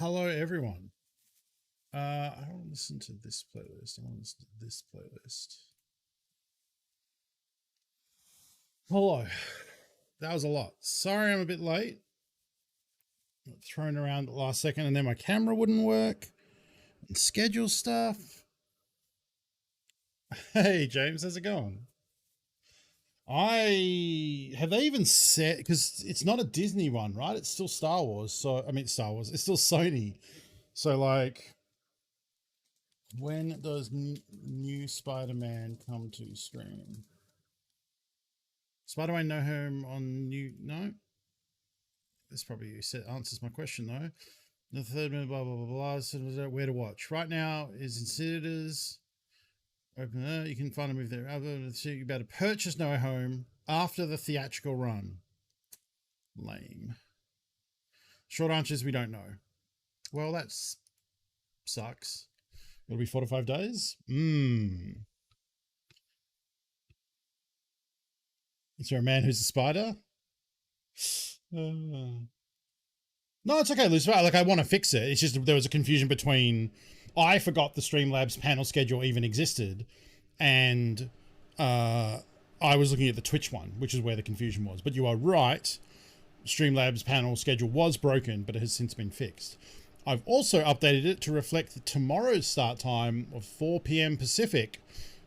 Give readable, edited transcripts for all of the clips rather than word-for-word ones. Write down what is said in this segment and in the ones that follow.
Hello, everyone. I want to listen to this playlist. I want to listen to this playlist. Hello. That was a lot. Sorry I'm a bit late. Thrown around at the last second, and then my camera wouldn't work. And schedule stuff. Hey, James, how's it going? Have they even said, because it's not a Disney one, right? It's still Star Wars. So, I mean, Star Wars. It's still Sony. So, like, when does new Spider-Man come to stream? Spider-Man No Home on new... No? This probably answers my question, though. The third minute, blah, blah, blah, blah. Where to watch. Right now is in theaters. Open there. You can find a movie there. You better purchase No Home after the theatrical run. Lame. Short answer is we don't know. Well, that sucks. It'll be 4 to 5 days? Is there a man who's a spider? No, it's okay, Lucifer. Like, I want to fix it. It's just there was a confusion between... I forgot the Streamlabs panel schedule even existed, and I was looking at the Twitch one, which is where the confusion was. But you are right. Streamlabs panel schedule was broken, but it has since been fixed. I've also updated it to reflect tomorrow's start time of 4 p.m. Pacific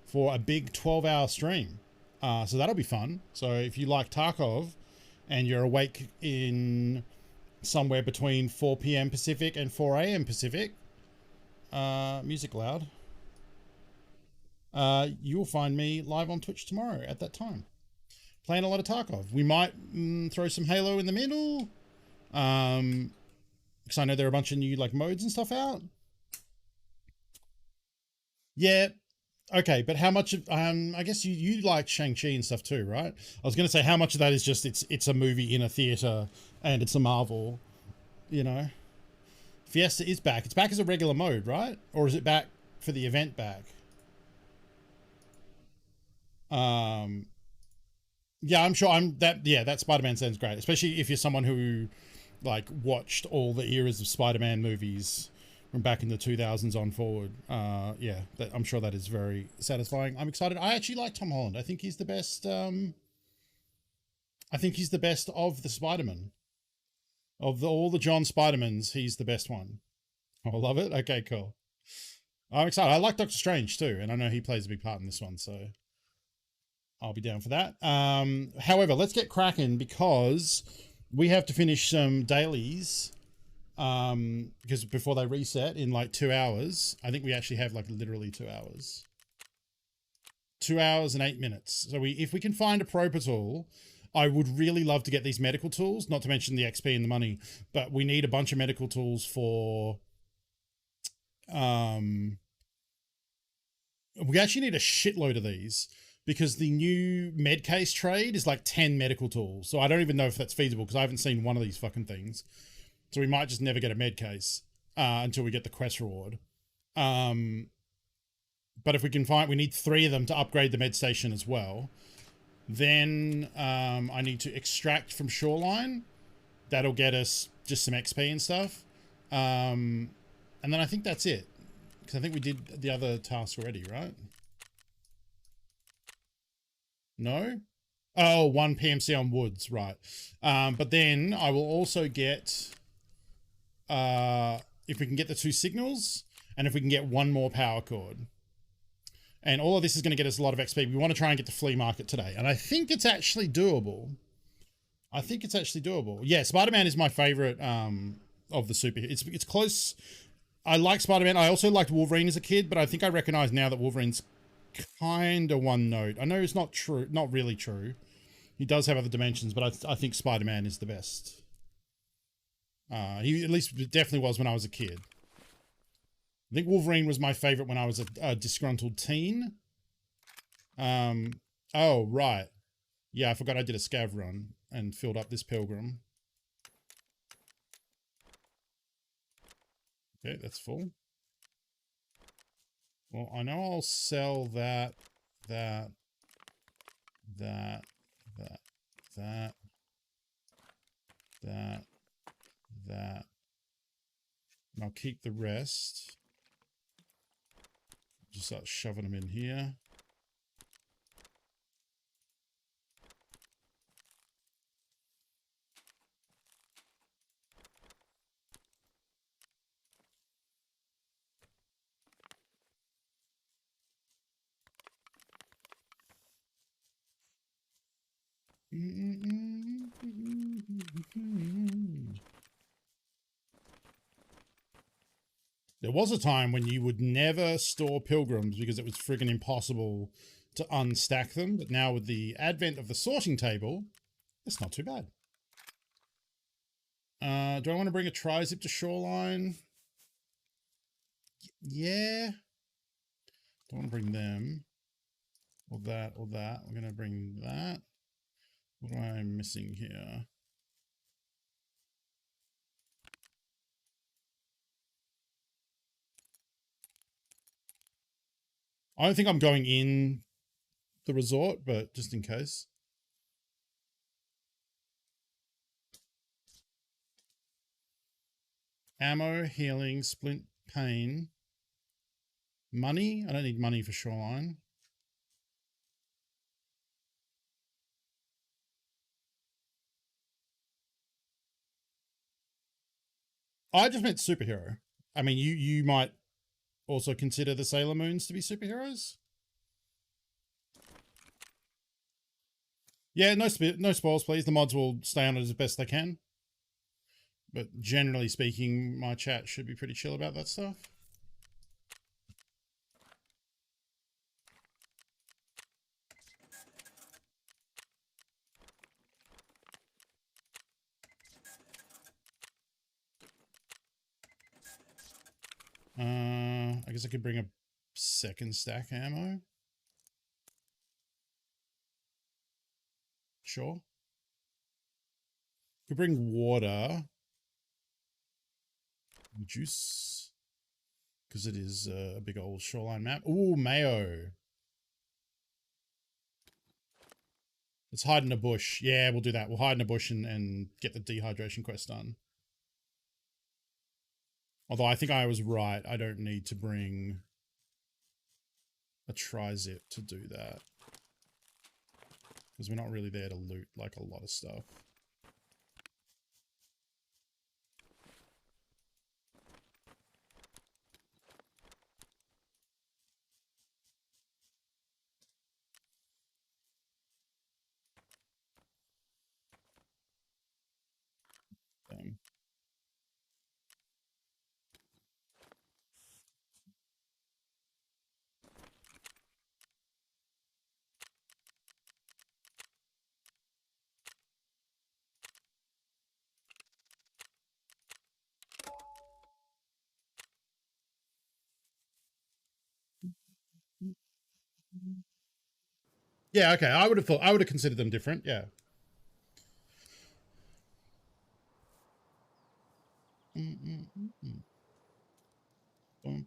for a big 12-hour stream. So that'll be fun. So if you like Tarkov and you're awake in somewhere between 4 p.m. Pacific and 4 a.m. Pacific, music loud, you will find me live on Twitch tomorrow at that time, playing a lot of Tarkov. We might throw some Halo in the middle, because I know there are a bunch of new like modes and stuff out. Yeah, okay, but how much of I guess you like Shang-Chi and stuff too, right? I was going to say how much of that is just it's a movie in a theater and it's a Marvel, you know. Fiesta is back. It's back as a regular mode, right? Or is it back for the event back? Yeah, I'm sure that Spider-Man sounds great, especially if you're someone who like watched all the eras of Spider-Man movies from back in the 2000s on forward. Yeah, I'm sure that is very satisfying. I'm excited. I actually like Tom Holland. I think he's the best. I think he's the best of the Spider-Man. Of all the John Spider-Mans, he's the best one. I love it. Okay, cool. I'm excited. I like Doctor Strange too, and I know he plays a big part in this one, so I'll be down for that. However, let's get cracking because we have to finish some dailies. Because before they reset in like 2 hours, I think we actually have like literally 2 hours. 2 hours and 8 minutes. So if we can find a proper tool, I would really love to get these medical tools, not to mention the XP and the money, but we need a bunch of medical tools for, we actually need a shitload of these because the new med case trade is like 10 medical tools. So I don't even know if that's feasible because I haven't seen one of these fucking things. So we might just never get a med case until we get the quest reward. But if we can find, we need 3 of them to upgrade the med station as well. Then I need to extract from Shoreline. That'll get us just some XP and stuff. And then I think that's it. Because I think we did the other task already, right? No? Oh, 1 PMC on woods, right. But then I will also get... if we can get the 2 signals, and if we can get 1 more power cord. And all of this is going to get us a lot of XP. We want to try and get the flea market today. And I think it's actually doable. Yeah, Spider-Man is my favorite of the super. It's close. I like Spider-Man. I also liked Wolverine as a kid, but I think I recognize now that Wolverine's kind of one note. I know it's not true, not really true. He does have other dimensions, but I think Spider-Man is the best. He at least definitely was when I was a kid. I think Wolverine was my favorite when I was a disgruntled teen. Oh, right. Yeah, I forgot I did a scav run and filled up this pilgrim. Okay, that's full. Well, I know I'll sell that. And I'll keep the rest. Just start shoving them in here. There was a time when you would never store pilgrims because it was friggin' impossible to unstack them, but now with the advent of the sorting table, it's not too bad. Do I want to bring a tri-zip to Shoreline? Yeah. Don't want to bring them. Or that, or that. I'm going to bring that. What am I missing here? I don't think I'm going in the resort, but just in case. Ammo, healing, splint, pain. Money? I don't need money for Shoreline. I just meant superhero. I mean, you might also consider the Sailor Moons to be superheroes. Yeah, no spoils, please. The mods will stay on it as best they can. But generally speaking, my chat should be pretty chill about that stuff. I guess I could bring a second stack ammo. Sure. Could bring water. Juice. Because it is a big old shoreline map. Ooh, mayo. Let's hide in a bush. Yeah, we'll do that. We'll hide in a bush and get the dehydration quest done. Although I think I was right. I don't need to bring a tri-zip to do that. Because we're not really there to loot like a lot of stuff. Yeah, okay. I would have considered them different. Yeah. Boom, boom.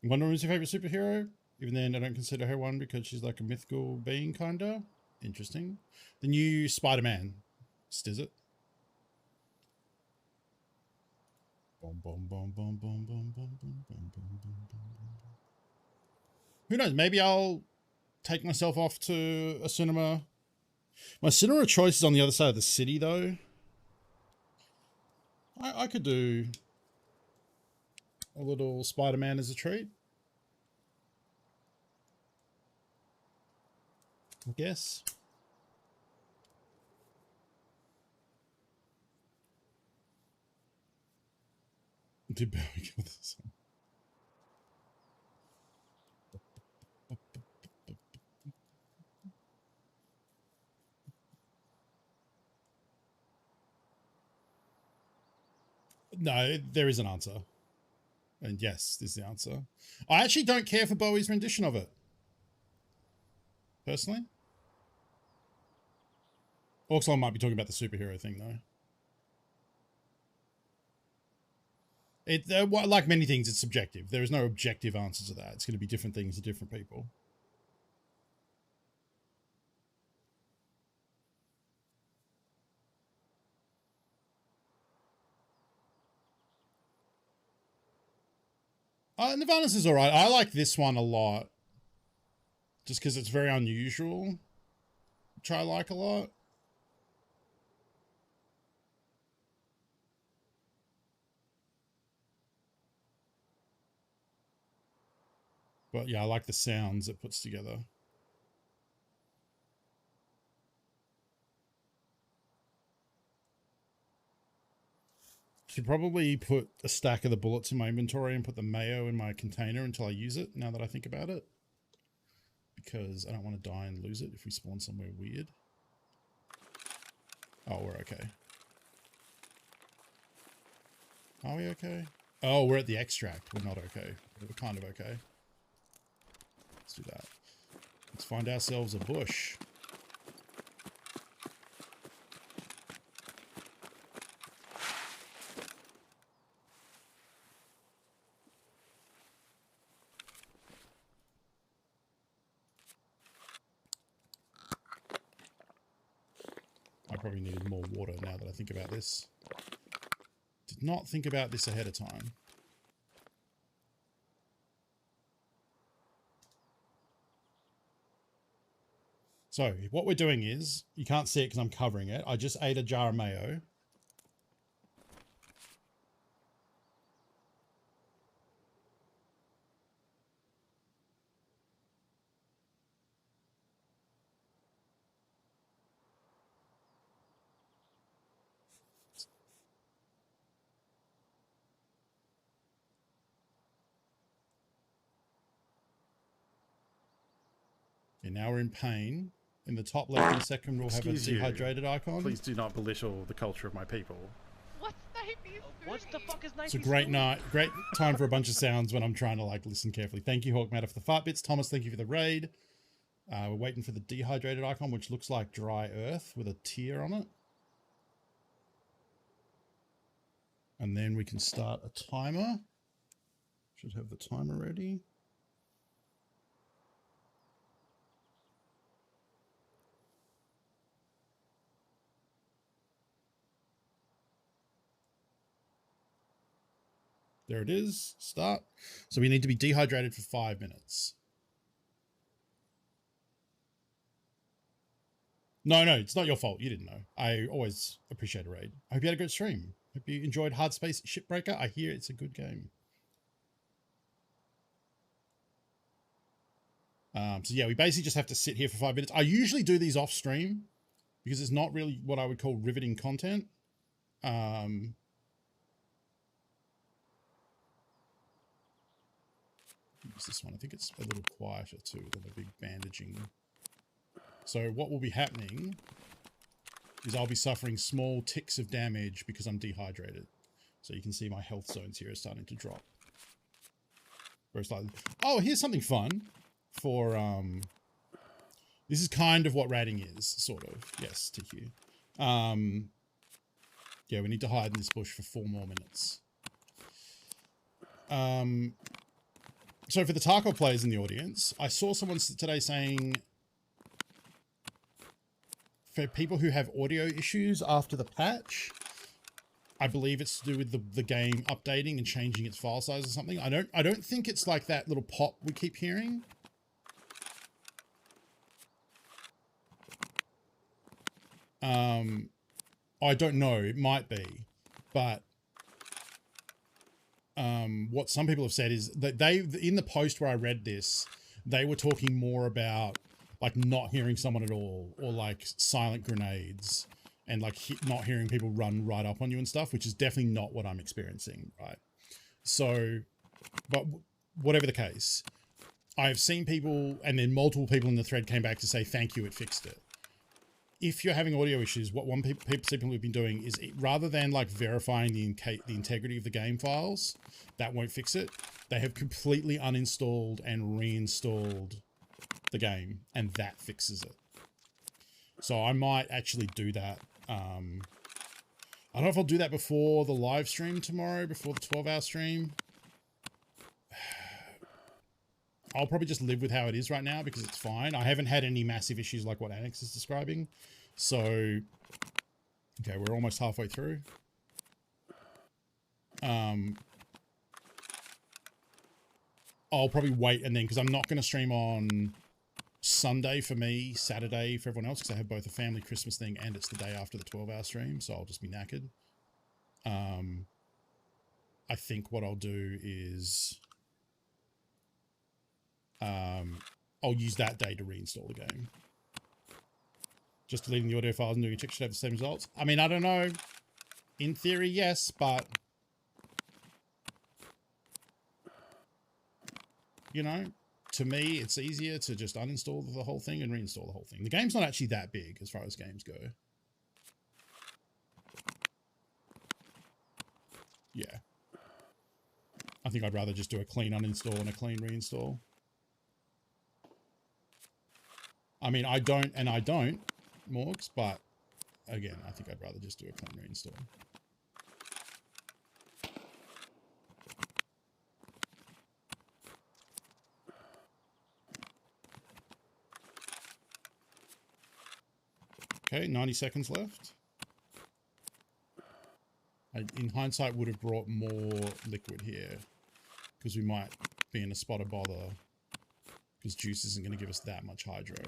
Wonder Woman's your favorite superhero? Even then, I don't consider her one because she's like a mythical being, kinda. Interesting. The new Spider-Man. Is it? Boom, boom, boom, boom, boom, boom, boom, boom, boom, boom, boom. Who knows? Maybe I'll take myself off to a cinema. My cinema of choice is on the other side of the city, though. I could do a little Spider-Man as a treat. I guess. Did Bowie kill this? No, there is an answer. And yes, this is the answer. I actually don't care for Bowie's rendition of it. Personally. Oxlon might be talking about the superhero thing, though. Like many things, it's subjective. There is no objective answer to that. It's going to be different things to different people. Nirvana's is alright. I like this one a lot. Just because it's very unusual. Which I like a lot. But yeah, I like the sounds it puts together. Should probably put a stack of the bullets in my inventory and put the mayo in my container until I use it, now that I think about it. Because I don't want to die and lose it if we spawn somewhere weird. Oh, we're okay. Are we okay? Oh, we're at the extract. We're not okay. We're kind of okay. Let's do that. Let's find ourselves a bush. I probably needed more water now that I think about this. Did not think about this ahead of time. So what we're doing is, you can't see it because I'm covering it. I just ate a jar of mayo. And now we're in pain. In the top left and second, we'll have a dehydrated icon. Please do not belittle the culture of my people. What the fuck is 90s? It's a great night, great time for a bunch of sounds when I'm trying to like listen carefully. Thank you, Hawkmatter, for the fart bits. Thomas, thank you for the raid. We're waiting for the dehydrated icon, which looks like dry earth with a tear on it. And then we can start a timer. Should have the timer ready. There it is. Start. So we need to be dehydrated for 5 minutes. No, it's not your fault. You didn't know. I always appreciate a raid. I hope you had a good stream. Hope you enjoyed Hard Space Shipbreaker. I hear it's a good game. So yeah, we basically just have to sit here for 5 minutes. I usually do these off stream because it's not really what I would call riveting content. Use this one. I think it's a little quieter too than the big bandaging. So what will be happening is I'll be suffering small ticks of damage because I'm dehydrated. So you can see my health zones here are starting to drop. Very slightly. Oh, here's something fun for this is kind of what ratting is, sort of. Yes, TQ. Yeah, we need to hide in this bush for 4 more minutes. So for the Tarkov players in the audience, I saw someone today saying for people who have audio issues after the patch, I believe it's to do with the game updating and changing its file size or something. I don't think it's like that little pop we keep hearing. I don't know, it might be, but what some people have said is that in the post where I read this, they were talking more about like not hearing someone at all, or like silent grenades, and like not hearing people run right up on you and stuff, which is definitely not what I'm experiencing, right? So, but whatever the case, I've seen people, and then multiple people in the thread came back to say, thank you, it fixed it. If you're having audio issues, what people have been doing is, rather than like verifying the integrity of the game files, that won't fix it. They have completely uninstalled and reinstalled the game, and that fixes it. So I might actually do that. I don't know if I'll do that before the live stream tomorrow, before the 12-hour stream. I'll probably just live with how it is right now because it's fine. I haven't had any massive issues like what Annex is describing. So, okay, we're almost halfway through. I'll probably wait and then, because I'm not going to stream on Sunday for me, Saturday for everyone else, because I have both a family Christmas thing and it's the day after the 12-hour stream, so I'll just be knackered. I think what I'll do is I'll use that day to reinstall the game. Just deleting the audio files and doing a check should have the same results. I mean, I don't know. In theory, yes, but you know, to me, it's easier to just uninstall the whole thing and reinstall the whole thing. The game's not actually that big as far as games go. Yeah. I think I'd rather just do a clean uninstall and a clean reinstall. I mean, I don't, Morgs, but again, I think I'd rather just do a clean reinstall. Okay, 90 seconds left. I, in hindsight, would have brought more liquid here because we might be in a spot of bother because juice isn't going to give us that much hydro.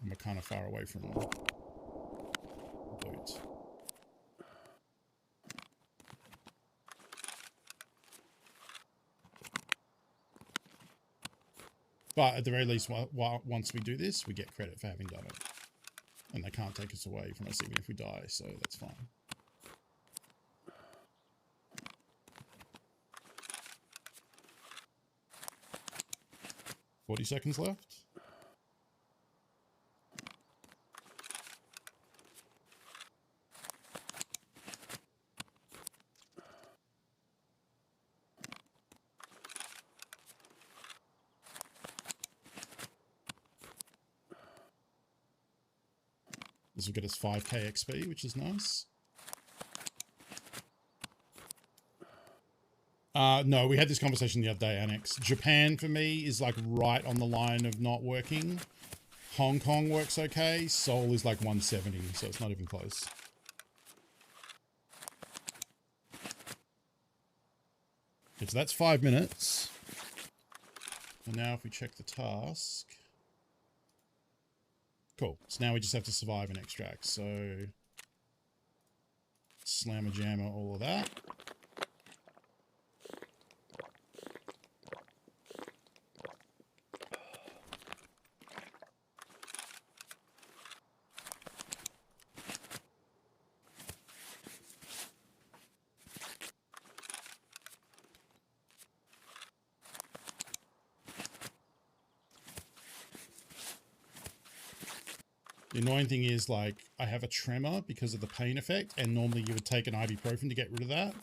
And we're kind of far away from the boat. But at the very least, once we do this, we get credit for having done it. And they can't take us away from us even if we die, so that's fine. $40 seconds left. This will get us 5k XP, which is nice. No, we had this conversation the other day, Annex. Japan, for me, is like right on the line of not working. Hong Kong works okay. Seoul is like 170, so it's not even close. Okay, so that's 5 minutes. And now if we check the task... Cool. So now we just have to survive and extract. So, slammer jammer, all of that. The annoying thing is, like, I have a tremor because of the pain effect, and normally you would take an ibuprofen to get rid of that.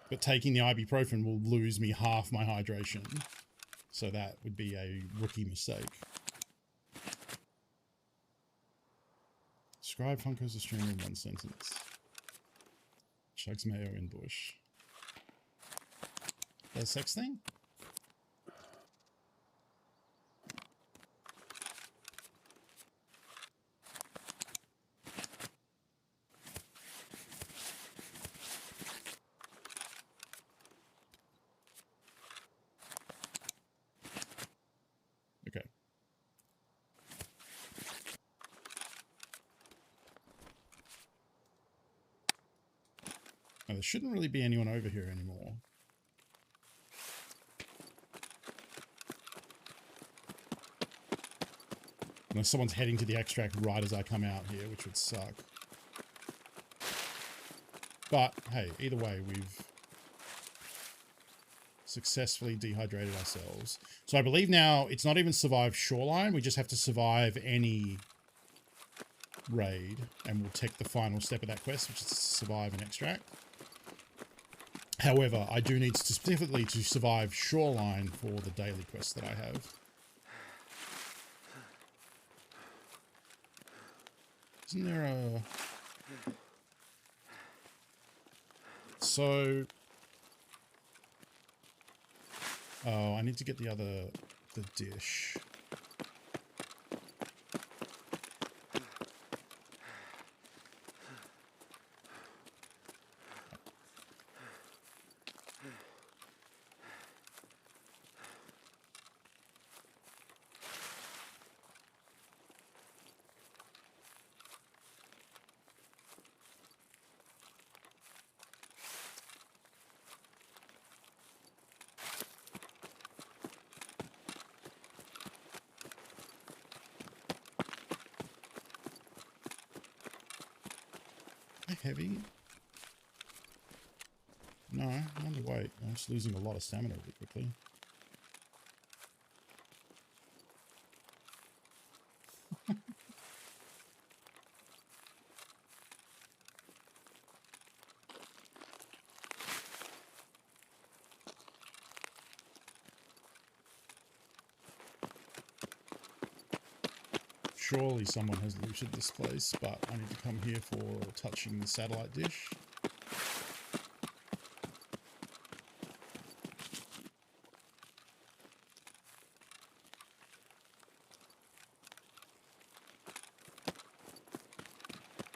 But taking the ibuprofen will lose me half my hydration. So that would be a rookie mistake. Describe Funko's Australia in one sentence. Chugs mayo in bush. That a sex thing? There shouldn't really be anyone over here anymore. Unless someone's heading to the extract right as I come out here, which would suck. But, hey, either way, we've successfully dehydrated ourselves. So I believe now it's not even survive Shoreline, we just have to survive any raid, and we'll take the final step of that quest, which is to survive and extract. However, I do need specifically to survive Shoreline for the daily quests that I have. Isn't there a... So... Oh, I need to get the dish. Heavy? No, I'm underweight. I'm just losing a lot of stamina really quickly. Surely someone has looted this place, but I need to come here for touching the satellite dish.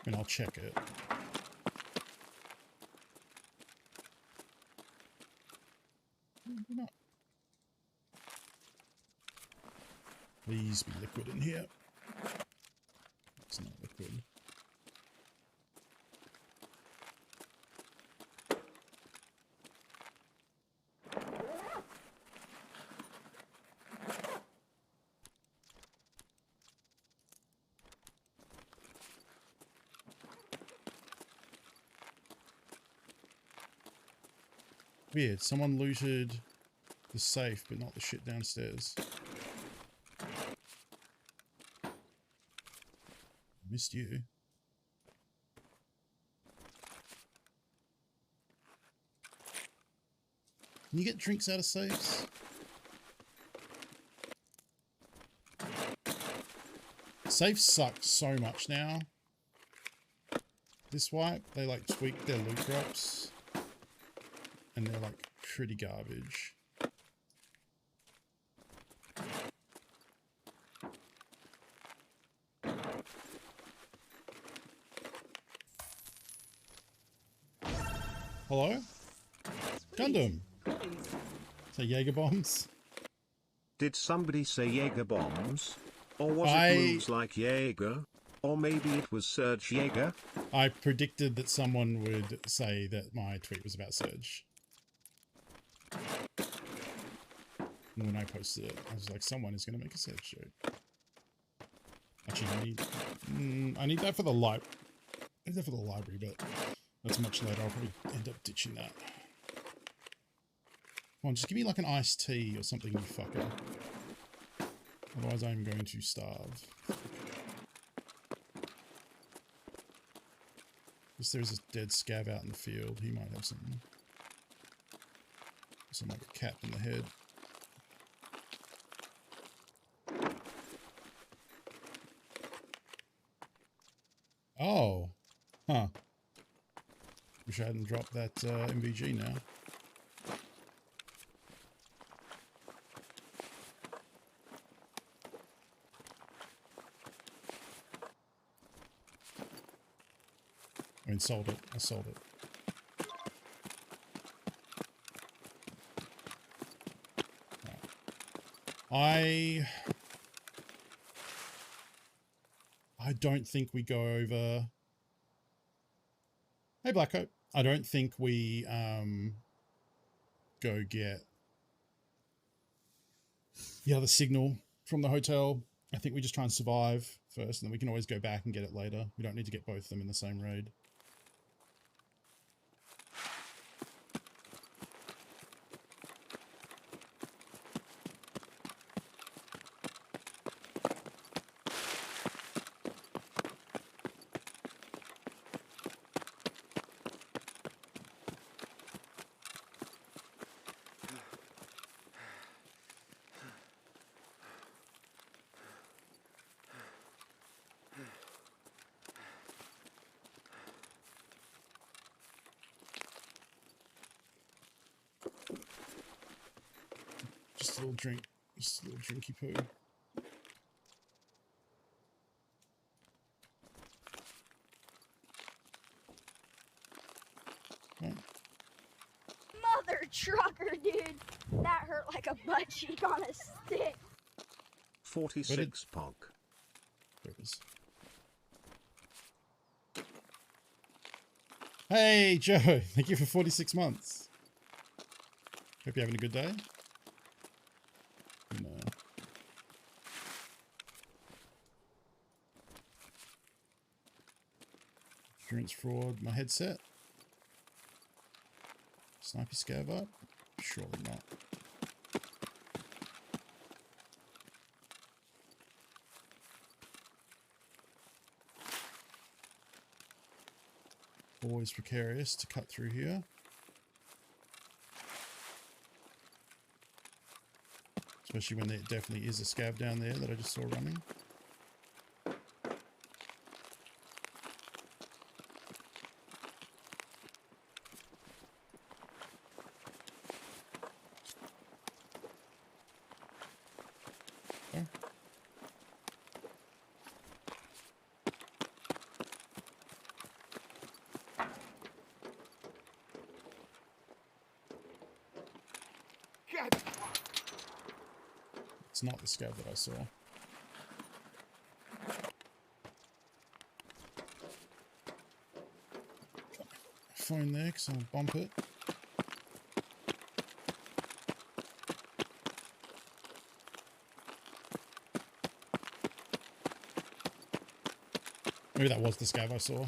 And I'll check it. Not. Please be liquid in here. It's not liquid. Weird, someone looted the safe, but not the shit downstairs. Missed you. Can you get drinks out of safes? Safes suck so much now. This wipe, they like tweak their loot drops. And they're like pretty garbage. Hello? Gundam. So Jaeger bombs? Did somebody say Jaeger bombs? Or was it moves like Jaeger? Or maybe it was Surge Jaeger? I predicted that someone would say that my tweet was about Surge. And when I posted it, I was like, someone is going to make a Surge joke. Actually, I need that for the library, but that's much later. I'll probably end up ditching that. Come on, just give me like an iced tea or something, you fucker. Otherwise, I'm going to starve. Guess there's a dead scav out in the field. He might have something. Something like a cat in the head. Oh. Huh. Wish I hadn't dropped that MVG now. I mean, sold it. I sold it. Right. I don't think we go over... Hey, Blackcoat. I don't think we go get the other signal from the hotel. I think we just try and survive first, and then we can always go back and get it later. We don't need to get both of them in the same raid. Just a little drink. Just a little drinky poo. Okay. Mother trucker, dude. That hurt like a butt cheek on a stick. 46 pog. There it is. Hey, Joe. Thank you for 46 months. Hope you're having a good day. No. Insurance fraud. My headset. Snipey scav up? Surely not. Always precarious to cut through here. Especially when there definitely is a scav down there that I just saw running. Okay. It's not the scav that I saw. Phone there because I'll bump it. Maybe that was the scav I saw.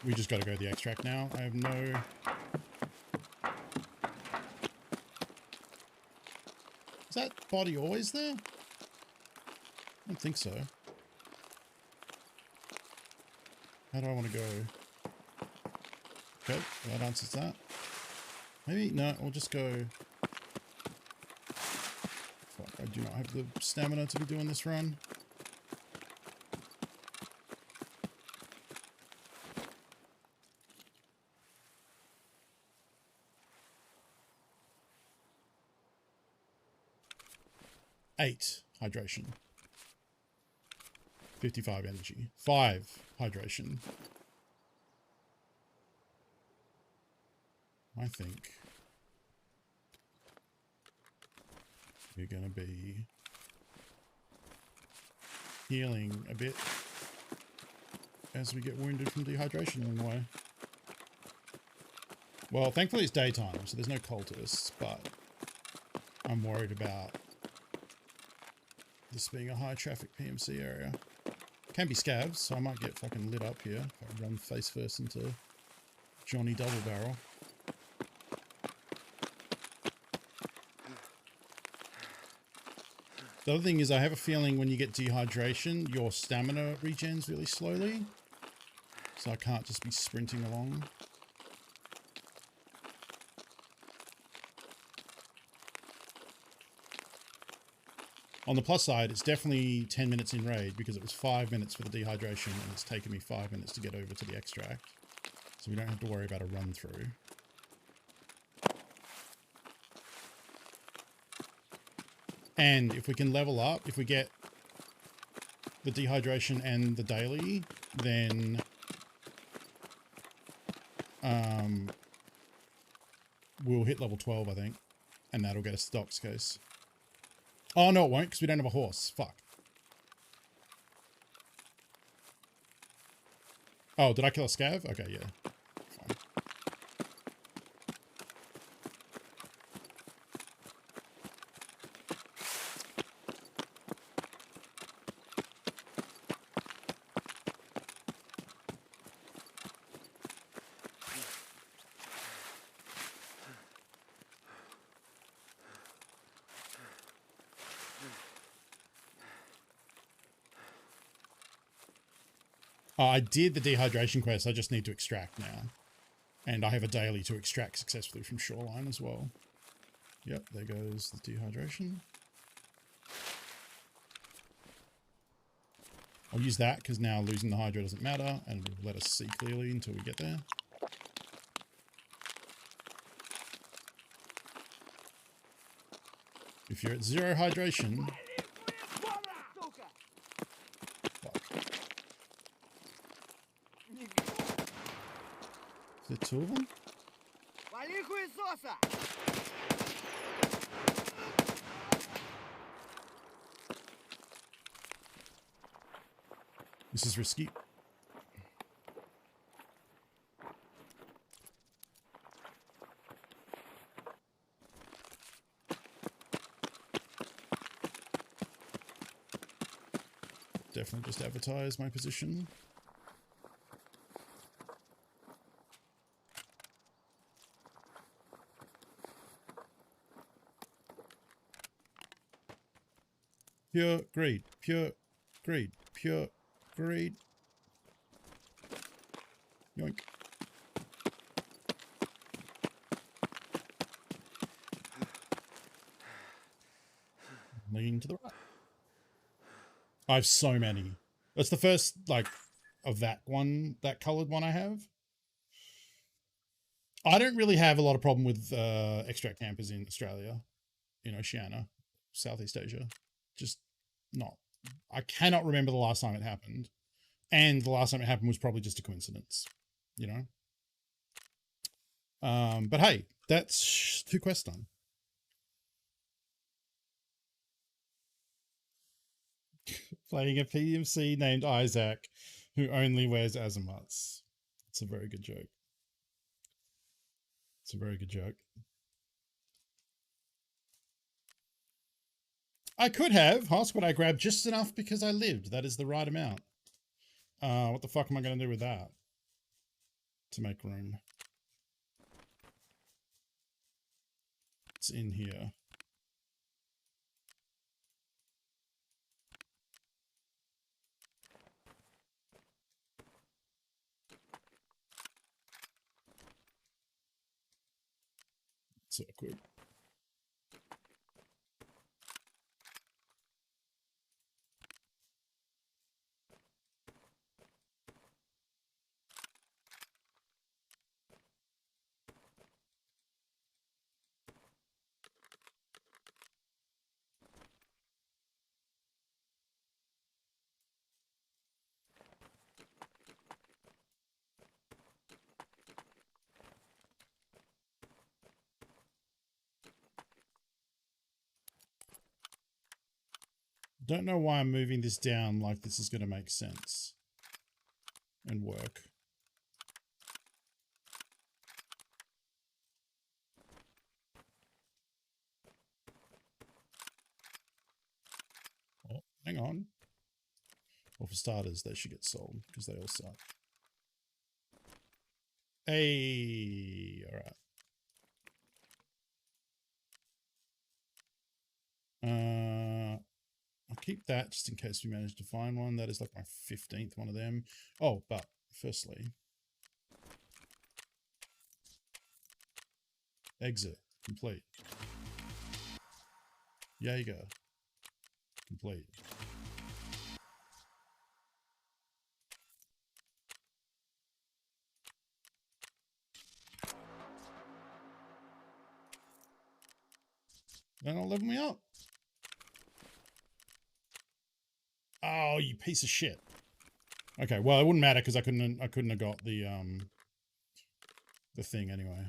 We just got to go to the extract now. I have no... Is that body always there? I don't think so. How do I want to go? Okay, that answers that. Maybe, no, we'll just go... Fuck, I do not have the stamina to be doing this run. Eight hydration. 55 energy. 5 hydration. I think we're going to be healing a bit as we get wounded from dehydration along the way. Well, thankfully it's daytime, so there's no cultists, but I'm worried about this being a high traffic PMC area. Can be scavs, so I might get fucking lit up here if I run face first into Johnny Double Barrel. The other thing is I have a feeling when you get dehydration, your stamina regens really slowly. So I can't just be sprinting along. On the plus side, it's definitely 10 minutes in raid because it was 5 minutes for the dehydration and it's taken me 5 minutes to get over to the extract. So we don't have to worry about a run through. And if we can level up, if we get the dehydration and the daily, then we'll hit level 12, I think. And that'll get us the docks case. Oh, no, it won't, because we don't have a horse. Fuck. Oh, did I kill a scav? Okay, yeah. Fine. I did the dehydration quest. I just need to extract now. And I have a daily to extract successfully from Shoreline as well. Yep, there goes the dehydration. I'll use that because now losing the hydro doesn't matter and it'll let us see clearly until we get there. If you're at 0 hydration... Fuck. Is there 2 of them? This is risky. Definitely just advertise my position. Pure greed, pure greed, pure greed. Yoink. Lean to the right. I have so many. That's the first, like, of that one, that coloured one I have. I don't really have a lot of problem with extract campers in Australia, in Oceania, Southeast Asia. Just not. I cannot remember the last time it happened. And the last time it happened was probably just a coincidence, you know? But hey, that's 2 quests done. Playing a PMC named Isaac who only wears azimuths. It's a very good joke. It's a very good joke. I could have. Ask what I grabbed just enough because I lived. That is the right amount. What the fuck am I going to do with that? To make room. It's in here. So quick. Don't know why I'm moving this down like this is going to make sense and work. Oh, hang on. Well, for starters, they should get sold because they all suck. Hey, all right. I'll keep that just in case we manage to find one. That is like my 15th one of them. Oh, but firstly, exit complete. Jaeger complete. They're not level me up. Oh, you piece of shit. Okay, well, it wouldn't matter because I couldn't have got the thing anyway.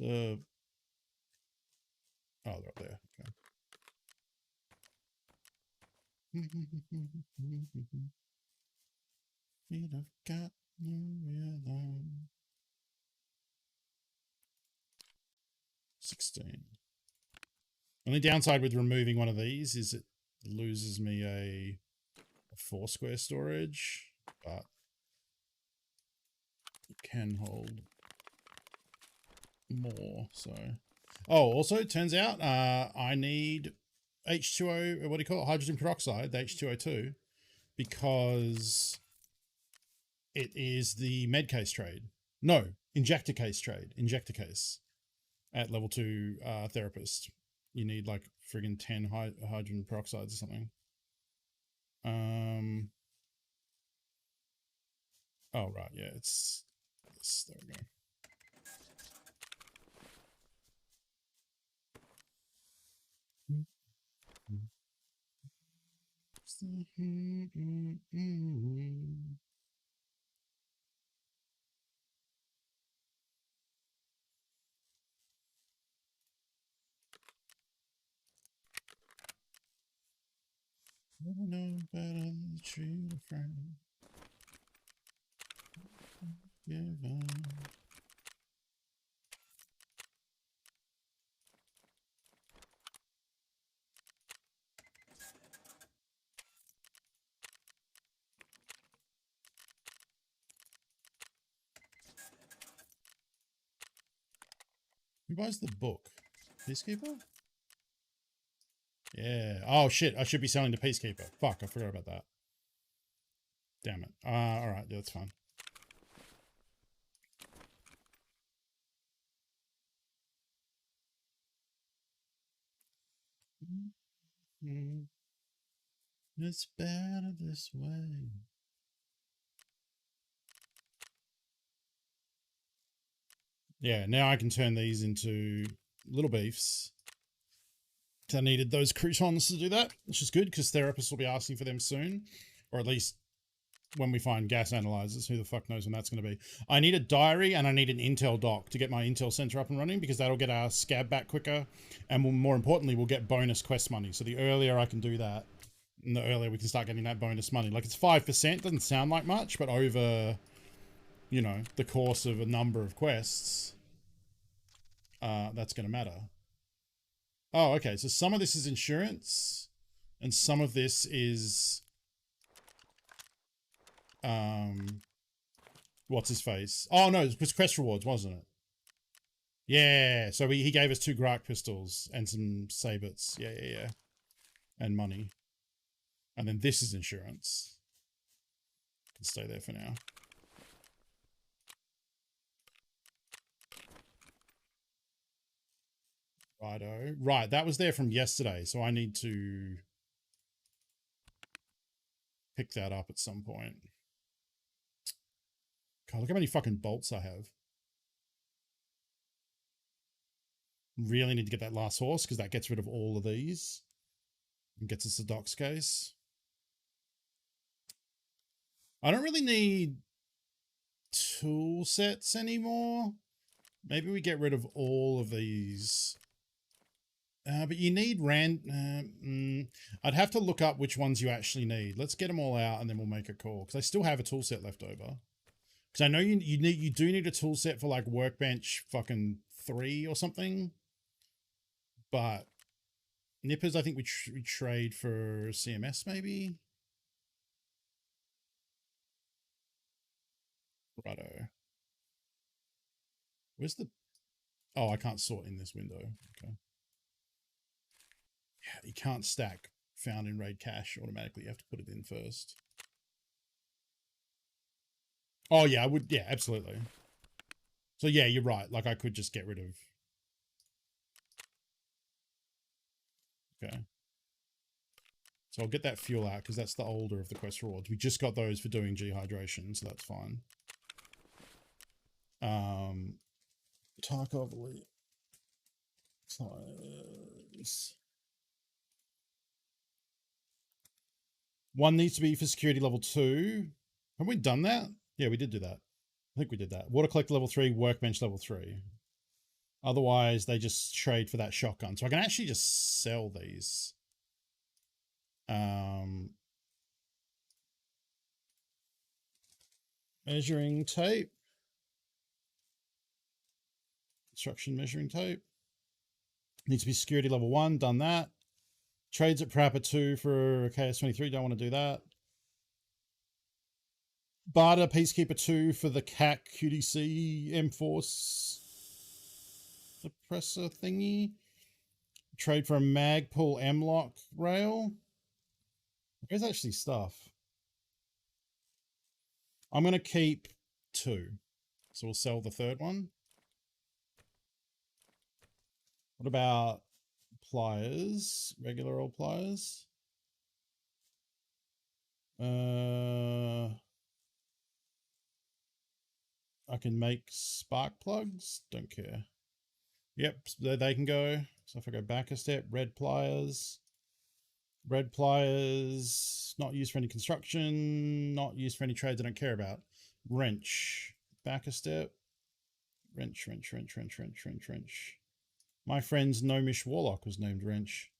Oh, they're up there. Okay. Feet have got no rhythm. 16. Only downside with removing one of these is it loses me a 4 square storage, but it can hold more. So, oh, also it turns out I need H2O, what do you call it? Hydrogen peroxide, the H2O2, because it is the med case trade. No, injector case trade. Injector case at level 2 therapist. You need like friggin' 10 hydrogen peroxides or something. Oh, right. Yeah, it's this. There we go. Never know better than to treat a friend. Give up. Who buys the book? Peacekeeper? Yeah. Oh, shit. I should be selling to Peacekeeper. Fuck, I forgot about that. Damn it. Alright. Yeah, that's fine. It's better this way. Yeah, now I can turn these into little beefs. I needed those croutons to do that, which is good because therapists will be asking for them soon, or at least when we find gas analyzers. Who the fuck knows when that's going to be. I need a diary and I need an Intel dock to get my Intel center up and running, because that'll get our scab back quicker, and more importantly, we'll get bonus quest money. So the earlier I can do that, and the earlier we can start getting that bonus money. Like, it's 5%, doesn't sound like much, but over, you know, the course of a number of quests, that's going to matter. Oh, okay. So some of this is insurance, and some of this is, what's his face? Oh no, it was quest rewards, wasn't it? Yeah. So he gave us 2 Grark pistols and some sabers. Yeah. And money. And then this is insurance. Can stay there for now. Righto. Right, that was there from yesterday, so I need to pick that up at some point. God, look how many fucking bolts I have. Really need to get that last horse, because that gets rid of all of these and gets us the docks case. I don't really need tool sets anymore. Maybe we get rid of all of these. But you need I'd have to look up which ones you actually need. Let's get them all out and then we'll make a call, because I still have a tool set left over. Because I know you do need a tool set for like workbench fucking 3 or something. But nippers, I think we trade for CMS maybe. Righto. Where's the... Oh, I can't sort in this window. Okay. Yeah, you can't stack found in raid cache automatically. You have to put it in first. Oh, yeah, I would. Yeah, absolutely. So, yeah, you're right. Like, I could just get rid of... Okay. So I'll get that fuel out, because that's the older of the quest rewards. We just got those for doing G-hydration, so that's fine. Tarkov Elite. Close. One needs to be for security level 2. Have we done that? Yeah, we did do that. I think we did that. Water collector level 3, workbench level 3. Otherwise, they just trade for that shotgun. So I can actually just sell these. Measuring tape. Construction measuring tape. Needs to be security level 1. Done that. Trades at Parappa 2 for KS23. Don't want to do that. Barter Peacekeeper 2 for the CAC QDC M-Force suppressor thingy. Trade for a Magpul M-Lock rail. There's actually stuff. I'm going to keep 2. So we'll sell the 3rd one. What about pliers? Regular old pliers? I can make spark plugs. Don't care. Yep, they can go. So if I go back a step, red pliers, not used for any construction, not used for any trades I don't care about. Wrench, back a step, wrench. My friend's Gnomish Warlock was named Wrench.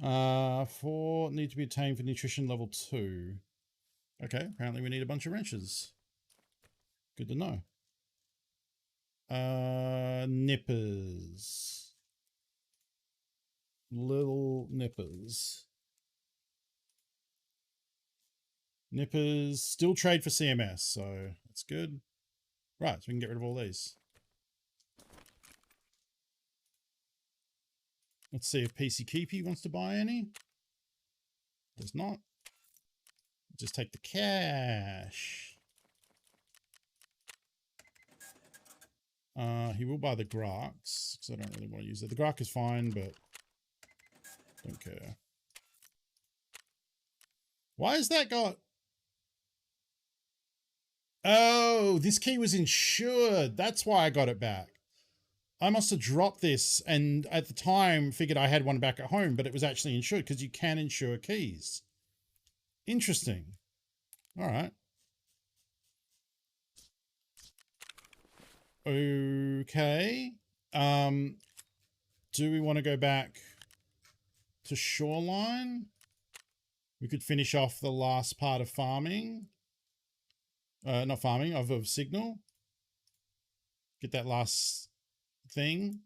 4 need to be attained for nutrition level 2. Okay, apparently we need a bunch of wrenches. Good to know. Nippers. Little nippers. Nippers still trade for CMS, so that's good. Right, so we can get rid of all these. Let's see if PC Keepy wants to buy any. Does not. Just take the cash. He will buy the Graks, because I don't really want to use it. The Grak is fine, but don't care. Why has that got... Oh, this key was insured. That's why I got it back. I must have dropped this and at the time figured I had one back at home, but it was actually insured because you can insure keys. Interesting. All right. Okay. Do we want to go back to Shoreline? We could finish off the last part of farming. Not farming, of Signal. Get that last thing.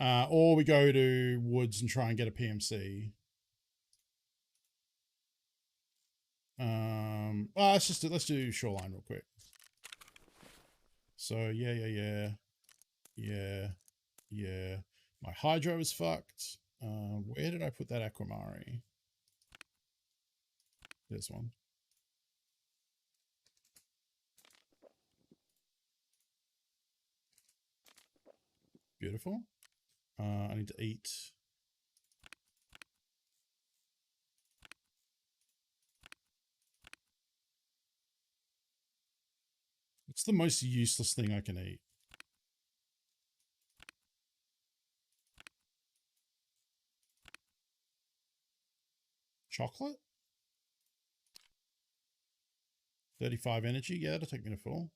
Or we go to Woods and try and get a PMC. Well, let's do Shoreline real quick. So yeah. My hydro is fucked. Where did I put that Aquamari? This one. Beautiful. I need to eat. It's the most useless thing I can eat. Chocolate? 35 energy? Yeah, that'll take me to full.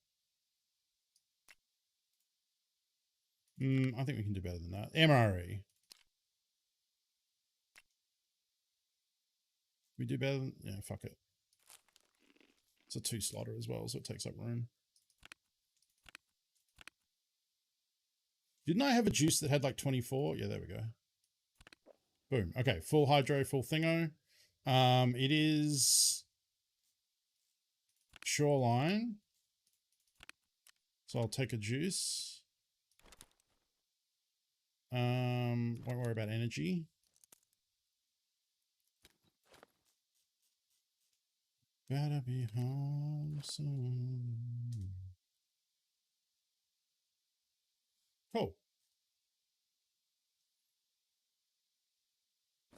I think we can do better than that. MRE. We do better than... Yeah, fuck it. It's a 2 slotter as well, so it takes up room. Didn't I have a juice that had like 24? Yeah, there we go. Boom. Okay, full hydro, full thingo. It is Shoreline. So I'll take a juice. Won't worry about energy. Better be home soon. Cool.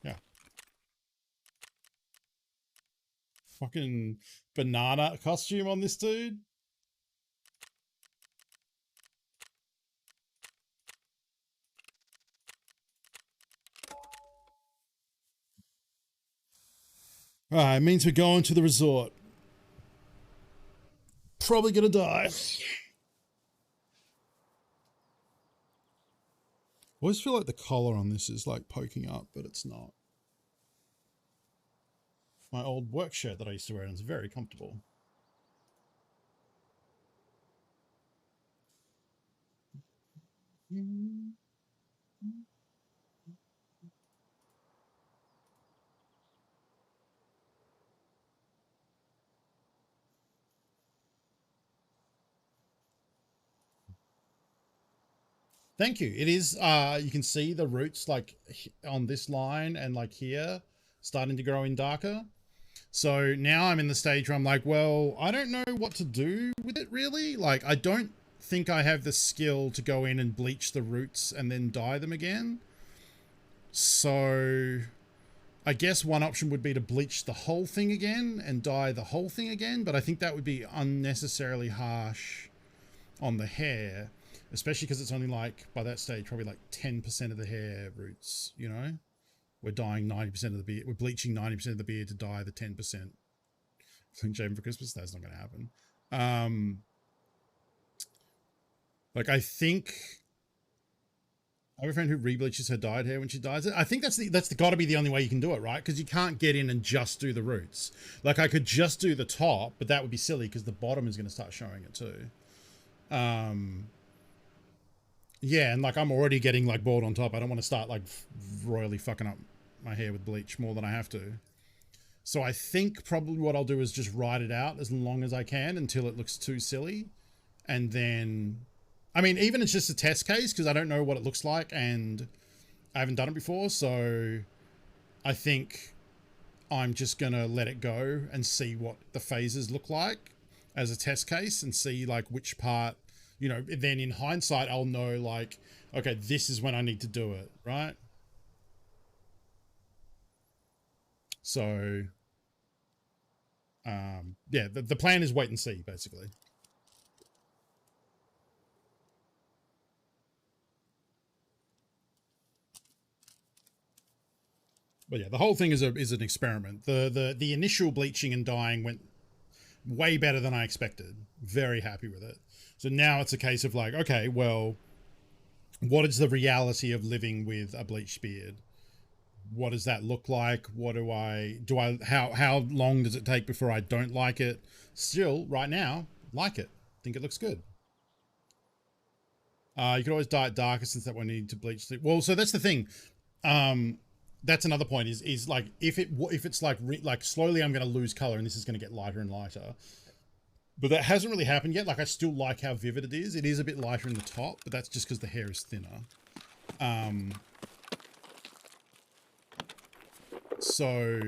Yeah. Fucking banana costume on this dude. Alright, it means we're going to the resort. Probably gonna die. I always feel like the collar on this is like poking up, but it's not. My old work shirt that I used to wear, and it's very comfortable. Thank you. It is, you can see the roots like on this line and like here starting to grow in darker. So now I'm in the stage where I'm like, well, I don't know what to do with it really. Like, I don't think I have the skill to go in and bleach the roots and then dye them again. So I guess one option would be to bleach the whole thing again and dye the whole thing again. But I think that would be unnecessarily harsh on the hair. Especially because it's only like, by that stage, probably like 10% of the hair roots, you know? We're dyeing 90% of the beard. We're bleaching 90% of the beard to dye the 10%. Clean shaven for Christmas? That's not going to happen. Like, I think... I have a friend who rebleaches her dyed hair when she dyes it. I think that's got to be the only way you can do it, right? Because you can't get in and just do the roots. Like, I could just do the top, but that would be silly because the bottom is going to start showing it too. Yeah, and like I'm already getting like bald on top. I don't want to start like royally fucking up my hair with bleach more than I have to. So I think probably what I'll do is just ride it out as long as I can until it looks too silly. And then, I mean, even it's just a test case because I don't know what it looks like and I haven't done it before. So I think I'm just going to let it go and see what the phases look like as a test case and see like which part, you know, then in hindsight, I'll know like, okay, this is when I need to do it, right? So, yeah, the plan is wait and see, basically. But yeah, the whole thing is an experiment. The initial bleaching and dyeing went way better than I expected. Very happy with it. So now it's a case of like, okay, well, what is the reality of living with a bleached beard? What does that look like? What how long does it take before I don't like it? Still, right now, like it. Think it looks good. You could always dye it darker since that one need to bleach. Well, so that's the thing. That's another point is like, if it's like slowly I'm going to lose color and this is going to get lighter and lighter. But that hasn't really happened yet. Like, I still like how vivid it is. It is a bit lighter in the top, but that's just because the hair is thinner. So...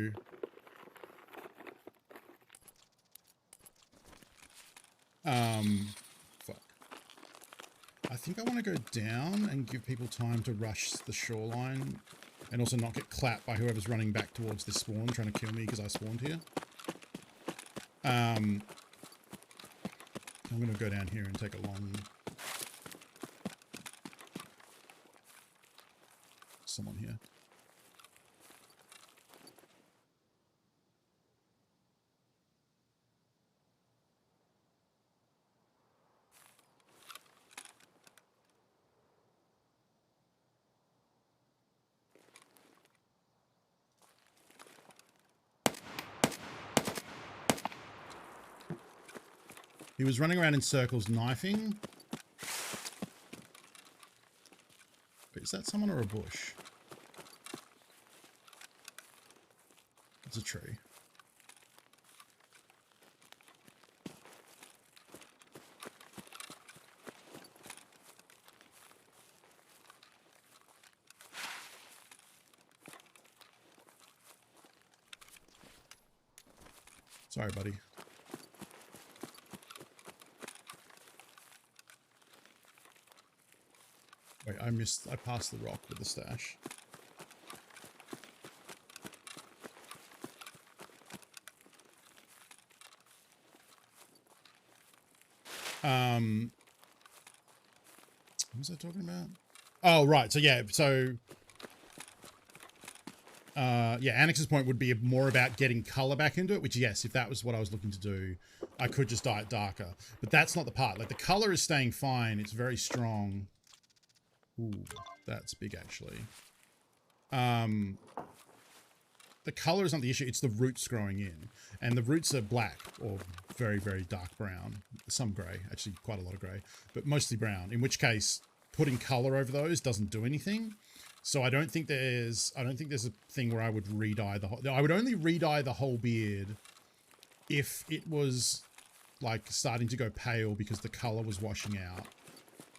fuck. I think I want to go down and give people time to rush the shoreline and also not get clapped by whoever's running back towards this spawn trying to kill me because I spawned here. I'm going to go down here and take a long... Someone here. He was running around in circles knifing. Wait, is that someone or a bush? It's a tree. Sorry, buddy. Wait, I passed the rock with the stash. What was I talking about? Oh, right. So yeah, yeah, Annex's point would be more about getting color back into it, which yes, if that was what I was looking to do, I could just dye it darker. But that's not the part. Like, the color is staying fine. It's very strong. Ooh, that's big, actually. The color is not the issue. It's the roots growing in. And the roots are black or very, very dark brown. Some grey. Actually, quite a lot of grey. But mostly brown. In which case, putting color over those doesn't do anything. So I don't think there's a thing where I would re-dye the whole... I would only re-dye the whole beard if it was, like, starting to go pale because the color was washing out.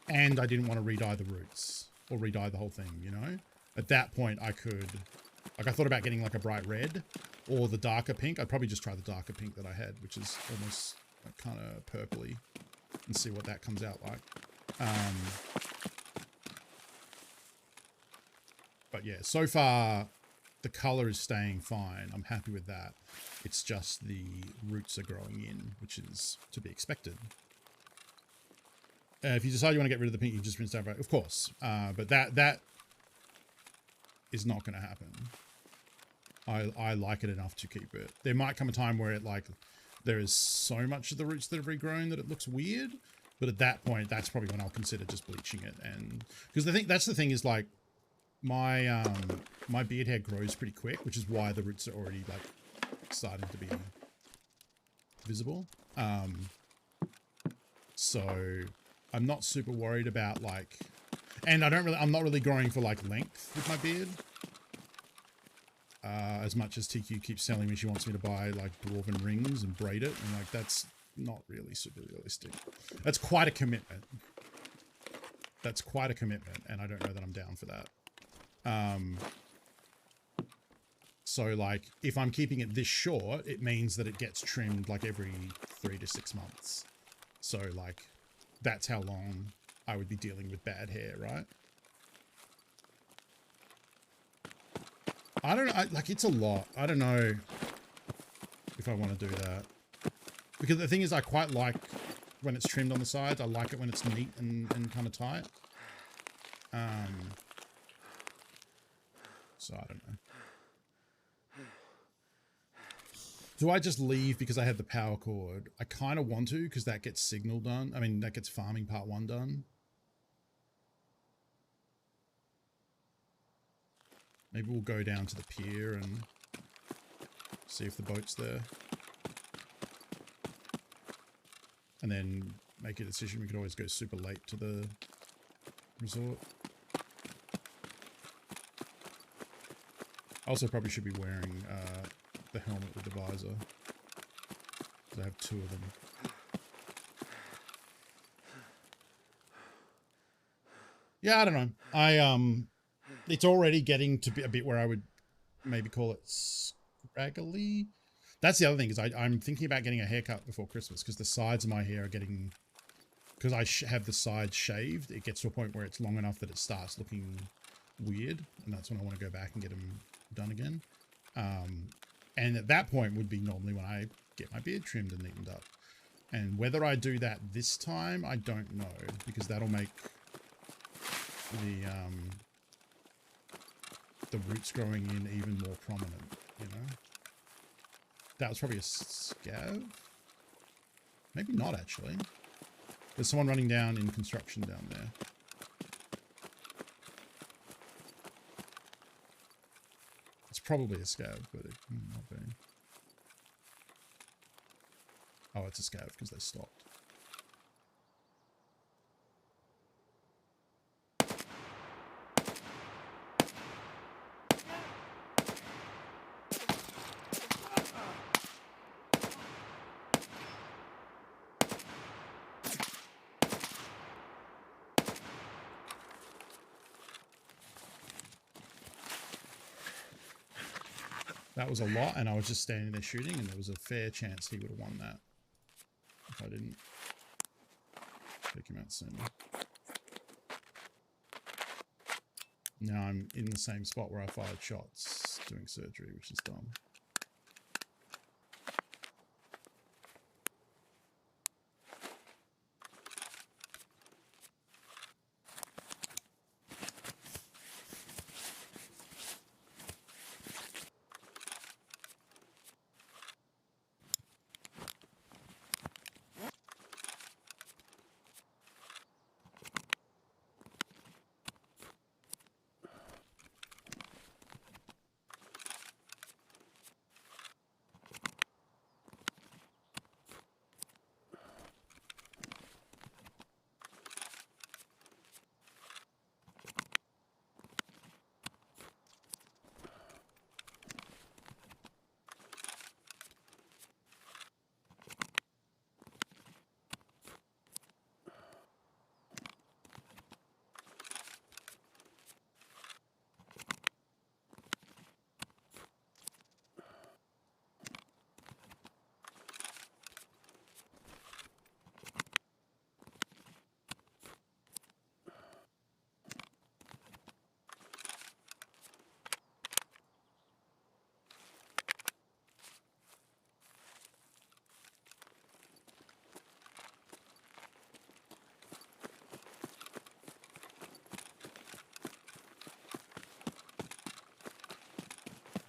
and I didn't want to re-dye the roots or re-dye the whole thing, you know? At that point, I could, like, I thought about getting like a bright red or the darker pink. I'd probably just try the darker pink that I had, which is almost like kind of purpley, and see what that comes out like. But yeah, so far the color is staying fine. I'm happy with that. It's just the roots are growing in, which is to be expected. If you decide you want to get rid of the pink, you just rinse out, of course. But that is not going to happen. I like it enough to keep it. There might come a time where it like there is so much of the roots that have regrown that it looks weird. But at that point, that's probably when I'll consider just bleaching it. And because that's the thing is like my my beard hair grows pretty quick, which is why the roots are already like starting to be visible. So I'm not super worried about like, and I'm not really growing for like length with my beard. As much as TQ keeps telling me she wants me to buy like dwarven rings and braid it, and like that's not really super realistic. That's quite a commitment. That's quite a commitment, and I don't know that I'm down for that. So like if I'm keeping it this short, it means that it gets trimmed like every 3 to 6 months. So like that's how long I would be dealing with bad hair, right? I don't know, like it's a lot. I don't know if I want to do that. Because the thing is, I quite like when it's trimmed on the sides. I like it when it's neat and kind of tight. So I don't know. Do I just leave because I have the power cord? I kind of want to because that gets signal done. I mean, that gets farming part 1 done. Maybe we'll go down to the pier and see if the boat's there. And then make a decision. We could always go super late to the resort. I also probably should be wearing the helmet with the visor. I have 2 of them. Yeah, I don't know. It's already getting to be a bit where I would maybe call it scraggly. That's the other thing is I'm thinking about getting a haircut before Christmas because the sides of my hair are getting, because I have the sides shaved, it gets to a point where it's long enough that it starts looking weird, and that's when I want to go back and get them done again. And at that point would be normally when I get my beard trimmed and neatened up. And whether I do that this time, I don't know, because that'll make the roots growing in even more prominent, you know? That was probably a scav? Maybe not, actually. There's someone running down in construction down there. It's probably a scav, but it might not be. Oh, it's a scav because they stopped. That was a lot, and I was just standing there shooting, and there was a fair chance he would have won that if I didn't take him out sooner. Now I'm in the same spot where I fired shots doing surgery, which is dumb.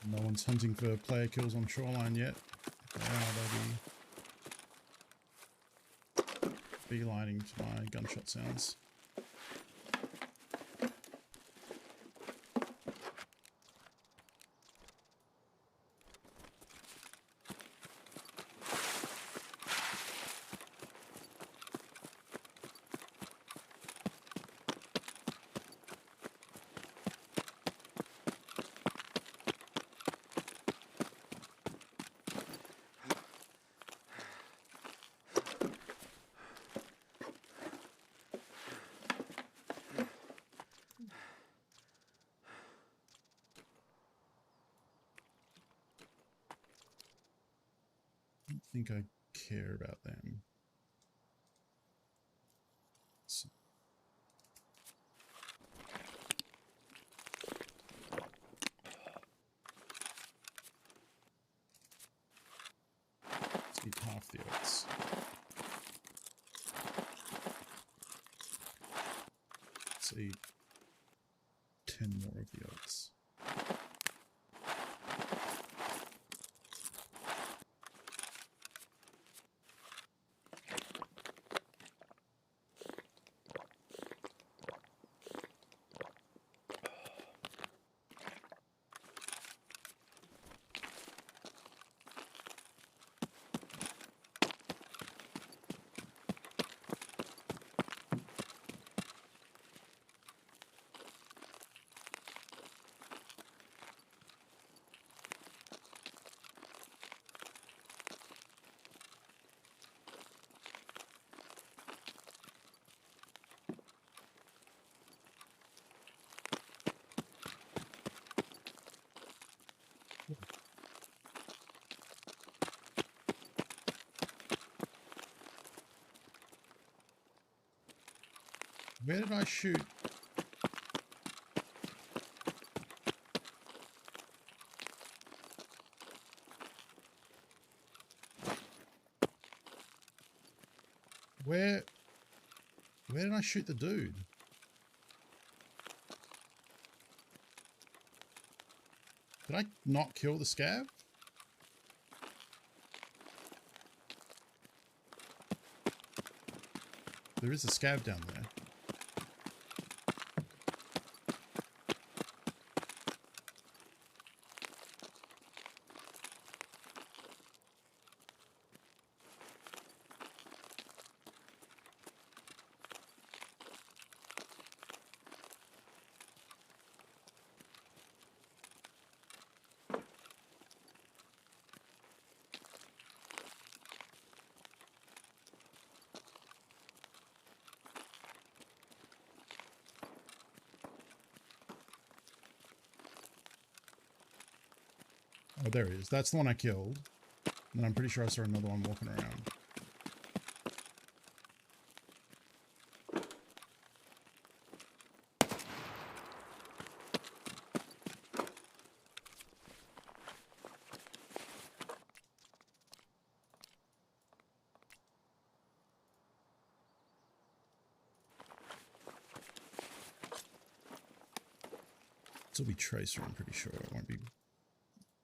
No one's hunting for player kills on Shoreline yet. If they are, they'll be beelining to my gunshot sounds. I don't think I care about them. So let's eat half the oats. Let's eat 10 more of the oats. Where did I shoot? Where did I shoot the dude? Did I not kill the scav? There is a scav down there. Oh, there he is. That's the one I killed. And I'm pretty sure I saw another one walking around. This will be Tracer, I'm pretty sure. It won't be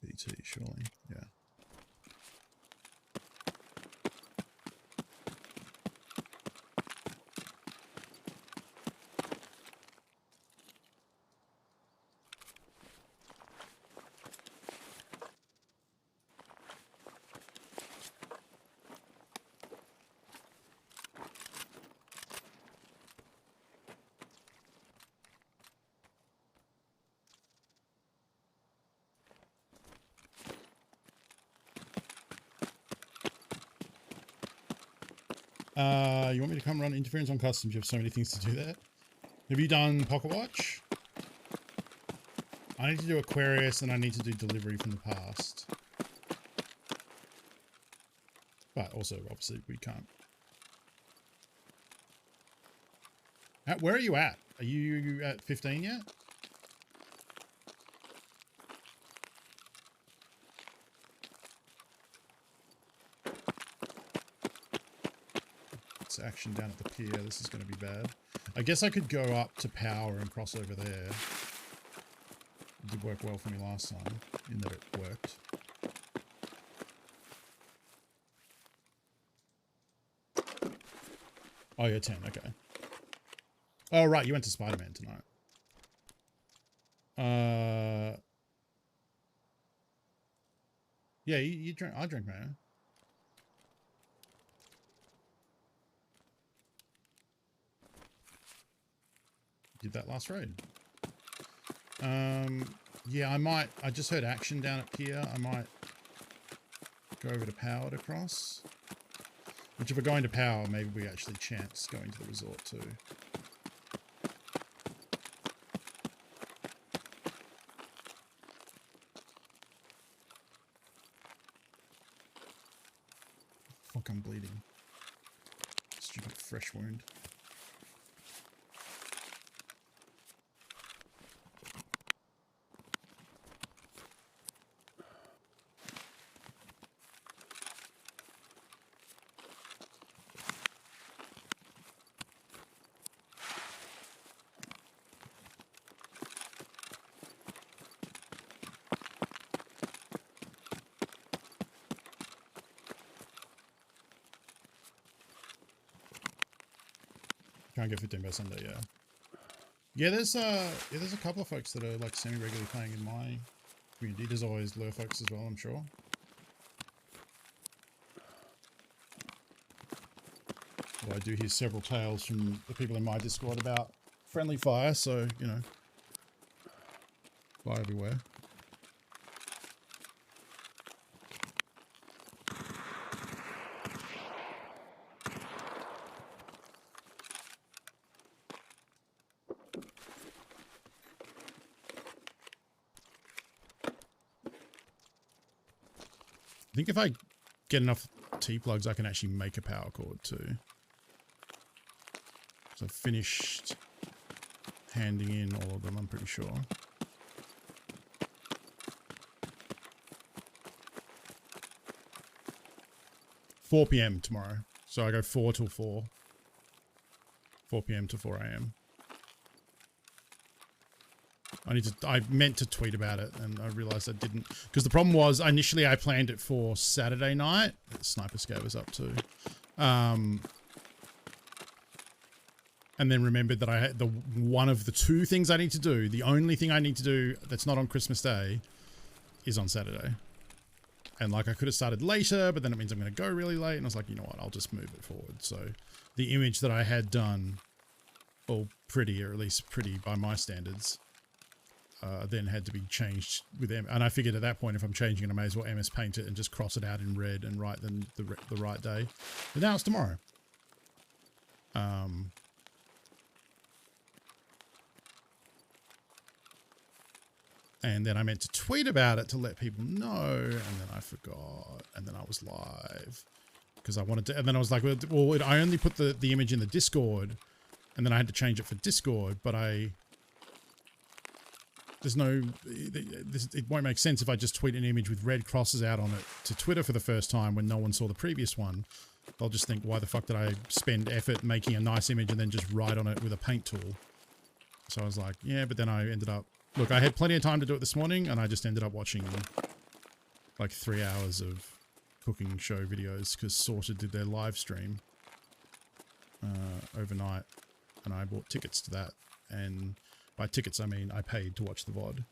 BT, surely. Yeah. You want me to come run interference on customs? You have so many things to do there. Have you done Pocket Watch? I need to do Aquarius and I need to do delivery from the past. But also, obviously, we can't. Where are you at? Are you at 15 yet? Action down at the pier. This is going to be bad. I guess I could go up to power and cross over there. It did work well for me last time, in that it worked. Oh, you're 10, okay. Oh, right, you went to Spider-Man tonight. Yeah, you drink. I drink, man. Did that last raid. Yeah, I just heard action down at Pier. I might go over to Power to cross. Which if we're going to Power, maybe we actually chance going to the resort too. Fuck, I'm bleeding. Stupid fresh wound. Can't get 15 by Sunday, yeah. Yeah, there's a couple of folks that are like semi-regularly playing in my community. There's always lure folks as well, I'm sure. Well, I do hear several tales from the people in my Discord about friendly fire, so, you know, fire everywhere. I think if I get enough T-plugs, I can actually make a power cord too. So I've finished handing in all of them, I'm pretty sure. $4 p.m. tomorrow. So I go 4 till 4. 4 p.m. to 4 a.m. I meant to tweet about it and I realized I didn't, because the problem was initially I planned it for Saturday night. Sniper Scout was up too. And then remembered that I had one of the two things I need to do. The only thing I need to do that's not on Christmas Day is on Saturday. And like I could have started later, but then it means I'm going to go really late. And I was like, you know what, I'll just move it forward. So the image that I had done, all pretty, or at least pretty by my standards, then had to be changed with them. And I figured at that point, if I'm changing it, I may as well MS Paint it and just cross it out in red and write the right day. But now it's tomorrow. And then I meant to tweet about it to let people know, and then I forgot, and then I was live because I wanted to, and then I was like, well, I only put the image in the Discord, and then I had to change it for Discord, but there's no, it won't make sense if I just tweet an image with red crosses out on it to Twitter for the first time when no one saw the previous one. They'll just think, why the fuck did I spend effort making a nice image and then just write on it with a paint tool? So I was like, yeah, but then I ended up, look, I had plenty of time to do it this morning, and I just ended up watching like 3 hours of cooking show videos because Sorted did their live stream overnight, and I bought tickets to that. And by tickets, I mean I paid to watch the VOD.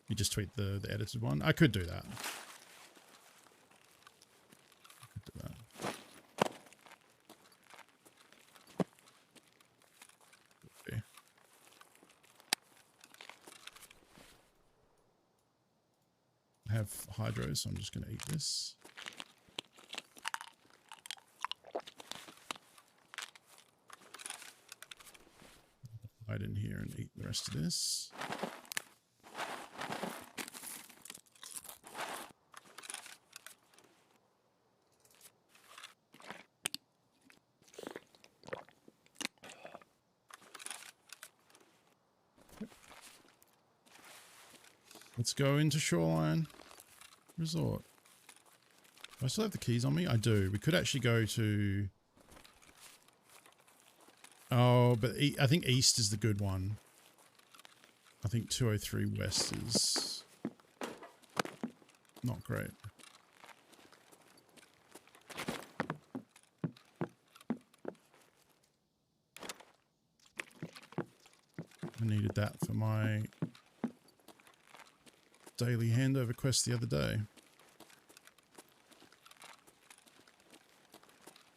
You just tweet the edited one. I could do that. I could do that. I have hydro, so I'm just going to eat this. Hide in here and eat the rest of this. Let's go into Shoreline Resort. Do I still have the keys on me? I do. We could actually go to... Oh, but I think East is the good one. I think 203 West is not great. I needed that for my daily handover quest the other day.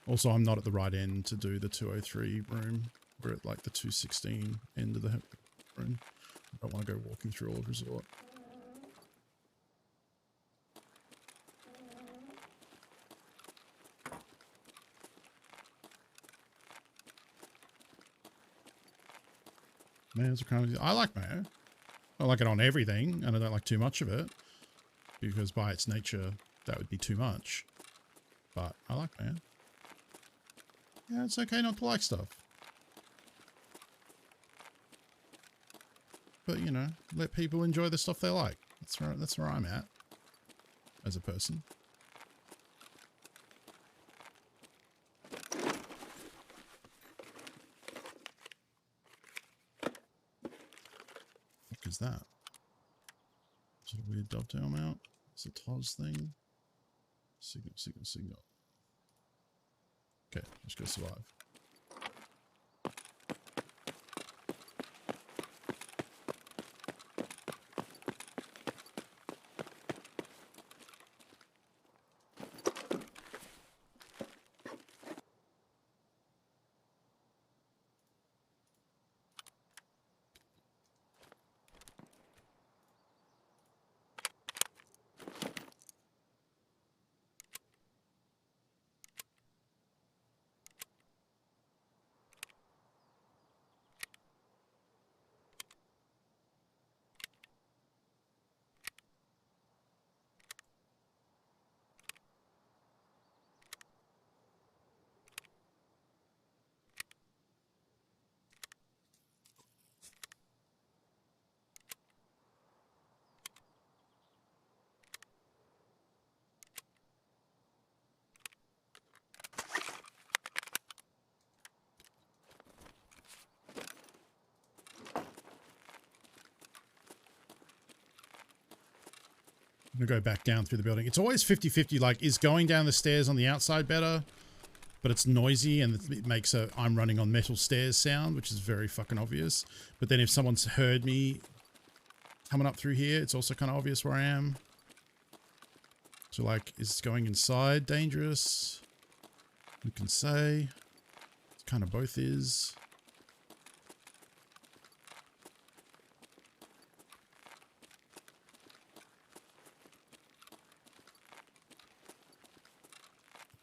Also, I'm not at the right end to do the 203 room. We're at like the 216 end of the room. I don't want to go walking through all of Resort. Mayo's a kind of, I like mayo. I like it on everything, and I don't like too much of it, because by its nature, that would be too much. But I like mayo. Yeah, it's okay not to like stuff. But, you know, let people enjoy the stuff they like. That's where I'm at as a person. What is that? Is it a weird dovetail mount? It's a TOS thing. Signal, signal, signal. Okay, let's go survive. I'm gonna go back down through the building. It's always 50-50, like, is going down the stairs on the outside better? But it's noisy and it makes a I'm running on metal stairs sound, which is very fucking obvious. But then if someone's heard me coming up through here, it's also kind of obvious where I am. So, like, is going inside dangerous? Who can say? It kind of both is.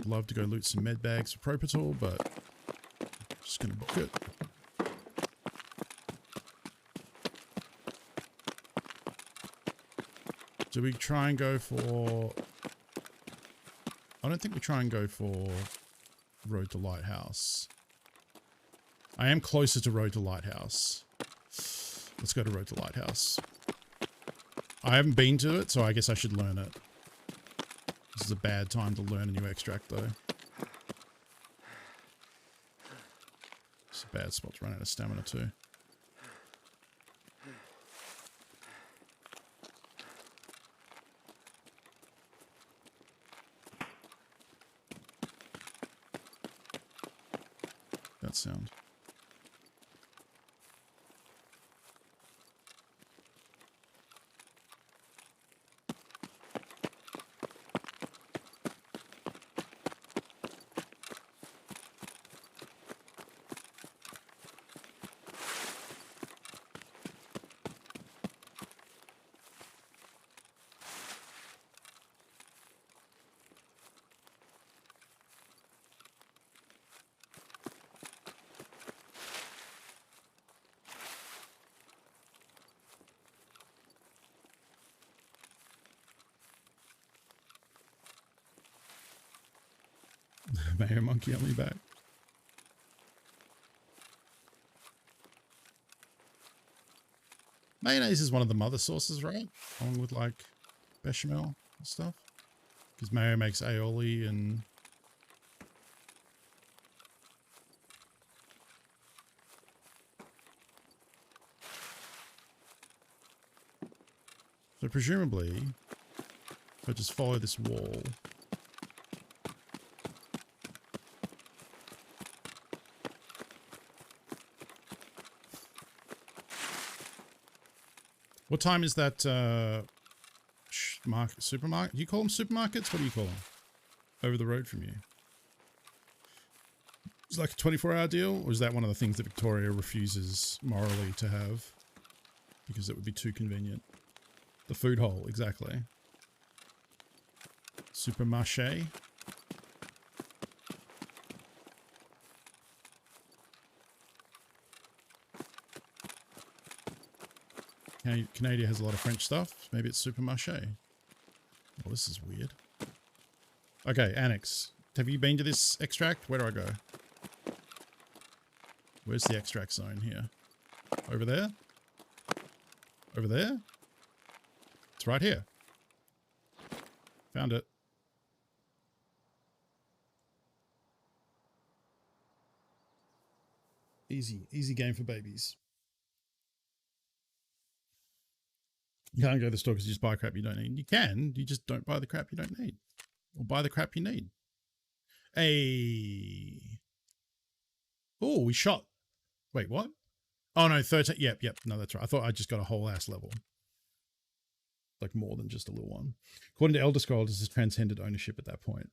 Love to go loot some med bags for Propital, but just gonna book it. Do we try and go for... I don't think we try and go for Road to Lighthouse. I am closer to Road to Lighthouse. Let's go to Road to Lighthouse. I haven't been to it, so I guess I should learn it. This is a bad time to learn a new extract, though. It's a bad spot to run out of stamina, too. That sound. Mayo monkey on me back. Mayonnaise is one of the mother sauces, right? Along with like bechamel and stuff. Because mayo makes aioli and... So presumably, if I just follow this wall. What time is that supermarket? Do you call them supermarkets? What do you call them? Over the road from you. Is it like a 24-hour deal? Or is that one of the things that Victoria refuses morally to have? Because it would be too convenient. The food hole, exactly. Supermarché. Canada has a lot of French stuff. Maybe it's supermarché. Well, this is weird. Okay, Annex. Have you been to this extract? Where do I go? Where's the extract zone here? Over there? Over there? It's right here. Found it. Easy. Easy game for babies. You can't go to the store because you just buy crap you don't need. You can. You just don't buy the crap you don't need. Or buy the crap you need. Hey. Oh, we shot. Wait, what? Oh, no, 13. Yep. No, that's right. I thought I just got a whole ass level. Like more than just a little one. According to Elder Scrolls, this has transcended ownership at that point.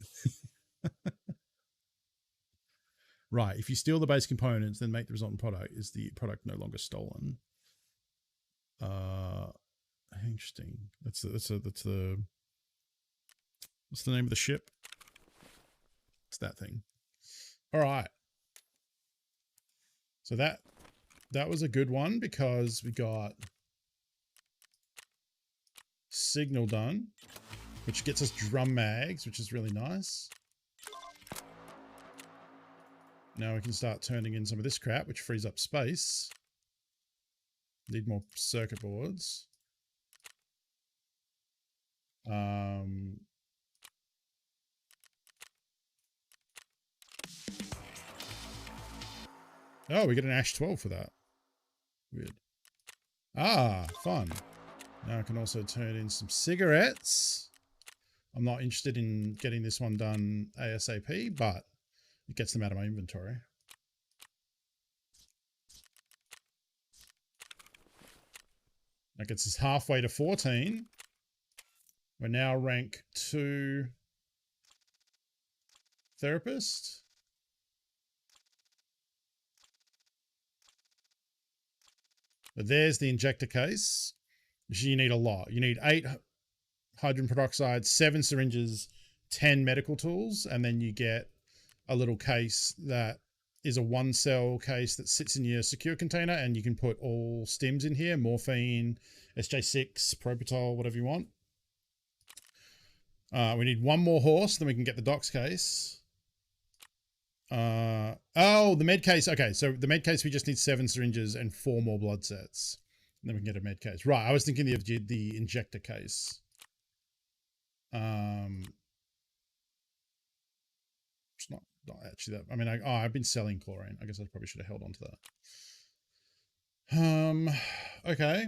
Right. If you steal the base components, then make the resultant product. Is the product no longer stolen? Interesting. That's the what's the name of the ship? It's that thing. All right. So that was a good one because we got signal done, which gets us drum mags, which is really nice. Now we can start turning in some of this crap, which frees up space. Need more circuit boards. Oh, we get an Ash 12 for that. Weird. Ah, fun. Now I can also turn in some cigarettes. I'm not interested in getting this one done ASAP, but it gets them out of my inventory. That gets us halfway to 14. We're now rank 2 therapist. But there's the injector case, which you need a lot. You need 8 hydrogen peroxide, 7 syringes, 10 medical tools, and then you get a little case that is a 1-cell case that sits in your secure container, and you can put all stims in here, morphine, SJ6, Propital, whatever you want. We need 1 more horse, then we can get the docs case. Oh, the med case. Okay, so the med case, we just need 7 syringes and 4 more blood sets. And then we can get a med case. Right, I was thinking of the injector case. It's not actually that. I mean, I've been selling chlorine. I guess I probably should have held on to that. Okay.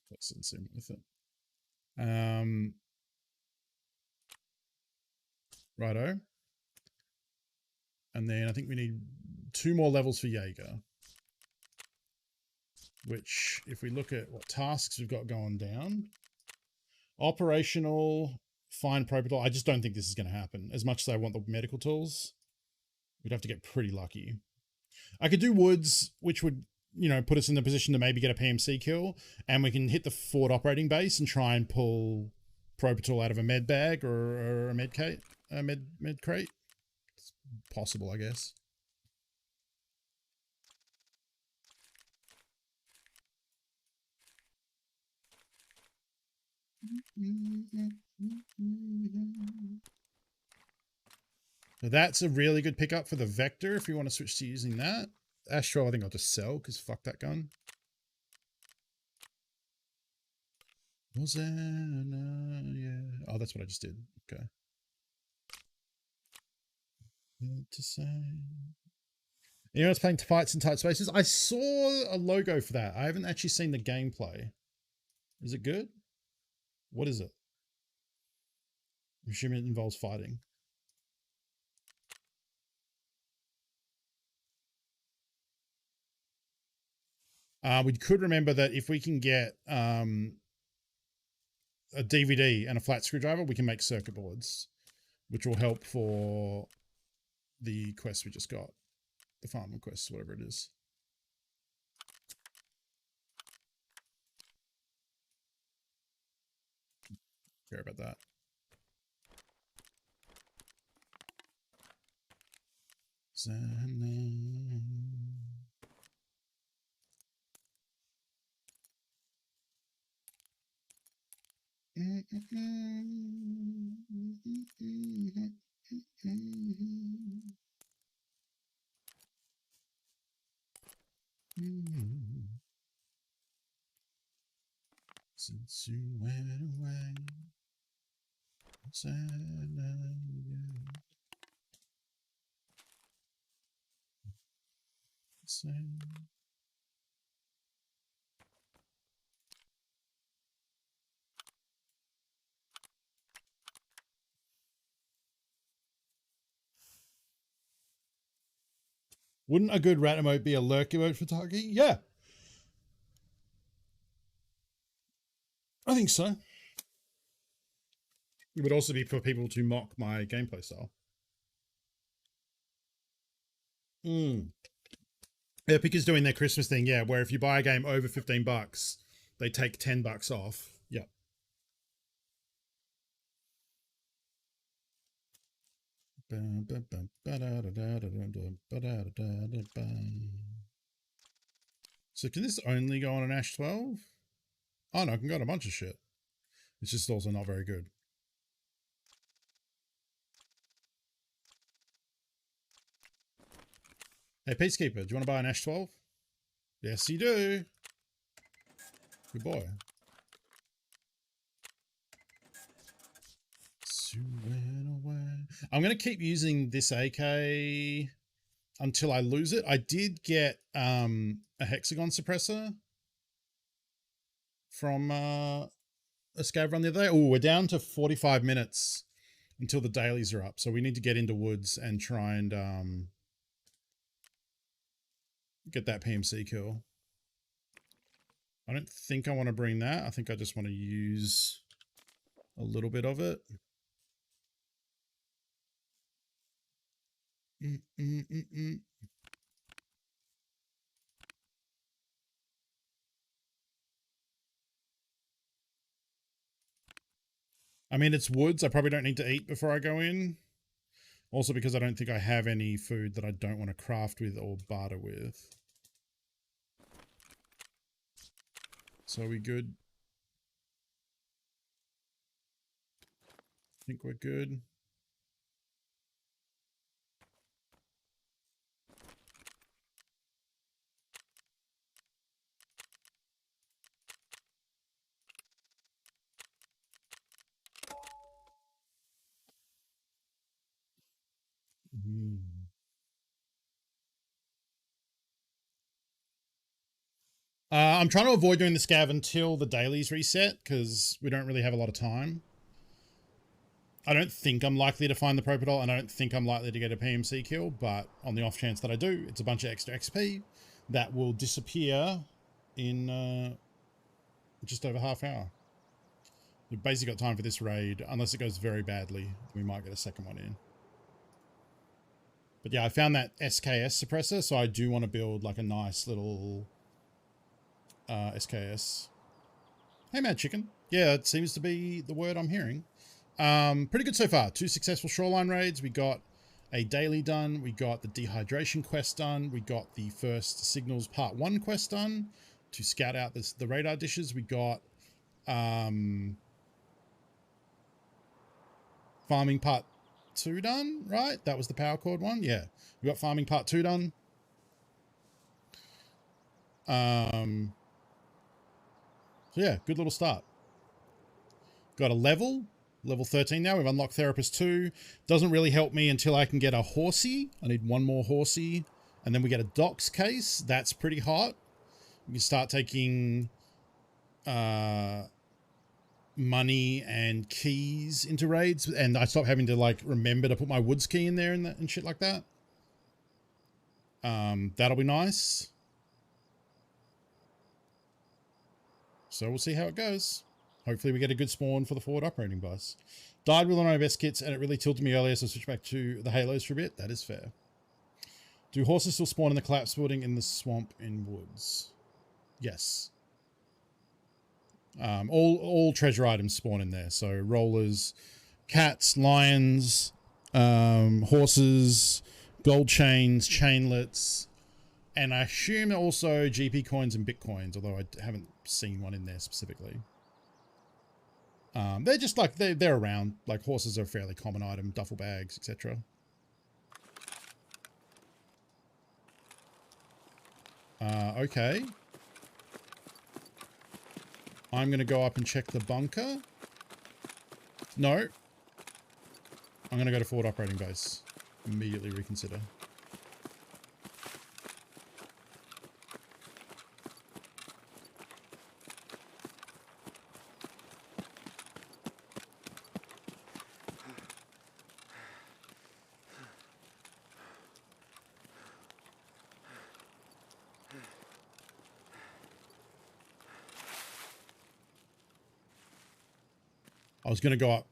Let's see with it. Righto. And then I think we need 2 more levels for Jaeger. Which, if we look at what tasks we've got going down, operational, find Propital. I just don't think this is going to happen. As much as I want the medical tools, we'd have to get pretty lucky. I could do Woods, which would, you know, put us in the position to maybe get a PMC kill, and we can hit the Ford operating base and try and pull Propital out of a med bag or a med crate. Med crate. It's possible, I guess. So that's a really good pickup for the Vector if you want to switch to using that. Astro, I think I'll just sell because fuck that gun. Was that? Yeah. Oh, that's what I just did. Okay. What to say? Anyone else playing Fights in Tight Spaces? I saw a logo for that. I haven't actually seen the gameplay. Is it good? What is it? I'm assuming it involves fighting. We could remember that if we can get a DVD and a flat screwdriver, we can make circuit boards, which will help for the quest we just got. The farming quest, whatever it is. Care about that. Since you went away, wouldn't a good rat emote be a lurk emote for Tarky? Yeah. I think so. It would also be for people to mock my gameplay style. Epic is doing their Christmas thing, yeah, where if you buy a game over $15, they take $10 off. Yep. So can this only go on an Ash 12? Oh no, I can go on a bunch of shit. It's just also not very good. Hey, Peacekeeper, do you want to buy an Ash 12? Yes, you do. Good boy. I'm going to keep using this AK until I lose it. I did get a hexagon suppressor from a scav run the other day. Oh, we're down to 45 minutes until the dailies are up. So we need to get into woods and try and get that PMC kill. I don't think I want to bring that. I think I just want to use a little bit of it. I mean, it's woods. I probably don't need to eat before I go in. Also because I don't think I have any food that I don't want to craft with or barter with. So are we good? I think we're good. I'm trying to avoid doing the scav until the dailies reset because we don't really have a lot of time. I don't think I'm likely to find the Propodol and I don't think I'm likely to get a PMC kill, but on the off chance that I do, it's a bunch of extra XP that will disappear in just over half hour. We've basically got time for this raid. Unless it goes very badly, we might get a second one in. But yeah, I found that SKS suppressor, so I do want to build like a nice little SKS. Hey, Mad Chicken. Yeah, it seems to be the word I'm hearing. Pretty good so far. 2 successful shoreline raids. We got a daily done. We got the dehydration quest done. We got the first signals part 1 quest done to scout out the radar dishes. We got farming part 2 done, right? That was the power cord one. Yeah, we got farming part 2 done. So yeah, good little start. Got a level 13 now. We've unlocked Therapist 2. Doesn't really help me until I can get a horsey. I need one more horsey And then we get a docks case. That's pretty hot. We can start taking money and keys into raids, and I stop having to like remember to put my woods key in there and shit like that. That'll be nice. So we'll see how it goes. Hopefully we get a good spawn for the forward operating bus. Died with one of my best kits and it really tilted me earlier, so I switched back to the Halos for a bit. That is fair. Do horses still spawn in the collapse building in the swamp in woods? Yes. All treasure items spawn in there. So rollers, cats, lions, horses, gold chains, chainlets, and I assume also GP coins and Bitcoins, although I haven't seen one in there specifically. They're just like, they're around. Like horses are a fairly common item, duffel bags, etc. Okay. I'm going to go up and check the bunker. No. I'm going to go to forward operating base. Immediately reconsider. I was going to go up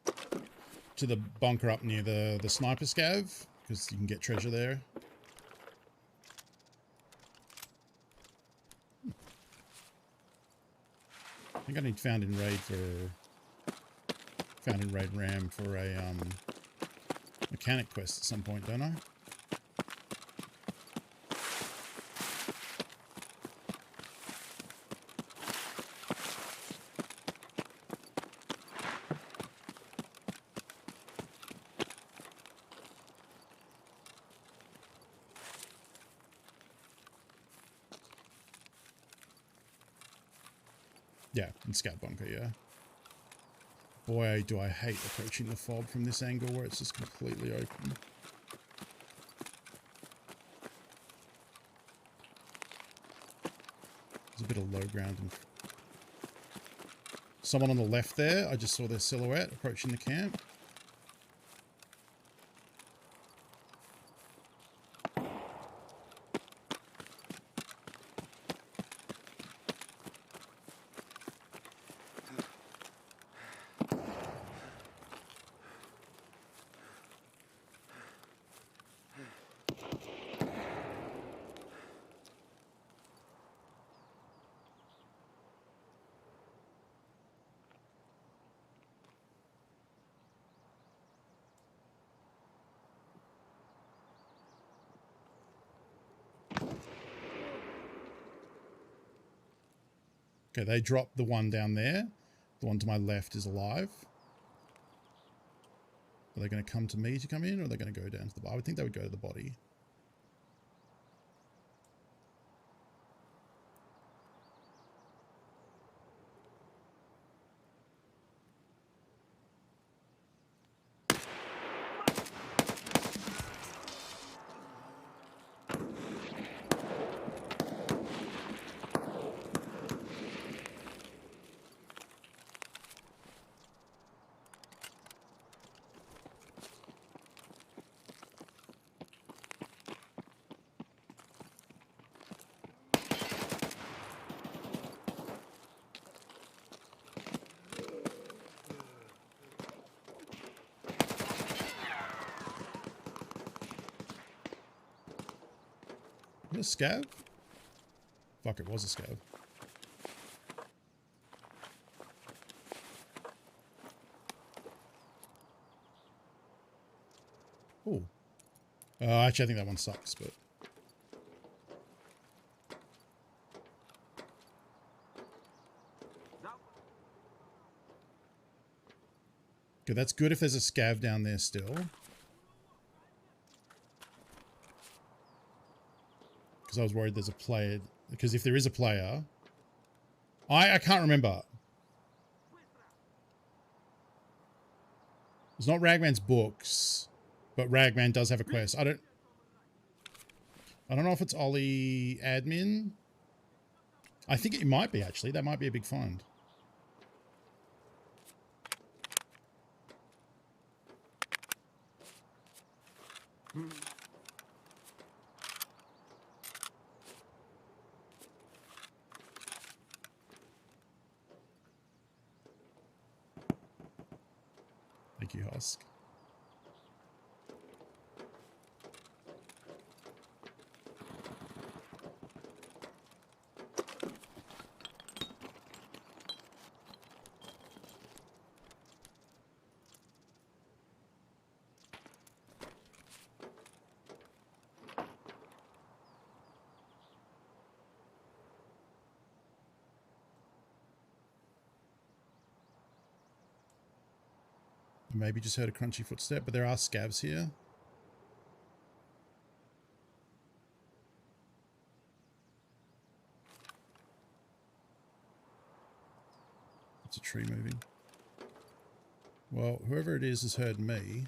to the bunker up near the sniper scav, because you can get treasure there. I think I need found in raid RAM for a mechanic quest at some point, don't I? Yeah, in Scout Bunker, yeah. Boy, do I hate approaching the fob from this angle where it's just completely open. There's a bit of low ground. And someone on the left there, I just saw their silhouette approaching the camp. Okay, they dropped the one down there. The one to my left is alive. Are they going to come to me to come in, or are they going to go down to the bar? I would think they would go to the body. A scav? Fuck, it was a scav. Oh. Actually, I think that one sucks, but... Okay, that's good if there's a scav down there still. Because I was worried there's a player. Because if there is a player... I can't remember. It's not Ragman's books, but Ragman does have a quest. I don't... I don't know if it's Ollie admin. I think it might be, actually. That might be a big find. Thank you, Husk. Maybe just heard a crunchy footstep, but there are scavs here. It's a tree moving. Well, whoever it is has heard me.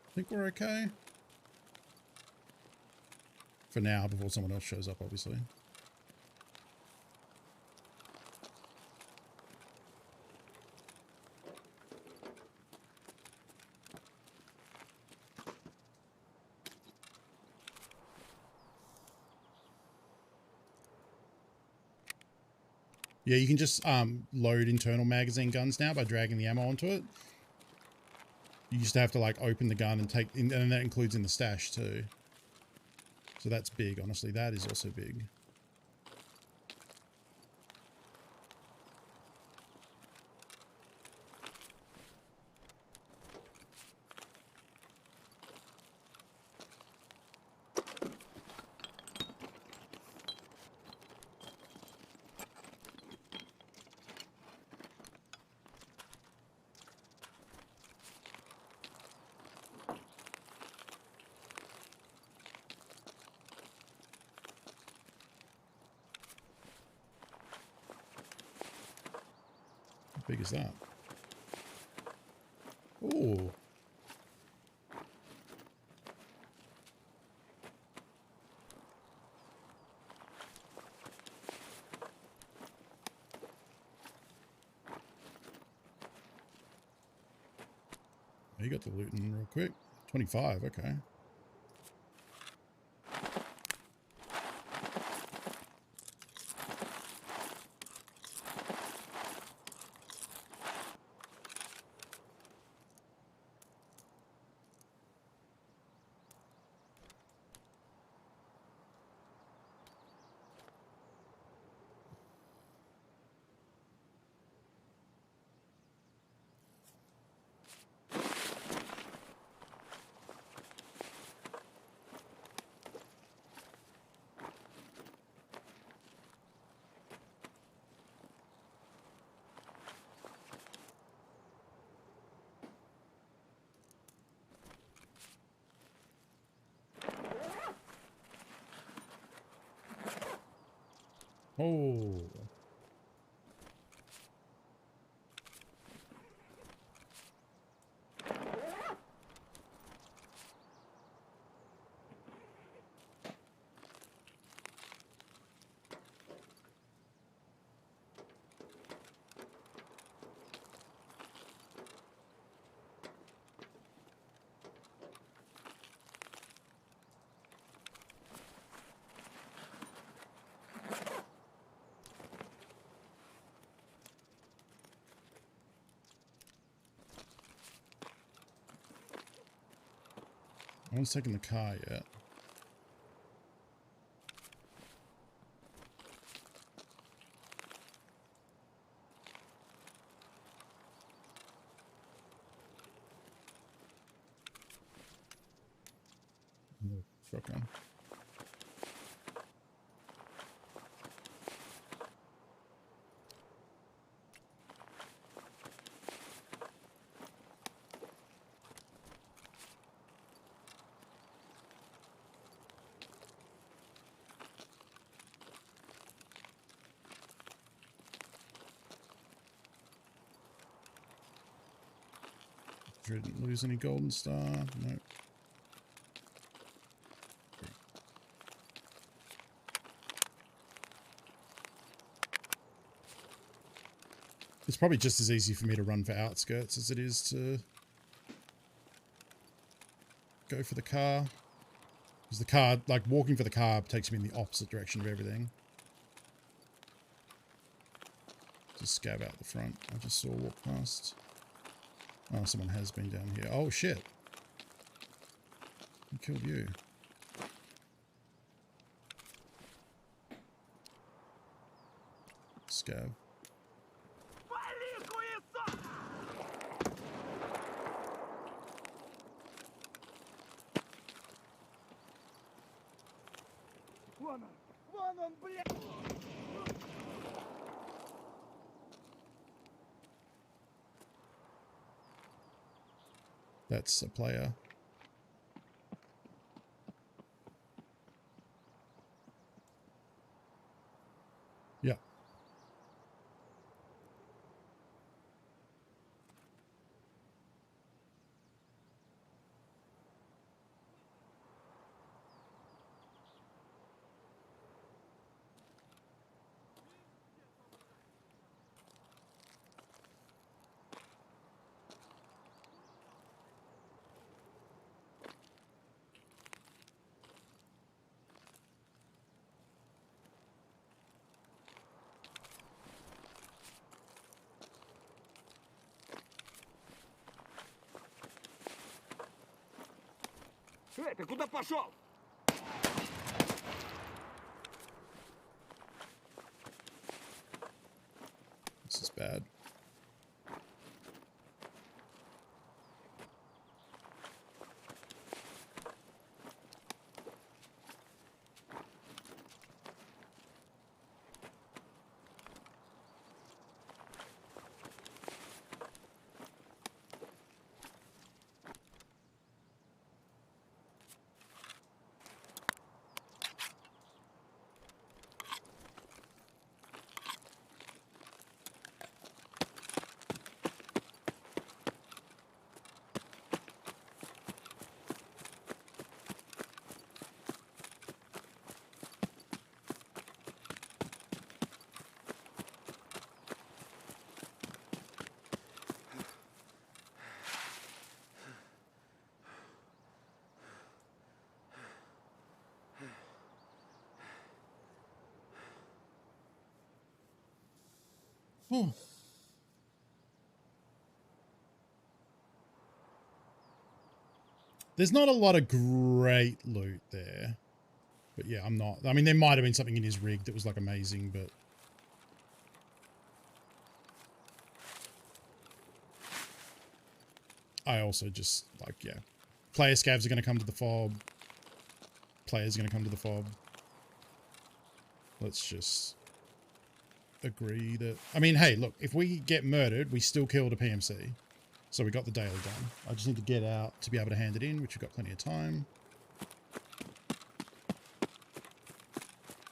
I think we're okay. For now, before someone else shows up, obviously. Yeah, you can just load internal magazine guns now by dragging the ammo onto it. You used to have to like open the gun and take, and that includes in the stash too. So that's big, honestly. That is also big. How big is that? Ooh. You got the looting real quick. 25, okay. Oh. No one's taken the car yet. Shotgun. Didn't lose any golden star. Nope. It's probably just as easy for me to run for outskirts as it is to go for the car. Because the car, like walking for the car takes me in the opposite direction of everything. Just scab out the front. I just saw walk past. Oh, someone has been down here. Oh shit. Who killed you? Scab. That's a player. Yeah. Ты куда пошел? This is bad. There's not a lot of great loot there. But yeah, I'm not. I mean, there might have been something in his rig that was like amazing, but... I also just, like, yeah. Player scavs are going to come to the fob. Players are going to come to the fob. Let's just agree that... I mean, hey, look, if we get murdered, we still killed a PMC. So we got the daily done. I just need to get out to be able to hand it in, which we've got plenty of time.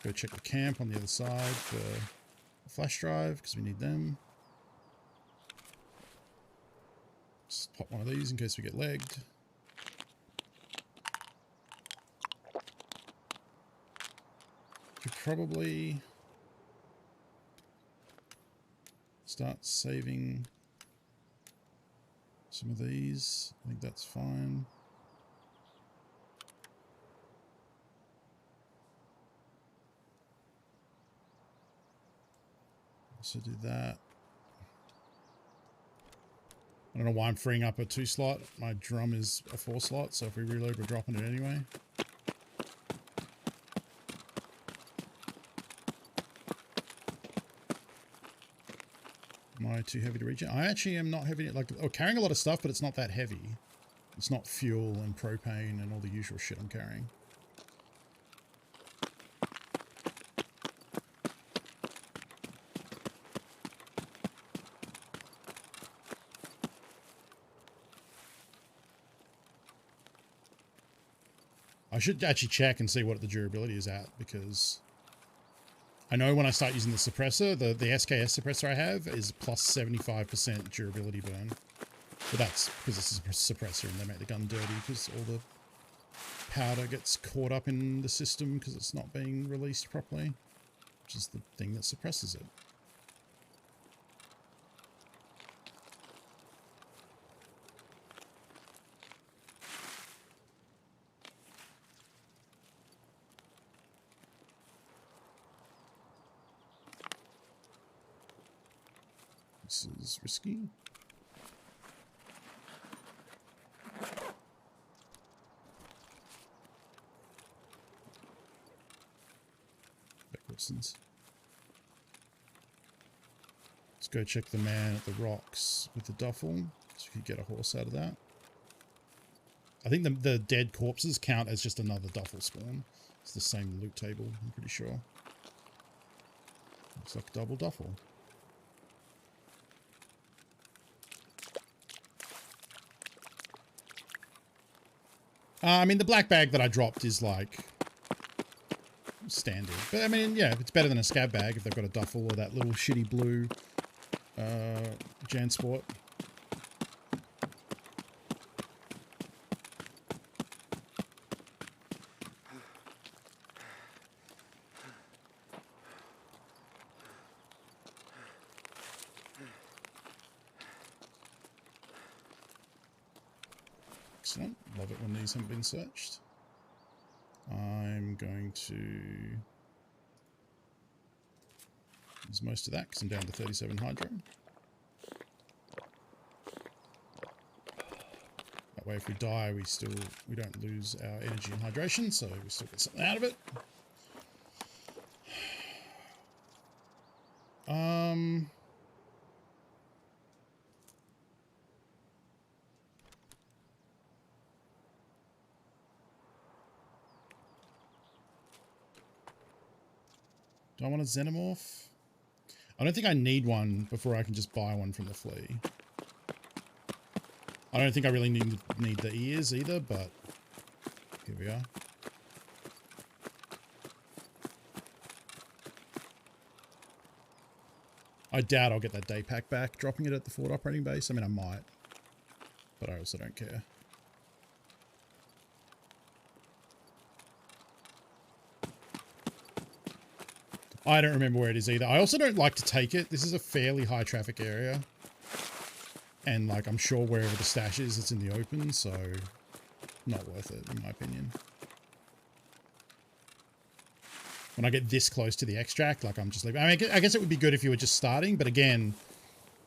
Go check the camp on the other side for a flash drive, because we need them. Just pop one of these in case we get legged. Could probably start saving some of these. I think that's fine. Also do that. I don't know why I'm freeing up a 2 slot. My drum is a 4 slot, so if we reload, we're dropping it anyway. Am I too heavy to reach it? I actually am not heavy. Like, oh, carrying a lot of stuff, but it's not that heavy. It's not fuel and propane and all the usual shit I'm carrying. I should actually check and see what the durability is at, because I know when I start using the suppressor, the SKS suppressor I have is plus 75% durability burn. But that's because this is a suppressor and they make the gun dirty because all the powder gets caught up in the system because it's not being released properly, which is the thing that suppresses it. This is risky. Let's go check the man at the rocks with the duffel, so we could get a horse out of that. I think the dead corpses count as just another duffel spawn. It's the same loot table, I'm pretty sure. Looks like double duffel. I mean, the black bag that I dropped is like standard, but I mean, yeah, it's better than a scab bag if they've got a duffel or that little shitty blue Jansport. Excellent. Love it when these haven't been searched. I'm going to use most of that because I'm down to 37 hydro. That way if we die we don't lose our energy and hydration, so we still get something out of it. Do I want a xenomorph? I don't think I need one before I can just buy one from the flea. I don't think I really need the ears either, but here we are. I doubt I'll get that day pack back dropping it at the forward operating base. I mean, I might, but I also don't care. I don't remember where it is either. I also don't like to take it. This is a fairly high traffic area. And like, I'm sure wherever the stash is, it's in the open, so not worth it in my opinion. When I get this close to the extract, like I'm just like, I mean, I guess it would be good if you were just starting, but again,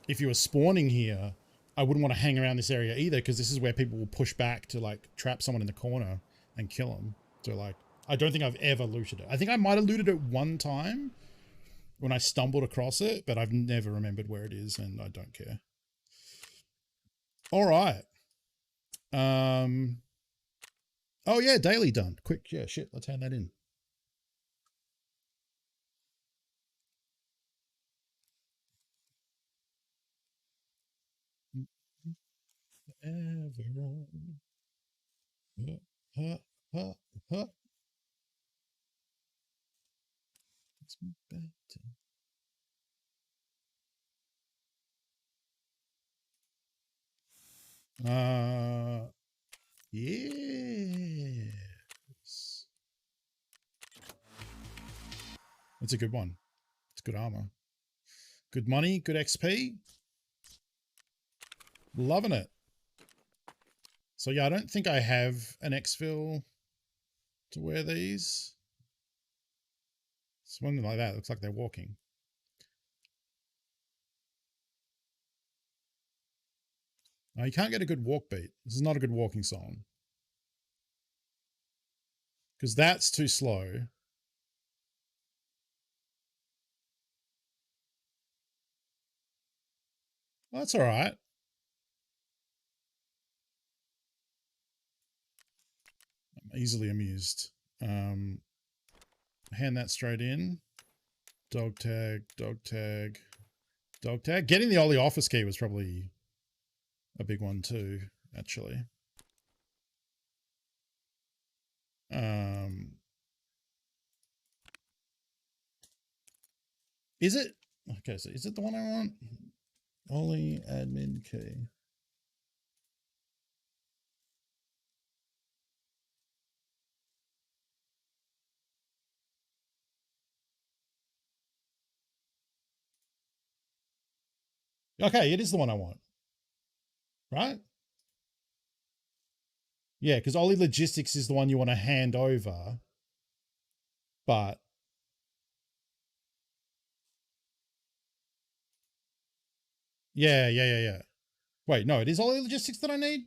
if you were spawning here, I wouldn't want to hang around this area either, because this is where people will push back to like trap someone in the corner and kill them. So like, I don't think I've ever looted it. I think I might have looted it one time when I stumbled across it, but I've never remembered where it is, and I don't care. All right. Oh yeah, daily done. Quick, yeah, shit, let's hand that in. Everyone. It's better. Yes. That's a good one. It's good armor. Good money, good XP. Loving it. So yeah, I don't think I have an exfil to wear these. Something like that. Looks like they're walking. No, you can't get a good walk beat. This is not a good walking song. Because that's too slow. Well, that's all right. I'm easily amused. Hand that straight in. Dog tag, dog tag, dog tag. Getting the Ollie office key was probably a big one too, actually. Is it? Okay, so is it the one I want? Ollie admin key. Okay, it is the one I want. Right? Yeah, because Ollie Logistics is the one you want to hand over. But yeah. Wait, no, it is Ollie Logistics that I need?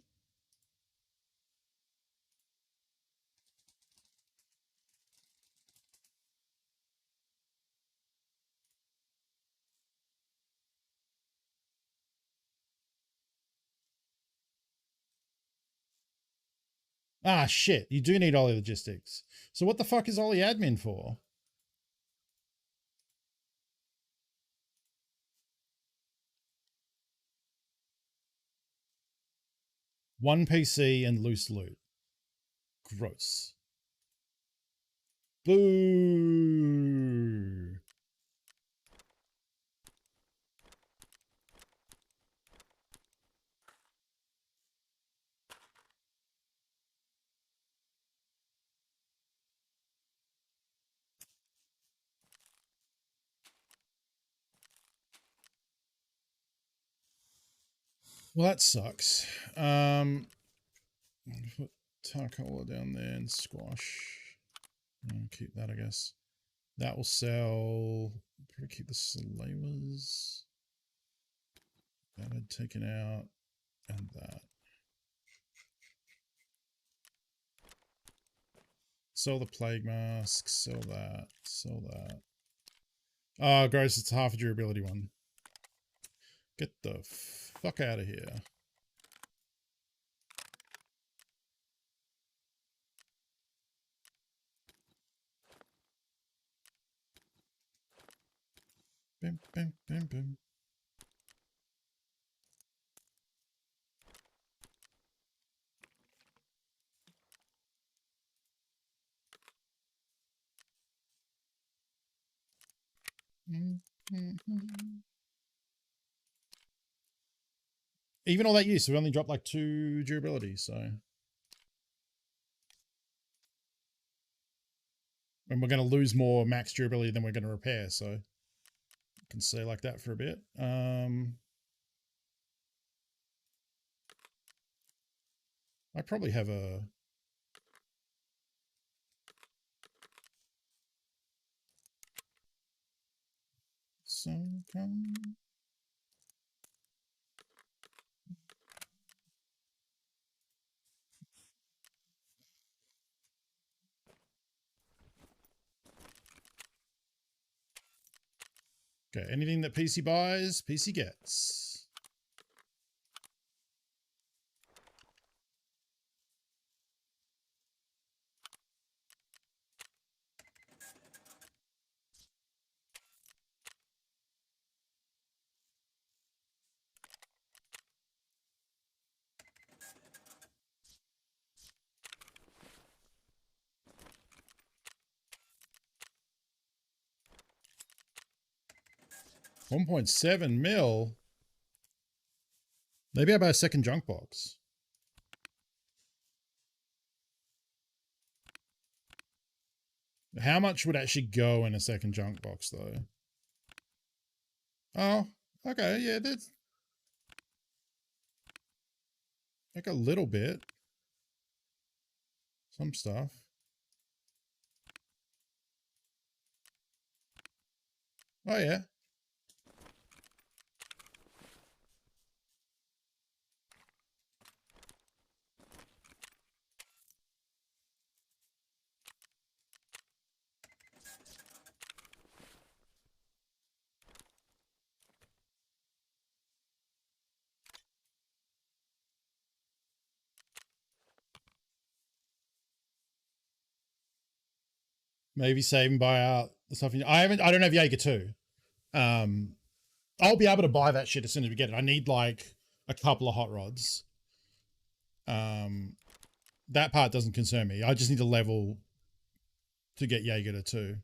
Ah, shit. You do need Ollie Logistics. So what the fuck is Ollie Admin for? One PC and loose loot. Gross. Boo. Well, that sucks. Put Tarkov down there and squash. Keep that, I guess. That will sell. Probably keep the slavers. That had taken out. And that. Sell the plague mask. Sell that. Sell that. Oh, gross. It's half a durability one. Get the fuck out of here. Bim, bim, bim, bim. Even all that use, we only dropped like 2 durability, so. And we're going to lose more max durability than we're going to repair, so. I can stay like that for a bit. I probably have a... So come... Okay, anything that PC buys, PC gets. $1.7 mil. Maybe I buy a second junk box. How much would actually go in a second junk box, though? Oh, okay, yeah, that's like a little bit. Some stuff. Oh, yeah. Maybe save and buy out the stuff. I don't have Jaeger 2. I'll be able to buy that shit as soon as we get it. I need like a couple of hot rods. That part doesn't concern me. I just need a level to get Jaeger to 2.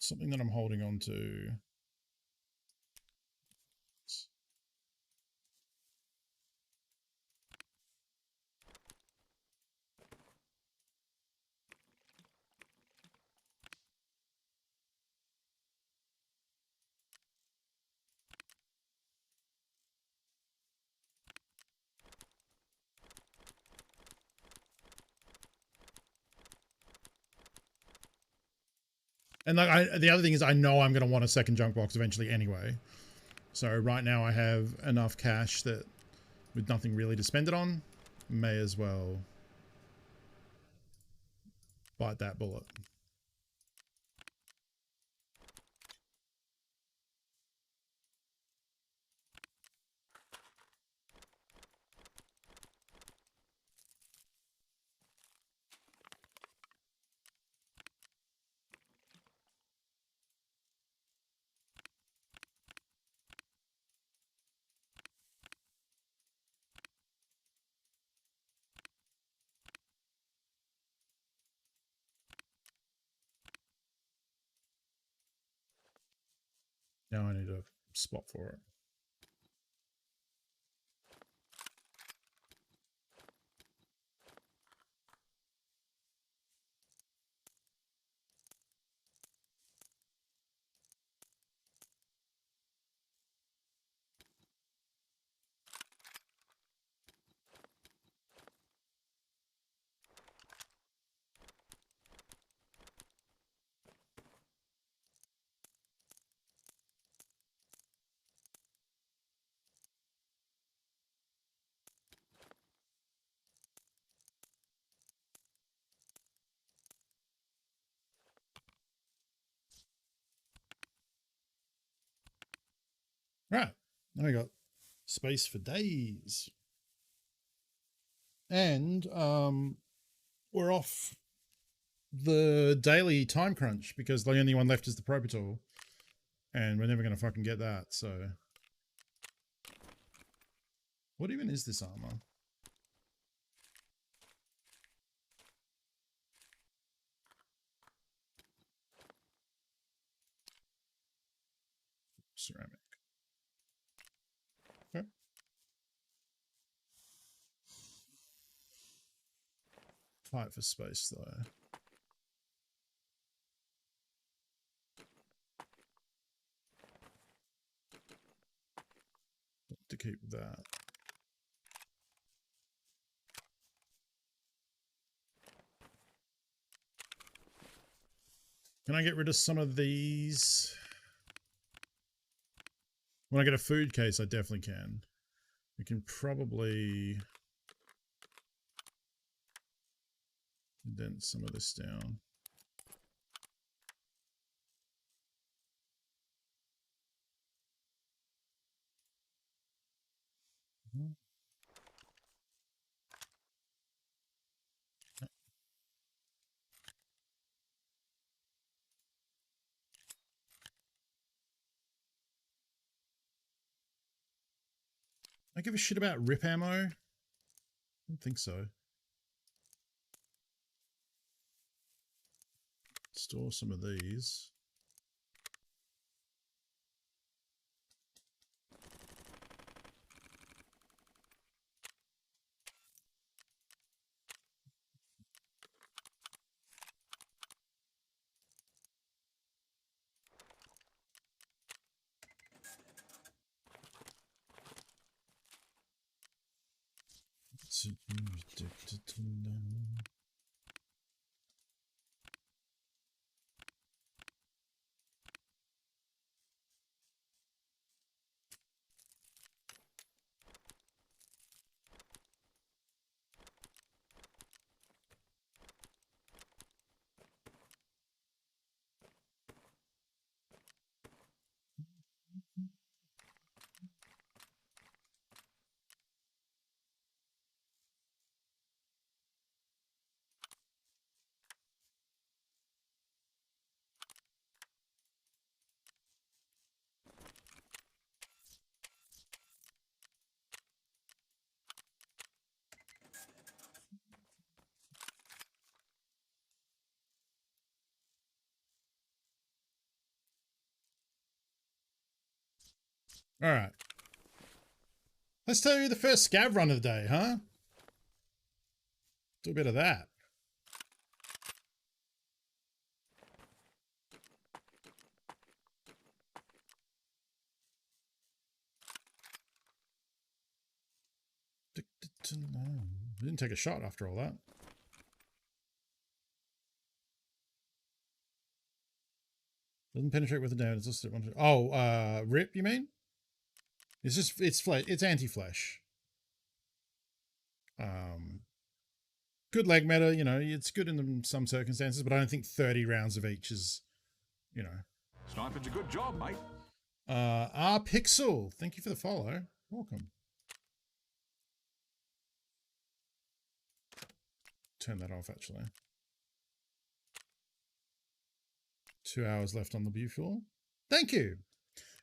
something that I'm holding on to. And like the other thing is I know I'm going to want a second junk box eventually anyway. So right now I have enough cash that with nothing really to spend it on, may as well bite that bullet. Now I need a spot for it. Right. Now we got space for days. And we're off the daily time crunch because the only one left is the Propator. And we're never going to fucking get that, so... What even is this armor? Ceramic. Okay. Fight for space, though. To keep that. Can I get rid of some of these? When I get a food case, I definitely can. We can probably condense some of this down. I give a shit about rip ammo? I don't think so. Store some of these. Addicted to now. All right. Let's tell you the first scav run of the day, huh? Do a bit of that. Didn't take a shot after all that. Doesn't penetrate with the damage. It's just rip, you mean? It's just, it's flesh. It's anti-flesh. Good leg meta, you know, it's good in some circumstances, but I don't think 30 rounds of each is, you know. Sniping's a good job, mate. Pixel, thank you for the follow. Welcome. Turn that off, actually. 2 hours left on the view floor. Thank you.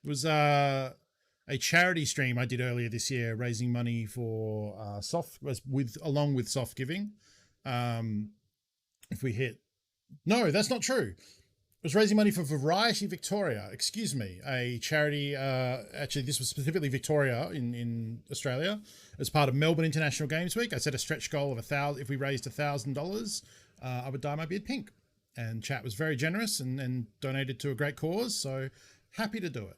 It was a charity stream I did earlier this year, raising money for along with soft giving. If we hit, no, that's not true. It was raising money for Variety Victoria. Excuse me, a charity. Actually, this was specifically Victoria in Australia, as part of Melbourne International Games Week. I set a stretch goal of 1,000. If we raised $1,000, I would dye my beard pink. And chat was very generous and donated to a great cause. So happy to do it.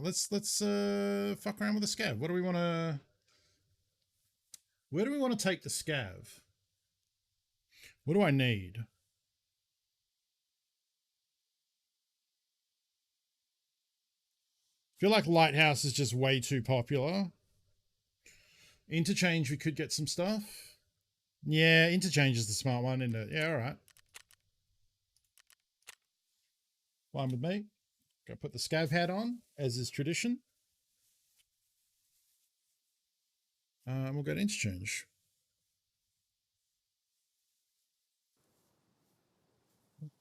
Let's fuck around with the scav. What do we want to? Where do we want to take the scav? What do I need? I feel like Lighthouse is just way too popular. Interchange, we could get some stuff. Yeah, interchange is the smart one, isn't it? Yeah, all right. Fine with me. Go put the scav hat on, as is tradition. We'll go to interchange.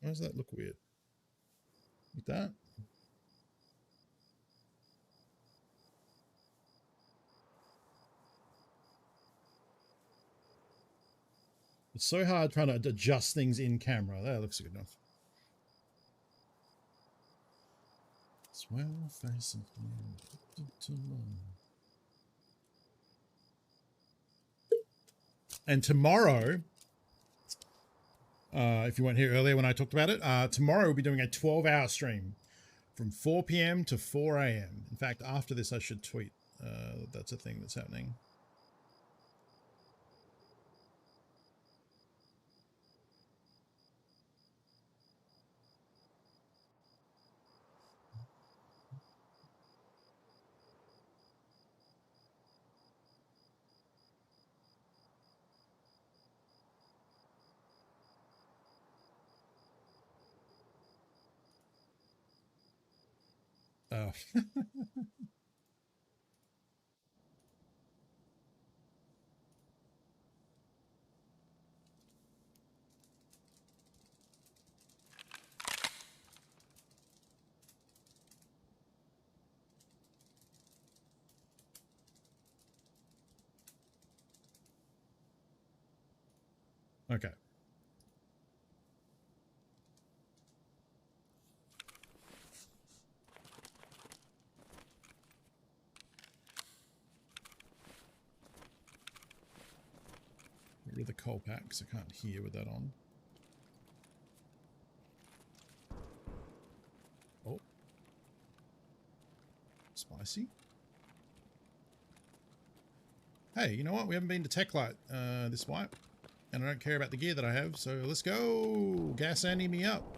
Why does that look weird? Like that? It's so hard trying to adjust things in camera. That looks good enough. Swell face. And tomorrow, if you weren't here earlier when I talked about it, tomorrow we'll be doing a 12-hour stream from 4 p.m. to 4 a.m. In fact, after this, I should tweet that's a thing that's happening. Oh. Okay. Get rid of the coal packs. I can't hear with that on. Oh. Spicy. Hey, you know what? We haven't been to TechLight this wipe. And I don't care about the gear that I have, so let's go! Gas Andy me up.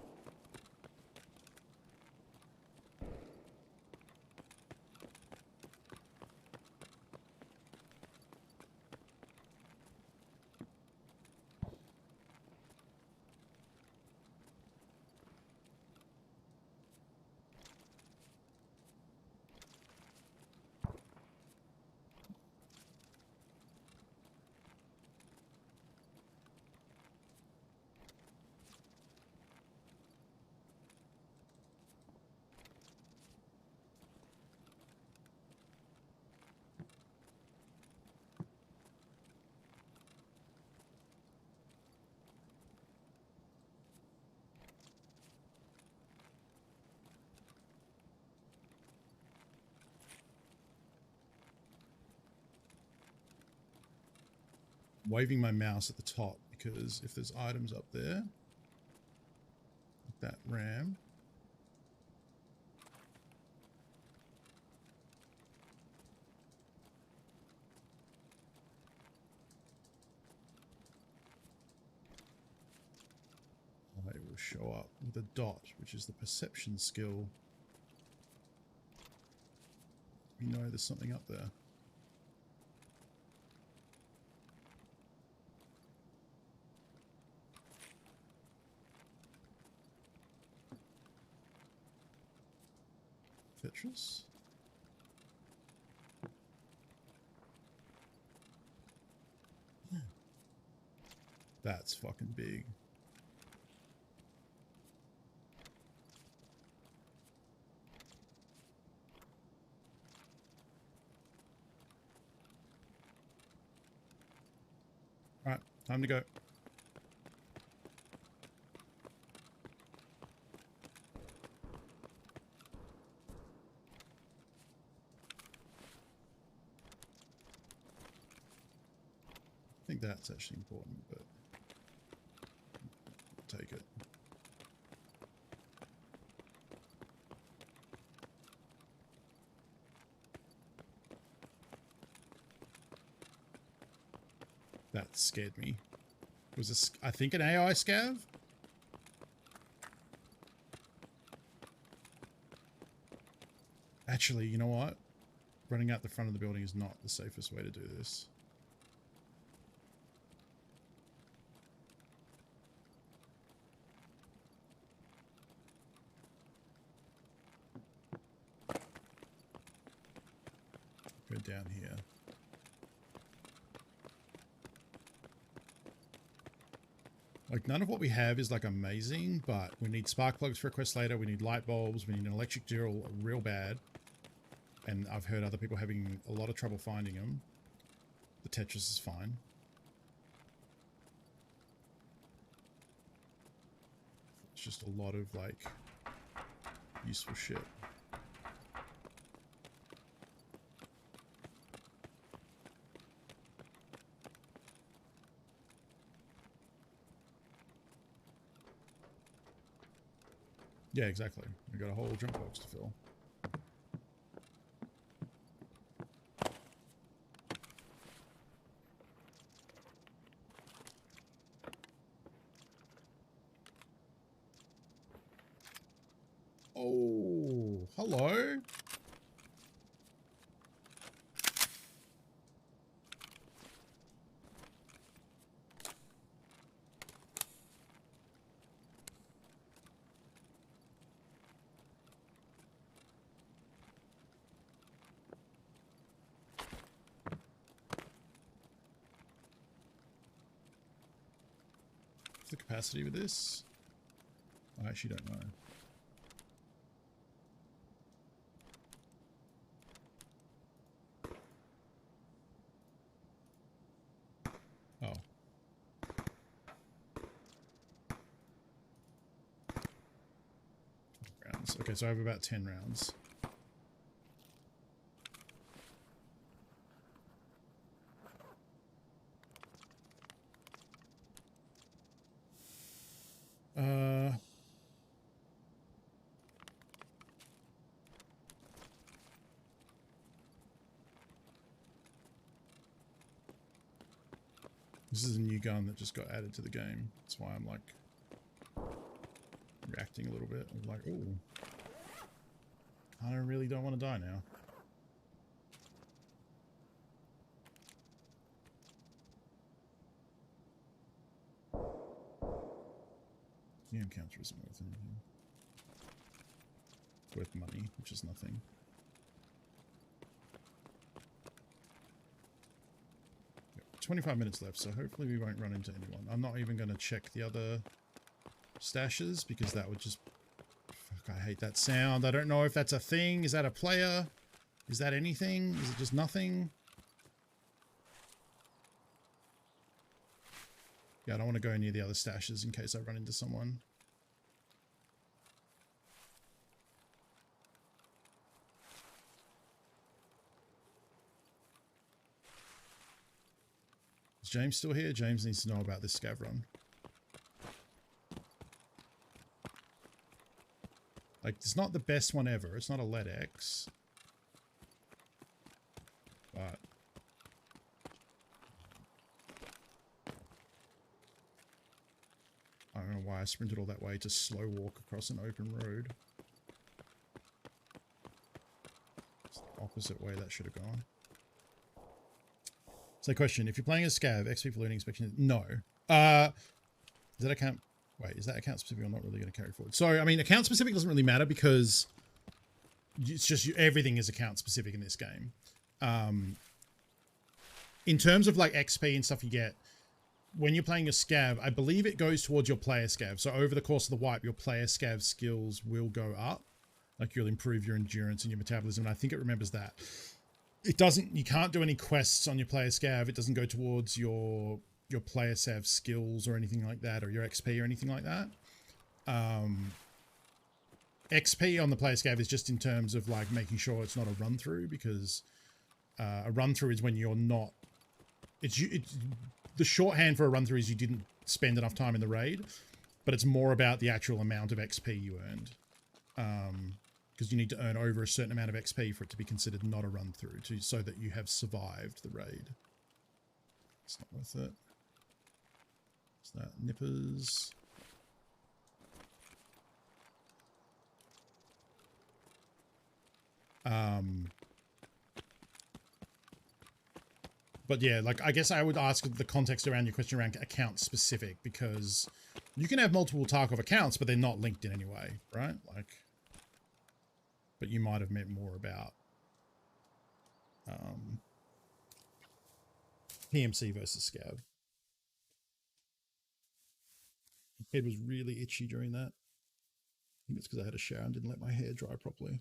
waving my mouse at the top because if there's items up there, like that ram. It will show up with a dot, which is the perception skill. We know there's something up there. Tetris. That's fucking big. Alright, time to go. I think that's actually important, but I'll take it. That scared me. Was this, I think, an AI scav? Actually, you know what? Running out the front of the building is not the safest way to do this. Go down here. Like, none of what we have is, like, amazing, but we need spark plugs for a quest later, we need light bulbs, we need an electric drill real bad. And I've heard other people having a lot of trouble finding them. The Tetris is fine. It's just a lot of, like, useful shit. Yeah, exactly. We got a whole jump box to fill. Oh, hello. What's the capacity with this? I actually don't know. Oh. Rounds. Okay, so I have about 10 rounds. This is a new gun that just got added to the game. That's why I'm like reacting a little bit. I'm like, oh, I really don't want to die now. The encounter isn't worth anything. It's worth money, which is nothing. 25 minutes left, so hopefully we won't run into anyone. I'm not even going to check the other stashes because that would just... Fuck, I hate that sound. I don't know if that's a thing. Is that a player? Is that anything? Is it just nothing? Yeah, I don't want to go near the other stashes in case I run into someone. Is James still here? James needs to know about this scav run. Like, it's not the best one ever. It's not a LEDX. But I don't know why I sprinted all that way to slow walk across an open road. It's the opposite way that should have gone. So question, if you're playing as scav, XP for looting inspection, no. Does that account, wait, is that account specific? I'm not really going to carry forward. So, I mean, account specific doesn't really matter because it's just, everything is account specific in this game. In terms of like XP and stuff you get, when you're playing a scav, I believe it goes towards your player scav. So over the course of the wipe, your player scav skills will go up. Like you'll improve your endurance and your metabolism. And I think it remembers that. It doesn't, you can't do any quests on your player scav. It doesn't go towards your player scav skills or anything like that, or your XP or anything like that. XP on the player scav is just in terms of like making sure it's not a run through, because a run through is when you're not, it's the shorthand for a run through is you didn't spend enough time in the raid, but it's more about the actual amount of XP you earned. Because you need to earn over a certain amount of XP for it to be considered not a run through, so that you have survived the raid. It's not worth it. Is that nippers? But yeah, like, I guess I would ask the context around your question around account specific, because you can have multiple Tarkov accounts, but they're not linked in any way, right? Like, but you might have meant more about PMC versus Scav. My head was really itchy during that. I think it's because I had a shower and didn't let my hair dry properly.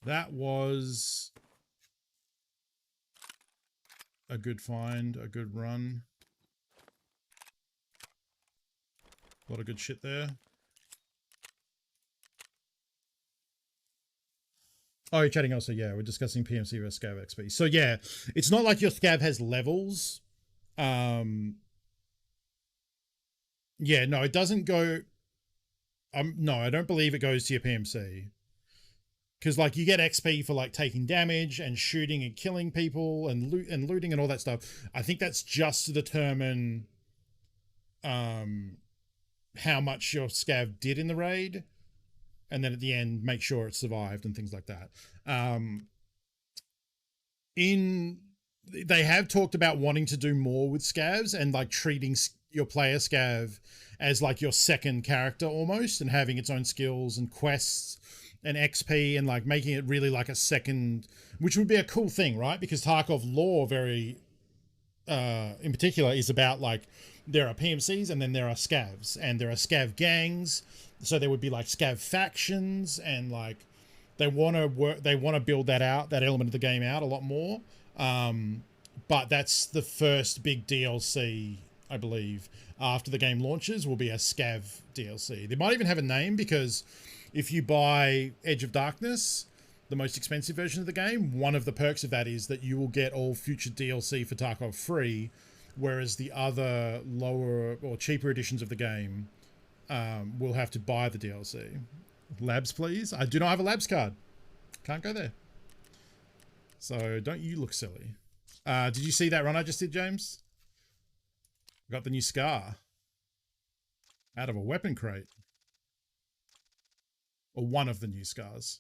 That was a good find, a good run. A lot of good shit there. Oh, you're chatting also, yeah, we're discussing PMC versus Scav XP. So yeah, it's not like your Scav has levels. Yeah, no, it doesn't go... no, I don't believe it goes to your PMC. Because, like, you get XP for, like, taking damage and shooting and killing people and looting and all that stuff. I think that's just to determine how much your Scav did in the raid. And then at the end, make sure it survived and things like that. They have talked about wanting to do more with Scavs and, like, treating your player Scav as, like, your second character almost, and having its own skills and quests and XP, and like making it really like a second, which would be a cool thing, right? Because Tarkov lore very in particular is about, like, there are PMCs and then there are Scavs, and there are Scav gangs, so there would be like Scav factions, and like they want to build that out, that element of the game out a lot more. But that's the first big DLC, I believe, after the game launches, will be a Scav DLC. They might even have a name, because if you buy Edge of Darkness, the most expensive version of the game, one of the perks of that is that you will get all future DLC for Tarkov free, whereas the other lower or cheaper editions of the game will have to buy the DLC. Labs, please. I do not have a labs card. Can't go there. So don't you look silly. Did you see that run I just did, James? Got the new scar out of a weapon crate. Or one of the new scars.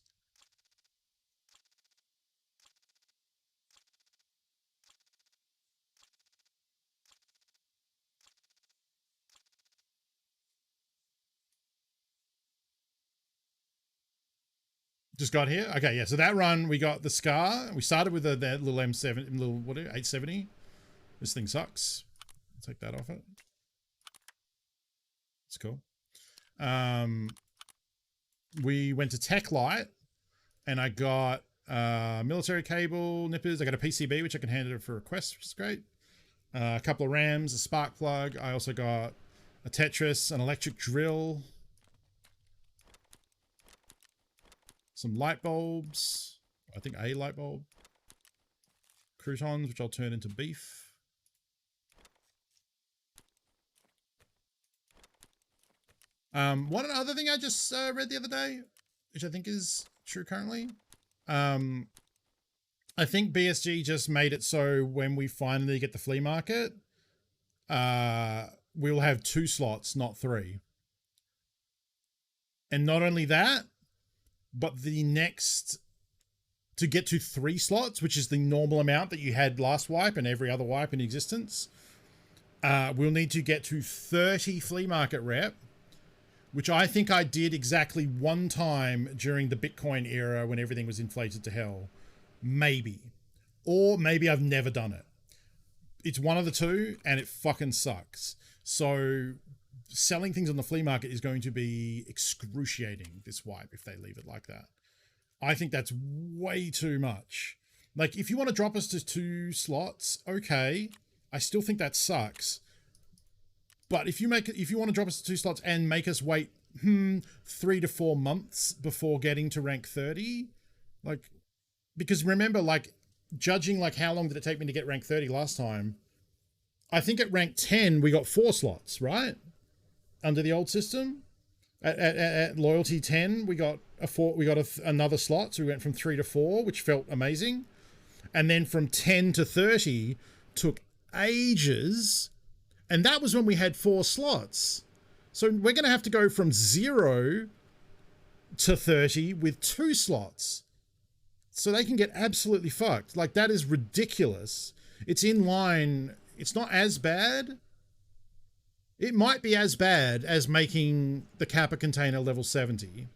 Just got here? Okay, yeah. So that run, we got the scar. We started with that little M7, little, what, 870. This thing sucks. I'll take that off it. It's cool. We went to Tech Light, and I got military cable, nippers. I got a PCB, which I can hand it for a request, which is great. A couple of rams, a spark plug. I also got a Tetris, an electric drill, some light bulbs. I think a light bulb. Croutons, which I'll turn into beef. One other thing I just read the other day, which I think is true currently. I think BSG just made it so when we finally get the flea market, we'll have 2 slots, not 3. And not only that, but the next, to get to 3 slots, which is the normal amount that you had last wipe and every other wipe in existence, we'll need to get to 30 flea market rep, which I think I did exactly 1 time during the Bitcoin era when everything was inflated to hell. Maybe. Or maybe I've never done it. It's one of the two, and it fucking sucks. So selling things on the flea market is going to be excruciating this wipe if they leave it like that. I think that's way too much. Like, if you want to drop us to 2 slots, okay. I still think that sucks. But if you want to drop us to 2 slots and make us wait 3 to 4 months before getting to rank 30, like, because remember, like, judging like how long did it take me to get rank 30 last time, I think at rank 10 we got 4 slots, right? Under the old system. At loyalty 10 we got another slot, so we went from 3 to 4, which felt amazing. And then from 10 to 30 took ages, and that was when we had 4 slots. So we're going to have to go from 0 to 30 with 2 slots. So they can get absolutely fucked. Like, that is ridiculous. It's in line. It's not as bad. It might be as bad as making the Kappa container level 70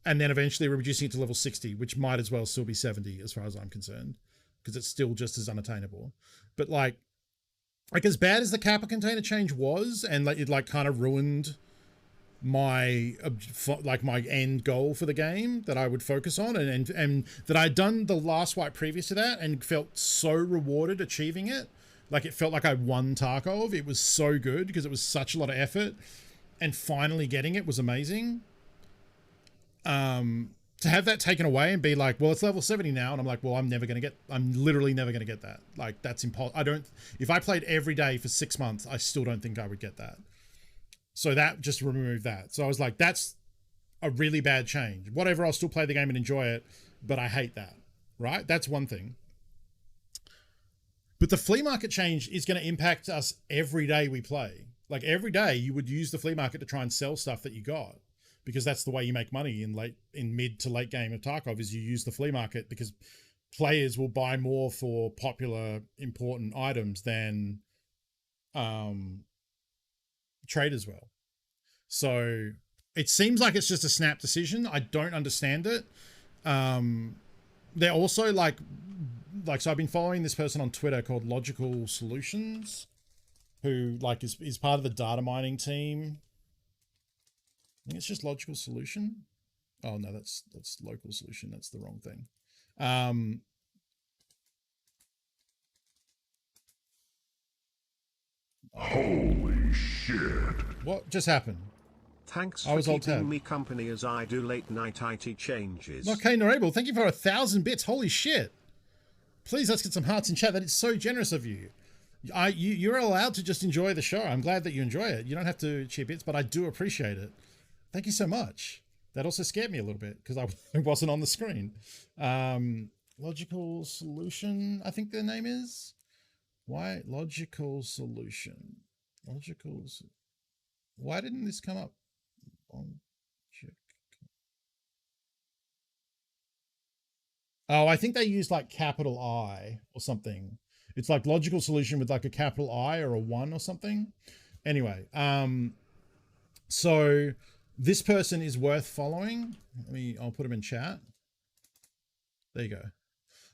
and then eventually reducing it to level 60, which might as well still be 70 as far as I'm concerned, because it's still just as unattainable. But like as bad as the Kappa container change was, and like it like kind of ruined my end goal for the game that I would focus on, and that I'd done the last wipe previous to that and felt so rewarded achieving it. Like, it felt like I won Tarkov. It was so good because it was such a lot of effort, and finally getting it was amazing. To have that taken away and be like, well, it's level 70 now, and I'm like, well, I'm literally never gonna get that. Like, that's impossible. If I played every day for 6 months, I still don't think I would get that. So that just removed that. So I was like, that's a really bad change. Whatever, I'll still play the game and enjoy it, but I hate that, right? That's one thing. But the flea market change is going to impact us every day we play. Like, every day you would use the flea market to try and sell stuff that you got, because that's the way you make money in mid to late game of Tarkov, is you use the flea market, because players will buy more for popular, important items than traders will. So it seems like it's just a snap decision. I don't understand it. They're also like, so I've been following this person on Twitter called Logical Solutions, who like is part of the data mining team. I think it's just Logical Solution. Oh no, that's Local Solution. That's the wrong thing. Holy shit. What just happened? Thanks for keeping me company as I do late night IT changes. Okay, Norable, thank you for 1,000 bits. Holy shit. Please, let's get some hearts in chat. That is so generous of you. You're allowed to just enjoy the show. I'm glad that you enjoy it. You don't have to cheer bits, but I do appreciate it. Thank you so much. That also scared me a little bit because I wasn't on the screen. Logical Solution, I think their name is. Why? Logical Solution. Why didn't this come up? Oh, I think they used like capital I or something. It's like Logical Solution with like a capital I or a 1 or something. Anyway, so this person is worth following. I'll put him in chat. There you go.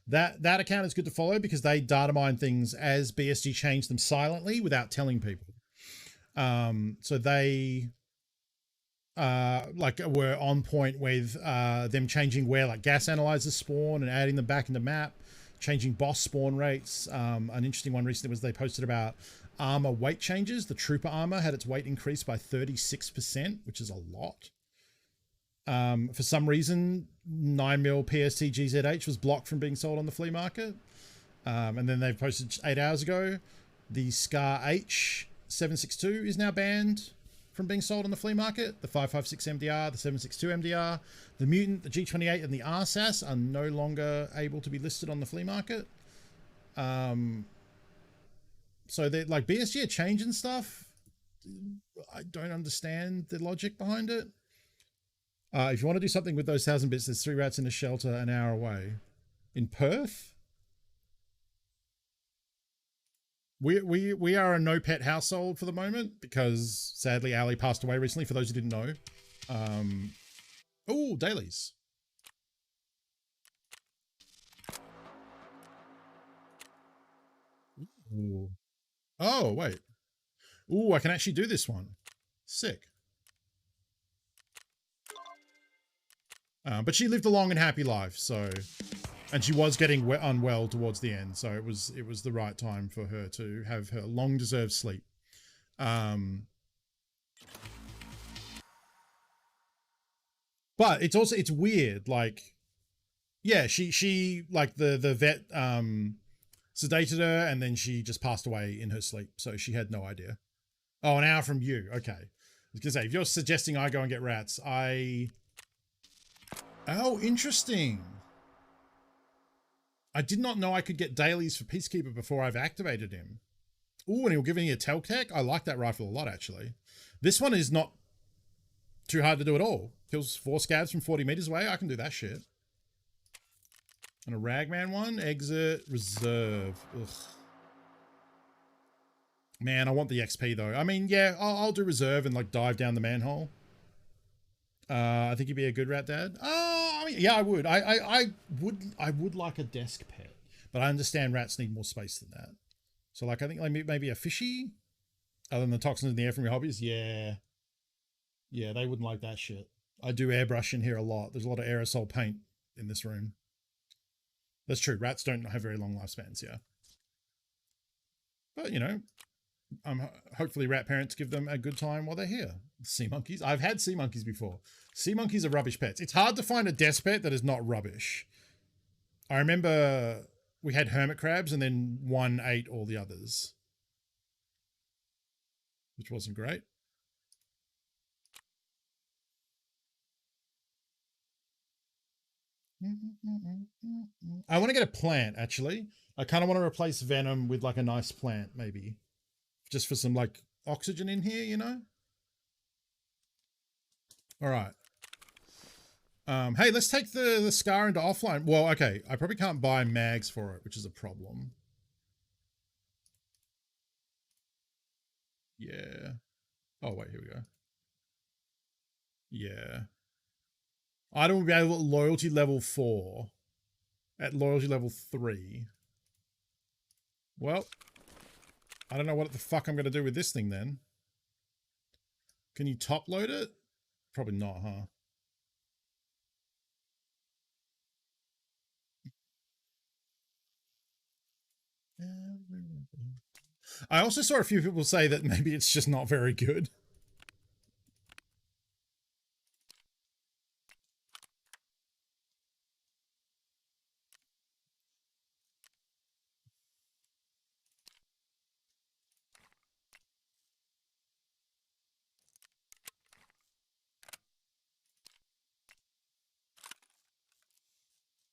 That account is good to follow because they data mine things as BSG changed them silently without telling people. So they were on point with them changing where like gas analyzers spawn and adding them back in the map, changing boss spawn rates. An interesting one recently was they posted about armor weight changes. The trooper armor had its weight increased by 36%, which is a lot. For some reason, 9mm PST GZH was blocked from being sold on the flea market. And then they've posted 8 hours ago, the Scar H 762 is now banned from being sold on the flea market. The 556 MDR, the 762 MDR, the Mutant, the G28, and the RSAS are no longer able to be listed on the flea market. So they're like, BSG are changing stuff. I don't understand the logic behind it. If you want to do something with those 1,000 bits, there's 3 rats in a shelter an hour away. In Perth? We are a no pet household for the moment because sadly Ali passed away recently, for those who didn't know. Oh, dailies. Ooh. Oh, wait. Ooh, I can actually do this one. Sick. But she lived a long and happy life, so, and she was getting unwell towards the end, so it was the right time for her to have her long deserved sleep. But it's weird, like, yeah, she like the vet sedated her and then she just passed away in her sleep, so she had no idea. Oh, an hour from you. Okay. I was gonna say, if you're suggesting I go and get rats, oh, interesting. I did not know I could get dailies for Peacekeeper before I've activated him. Ooh, and he'll give me a Teltec. I like that rifle a lot, actually. This one is not too hard to do at all. Kills 4 scabs from 40 meters away. I can do that shit. And a Ragman one. Exit. Reserve. Ugh. Man, I want the XP, though. I mean, yeah, I'll do reserve and, like, dive down the manhole. I think you'd be a good rat dad. I mean, yeah, I would. I would like a desk pet, but I understand rats need more space than that. So, like, I think like maybe a fishy, other than the toxins in the air from your hobbies. Yeah, they wouldn't like that shit. I do airbrush in here a lot. There's a lot of aerosol paint in this room. That's true. Rats don't have very long lifespans. Yeah, but you know, hopefully rat parents give them a good time while they're here. Sea monkeys. I've had sea monkeys before. Sea monkeys are rubbish pets. It's hard to find a desk pet that is not rubbish. I remember we had hermit crabs and then one ate all the others, which wasn't great. I want to get a plant, actually. I kind of want to replace venom with like a nice plant, maybe. Just for some like oxygen in here, you know? All right. Hey, let's take the Scar into offline. Well, okay. I probably can't buy mags for it, which is a problem. Yeah. Oh, wait, here we go. Yeah. Item will be able at loyalty level 4. At loyalty level 3. Well, I don't know what the fuck I'm going to do with this thing then. Can you top load it? Probably not, huh? I also saw a few people say that maybe it's just not very good.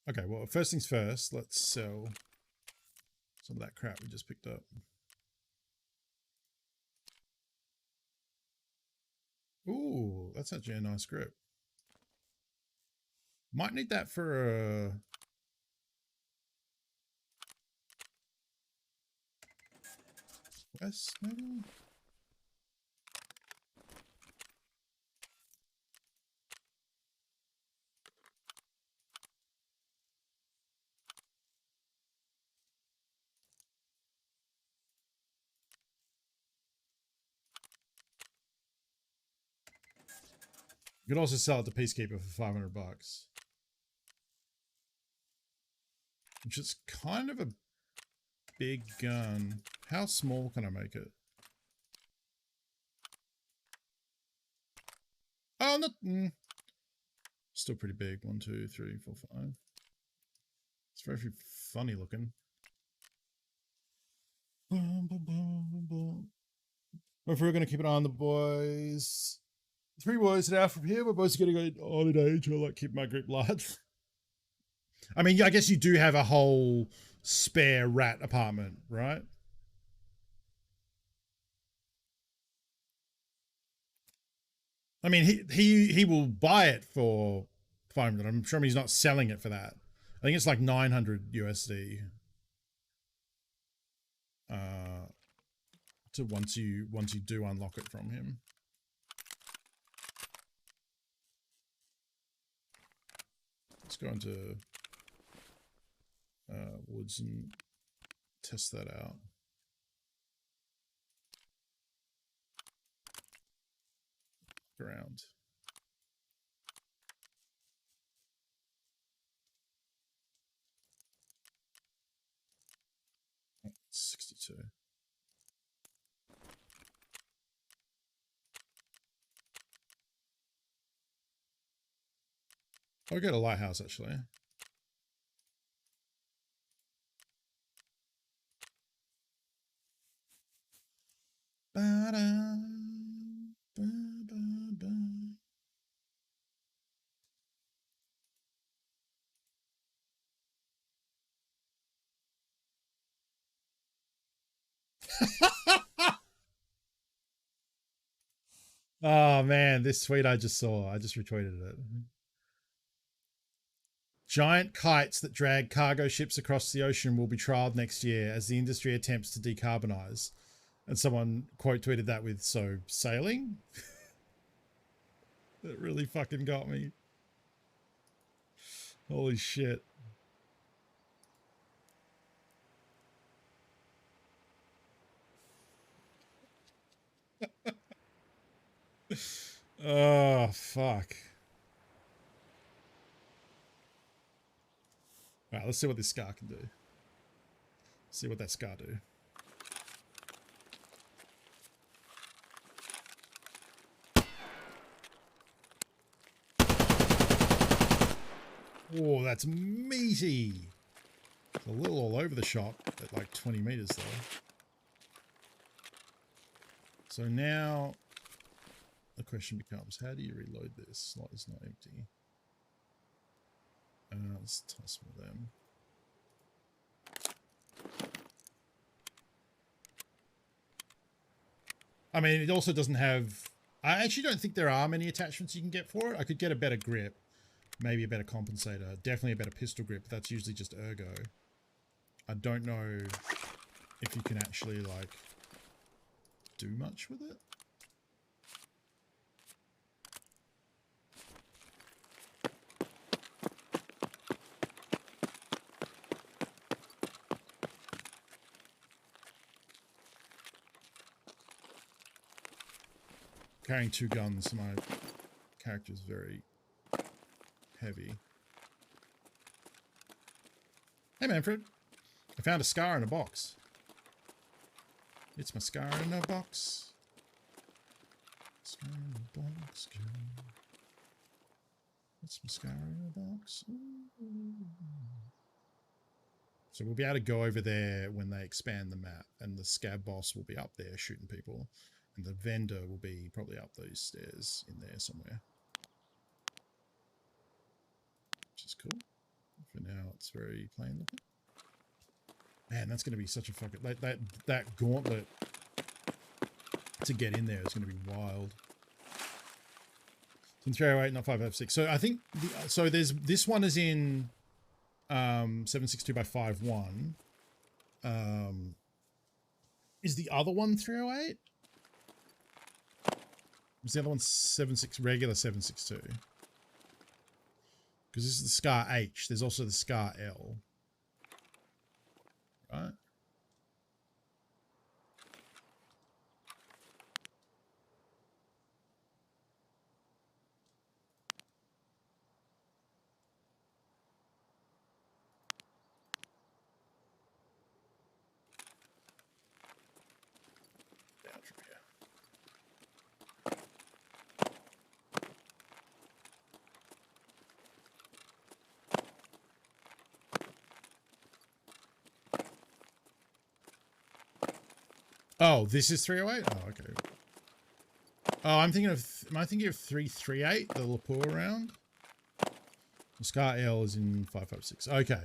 Okay, well, first things first, let's sell some of that crap we just picked up. Ooh, that's actually a nice grip. Might need that for a... West, maybe? You could also sell it to Peacekeeper for 500 bucks. Which is kind of a big gun. How small can I make it? Oh, not... Still pretty big. 1, 2, 3, 4, 5. It's very funny looking. If we're going to keep an eye on the boys. 3 boys now from here. We're both going to go on an age. I'll like keep my group large. I mean, I guess you do have a whole spare rat apartment, right? I mean, he will buy it for 500. I'm sure he's not selling it for that. I think it's like 900 USD. To once you do unlock it from him. Let's go into woods and test that out. Around. Oh, 62. I'll go to Lighthouse actually. Ba-da, ba-ba-ba. Oh man, this tweet I just saw. I just retweeted it. Giant kites that drag cargo ships across the ocean will be trialled next year as the industry attempts to decarbonize. And someone quote tweeted that with, so sailing? That really fucking got me. Holy shit. Oh, fuck. All right, let's see what this scar can do. See what that scar do. Oh, that's meaty. It's a little all over the shop at like 20 meters though. So now the question becomes, how do you reload this? Slot is not empty. Let's toss one of them. I mean, it also doesn't have... I actually don't think there are many attachments you can get for it. I could get a better grip. Maybe a better compensator. Definitely a better pistol grip. But that's usually just ergo. I don't know if you can actually, like, do much with it. Carrying 2 guns, my character is very heavy. Hey Manfred, I found a scar in a box. It's my scar in a box. Scar in a box, girl. It's my scar in a box. Ooh. So we'll be able to go over there when they expand the map, and the scab boss will be up there shooting people. And the vendor will be probably up those stairs in there somewhere. Which is cool. For now, it's very plain looking. Man, that's going to be such a fucking... That gauntlet to get in there is going to be wild. It's in 308, not 556. So I think... so there's... This one is in 762 by 51. Is the other one 308? Was the other one 76 regular 762? Because this is the Scar H. There's also the Scar L. Right? Down from here. Oh, this is 308? Oh, okay. Oh, I'm thinking of... Am I thinking of 338, the Lapua round? The Scar L is in 556. Okay.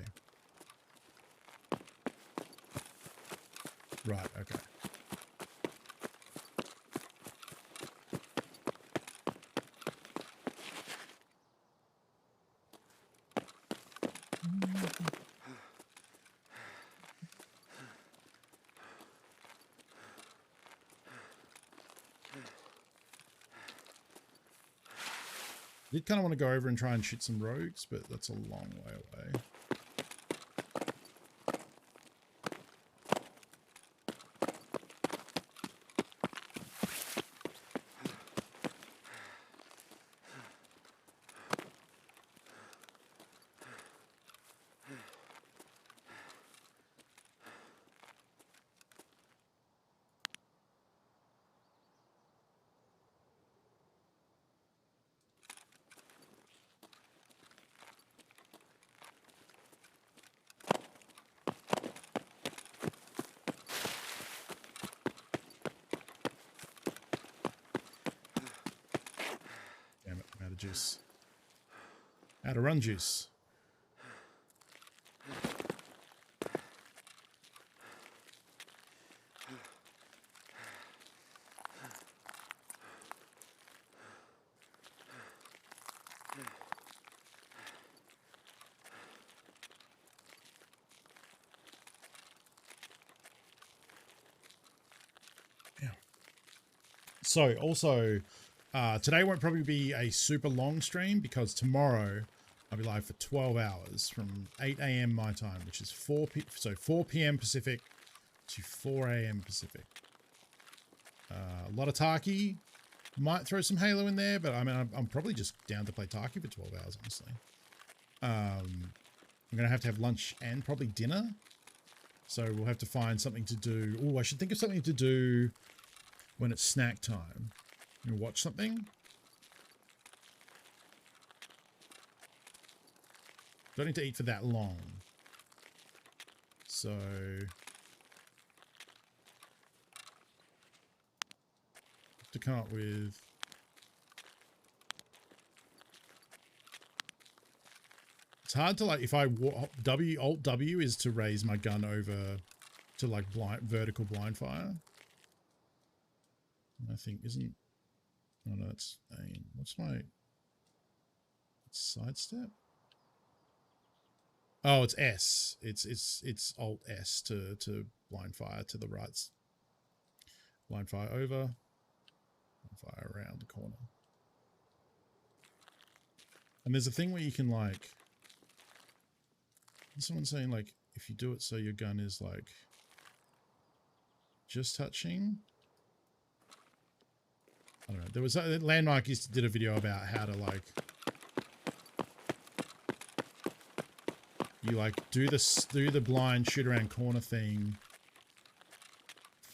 Right, okay. Did kind of want to go over and try and shoot some rogues, but that's a long way away. Damn it, I'm out of juice. Out of run juice. So also, today won't probably be a super long stream because tomorrow I'll be live for 12 hours from 8 a.m. my time, which is 4 p.m. Pacific to 4 a.m. Pacific. A lot of Tarky. Might throw some Halo in there, but I mean, I'm probably just down to play Tarky for 12 hours, honestly. I'm going to have lunch and probably dinner. So we'll have to find something to do. Oh, I should think of something to do when it's snack time. You watch something. Don't need to eat for that long. So have to come up with it's hard to like if I Alt W is to raise my gun over to like vertical blind fire. I think isn't. Oh no, it's aim. What's my sidestep? Oh, it's S. It's Alt S to blind fire to the right. Blind fire over. Blind fire around the corner. And there's a thing where you can like. Someone's saying like if you do it so your gun is like just touching. I don't know. There was Landmark did a video about how to like you like do the blind shoot around corner thing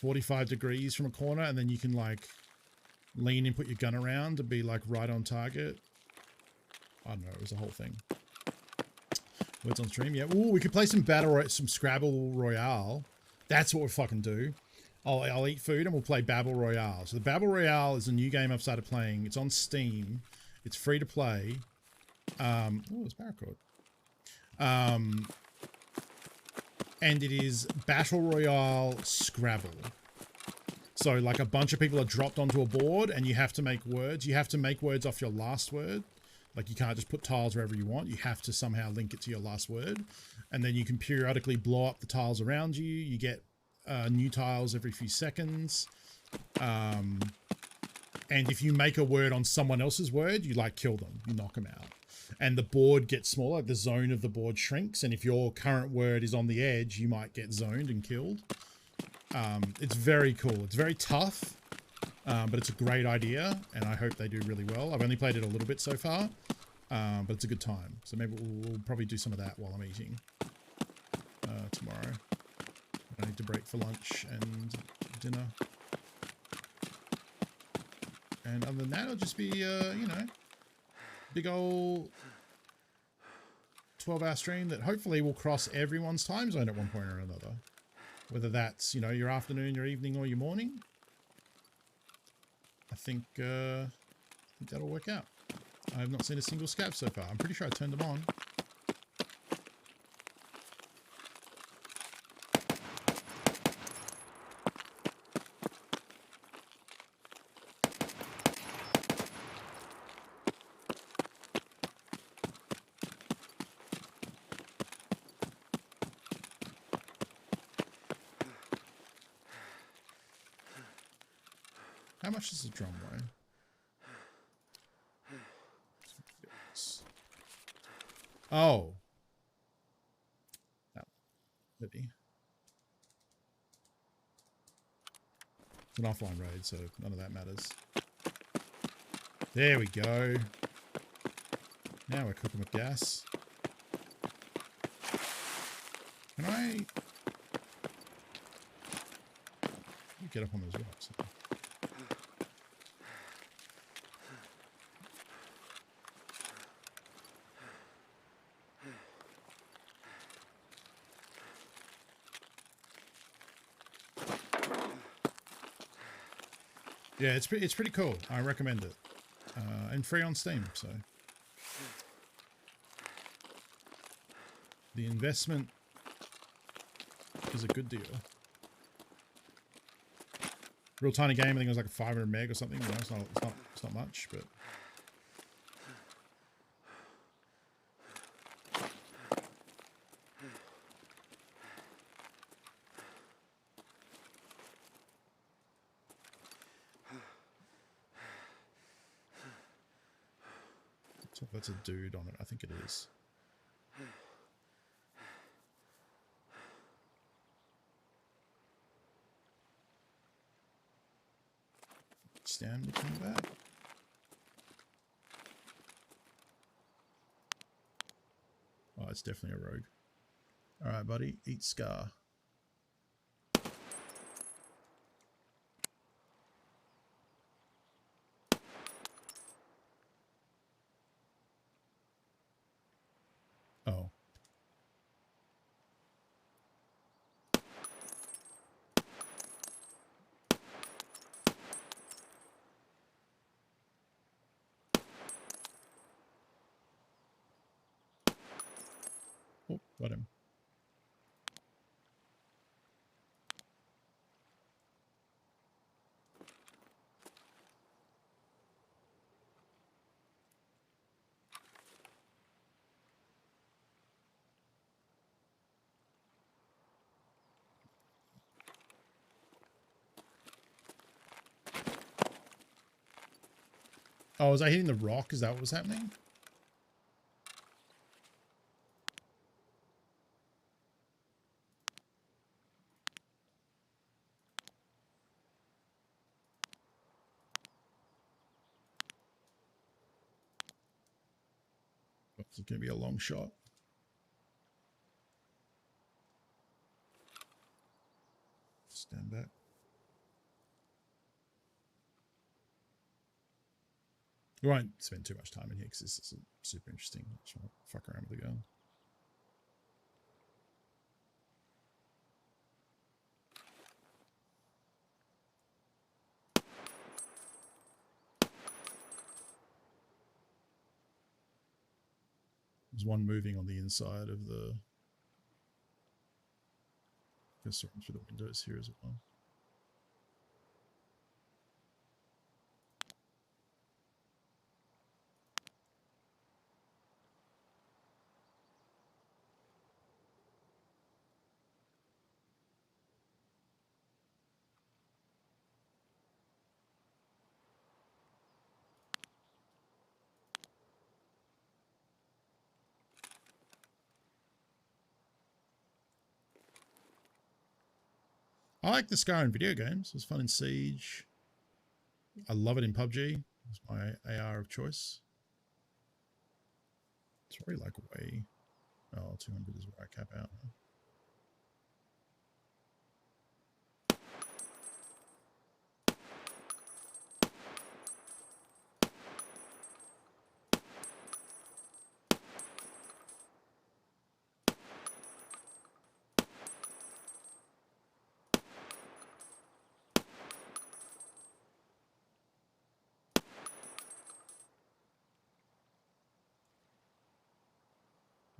45 degrees from a corner, and then you can like lean and put your gun around to be like right on target. I don't know. It was a whole thing. Words on stream. Yeah. Ooh, we could play some some Scrabble Royale. That's what we'll fucking do. I'll eat food and we'll play Babel Royale. So the Babel Royale is a new game I've started playing. It's on Steam. It's free to play. Oh, it's paracord. And it is Battle Royale Scrabble. So like a bunch of people are dropped onto a board and you have to make words. You have to make words off your last word. Like you can't just put tiles wherever you want. You have to somehow link it to your last word. And then you can periodically blow up the tiles around you. You get new tiles every few seconds. And if you make a word on someone else's word, you like kill them. You knock them out. And the board gets smaller. The zone of the board shrinks. And if your current word is on the edge, you might get zoned and killed. It's very cool. It's very tough. But it's a great idea, and I hope they do really well. I've only played it a little bit so far, but it's a good time. So maybe we'll probably do some of that while I'm eating tomorrow. I need to break for lunch and dinner. And other than that, it'll just be, you know, big old 12-hour stream that hopefully will cross everyone's time zone at one point or another. Whether that's, you know, your afternoon, your evening, or your morning. I think that'll work out. I have not seen a single scav so far. I'm pretty sure I turned them on. How much does the drum weigh? Oh. No. Maybe. It's an offline raid, so none of that matters. There we go. Now we're cooking with gas. Can I get up on those rocks? Yeah, it's pretty cool. I recommend it, and free on Steam. So the investment is a good deal. Real tiny game. I think it was like a 500 meg or something. You know, it's not much, but. So that's a dude on it. I think it is. Stand coming back. Oh, it's definitely a rogue. All right, buddy. Eat Scar. Oh. Oh, got him. Oh, was I hitting the rock? Is that what was happening? It's going to be a long shot. Stand back. We won't spend too much time in here because this is super interesting. Just want to fuck around with the gun. There's one moving on the inside of the. Just sorting through the windows here as well. I like the Scar in video games. It was fun in Siege. I love it in PUBG. It's my AR of choice. It's probably like way. Oh, 200 is where I cap out. Huh?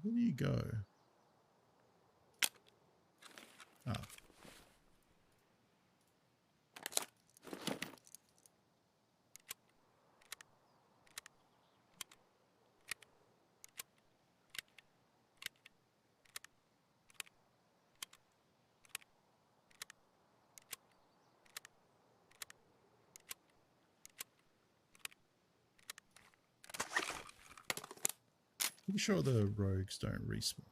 Where do you go? Oh. Pretty sure the rogues don't respawn.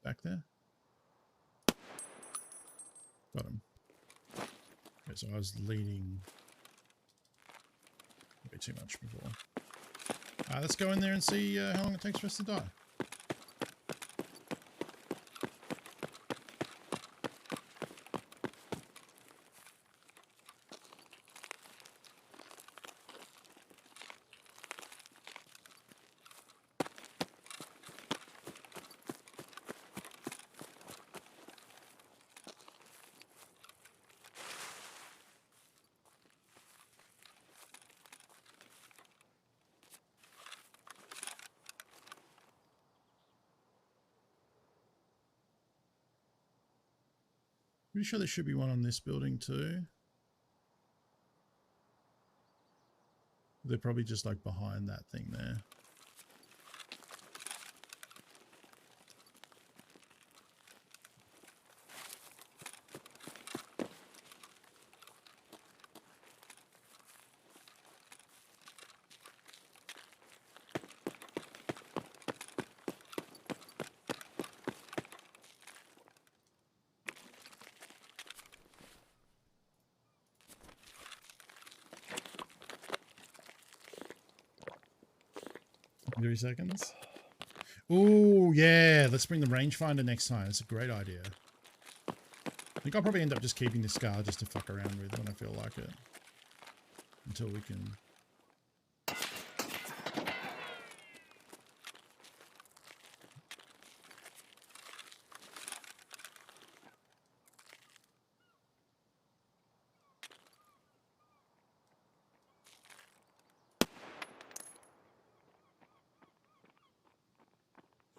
Back there? Got him. Okay, so I was leading way too much before. Let's go in there and see how long it takes for us to die. Pretty sure there should be one on this building too. They're probably just like behind that thing there. Three seconds. Oh yeah, let's bring the rangefinder next time. That's a great idea. I think I'll probably end up just keeping the scar just to fuck around with when I feel like it. Until we can...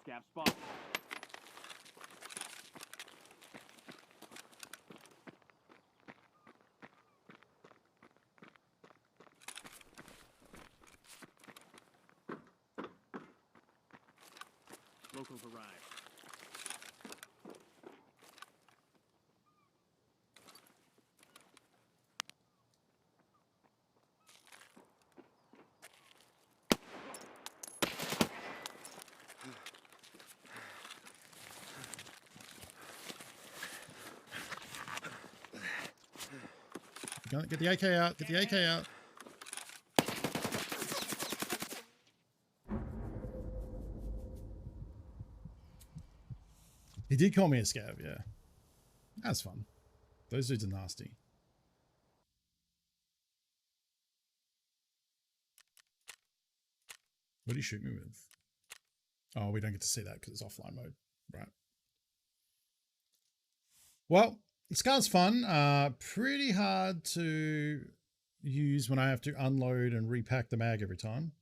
Scav spot. Locals arrived. Get the AK out. Get the AK out. He did call me a scav, yeah. That's fun. Those dudes are nasty. What do you shoot me with? Oh, we don't get to see that because it's offline mode. Right. Well, Scar's fun. Pretty hard to use when I have to unload and repack the mag every time.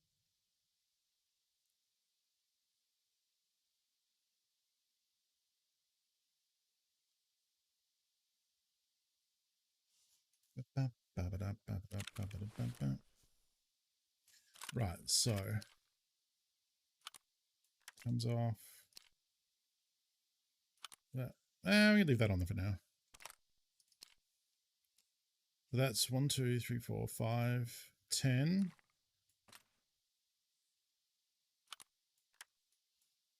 Right, so comes off. That we can leave that on there for now. So that's 1, 2, 3, 4, 5, 10.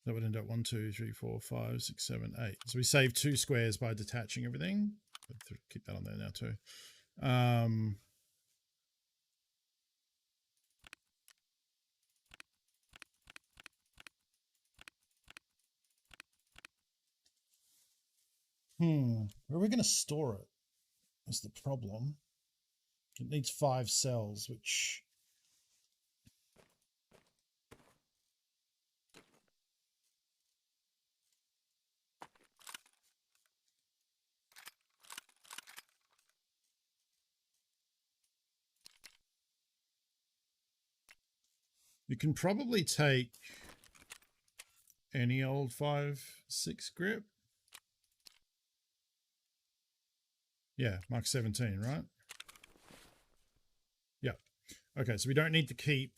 That would end up 1, 2, 3, 4, 5, 6, 7, 8. So we saved 2 squares by detaching everything. Keep that on there now too. Um, where are we going to store it? Is the problem. It needs 5 cells, which... You can probably take any old 5.6 grip. Yeah, Mark 17, right? Yeah. Okay, so we don't need to keep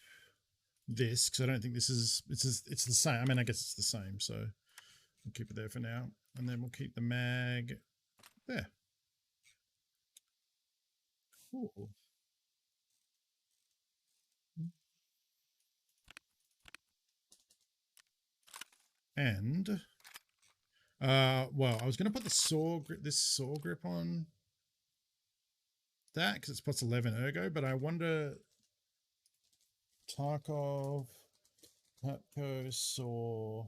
this because I don't think this is it's the same. I mean, I guess it's the same, so we'll keep it there for now, and then we'll keep the mag there. Cool. And well, I was going to put the this saw grip on that because it's plus 11 ergo, but I wonder Tarkov Tapco saw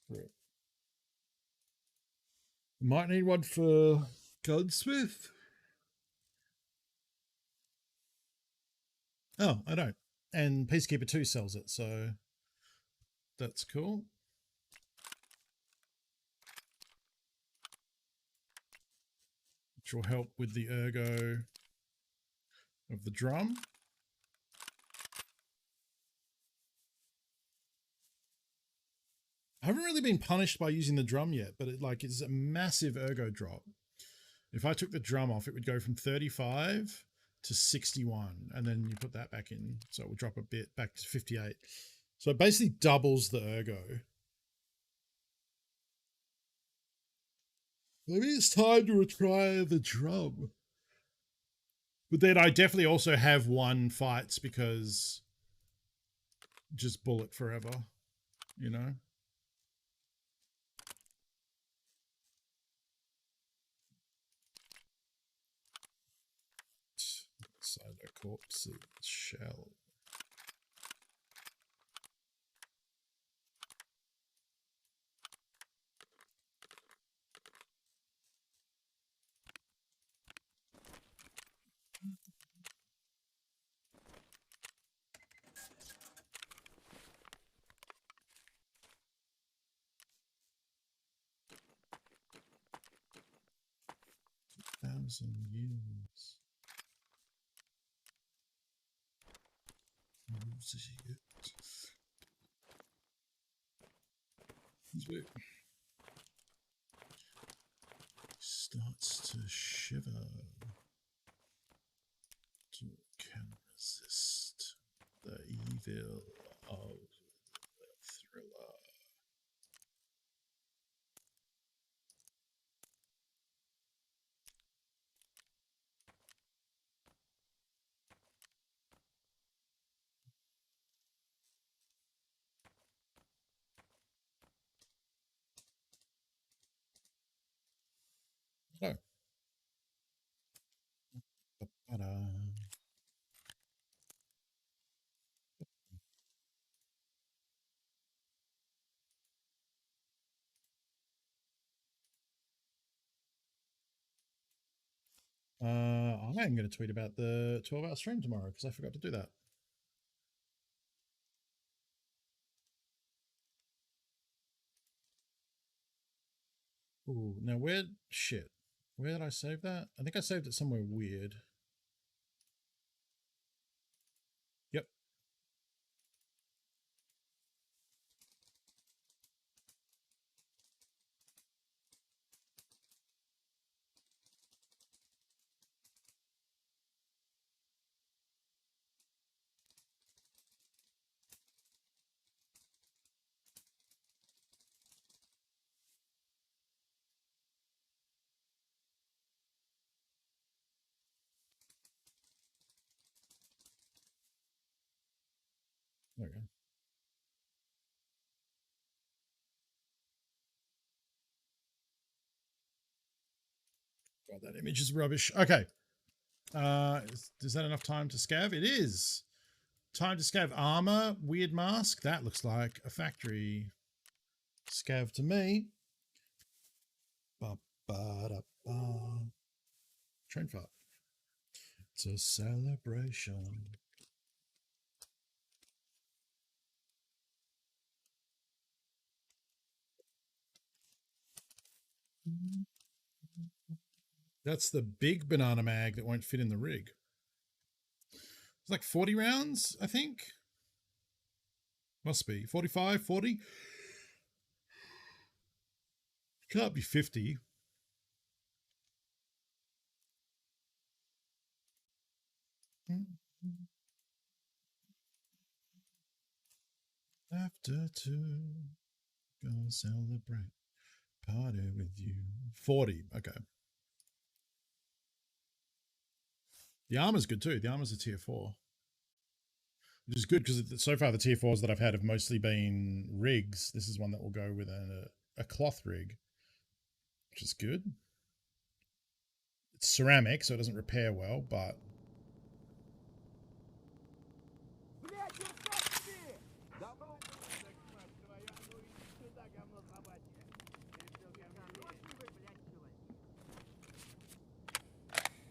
grip. Might need one for gunsmith. Oh, I don't. And Peacekeeper 2 sells it, so that's cool. Which will help with the ergo of the drum. I haven't really been punished by using the drum yet, but it's a massive ergo drop. If I took the drum off, it would go from 35 to 61, and then you put that back in, so it will drop a bit back to 58. So it basically doubles the ergo. Maybe it's time to retry the drum. But then I definitely also have 1 fights because just bullet forever, you know? Inside a corpse shell. Thousand years. Starts to shiver. Can resist the evil of the thriller. Oh. I am going to tweet about the 12-hour stream tomorrow because I forgot to do that. Ooh, now where did I save that? I think I saved it somewhere weird. Yep. There we go. God, that image is rubbish. Okay. Is that enough time to scav? It is. Time to scav. Armor, weird mask. That looks like a factory scav to me. Ba, ba, da, ba. Train fart. It's a celebration. That's the big banana mag that won't fit in the rig. It's like 40 rounds, I think. Must be 45, 40. Can't be 50. After two, gonna celebrate, party with you. 40, okay. The armor's good too. The armor's a tier 4. Which is good because so far the tier 4s that I've had have mostly been rigs. This is one that will go with a cloth rig, which is good. It's ceramic, so it doesn't repair well, but...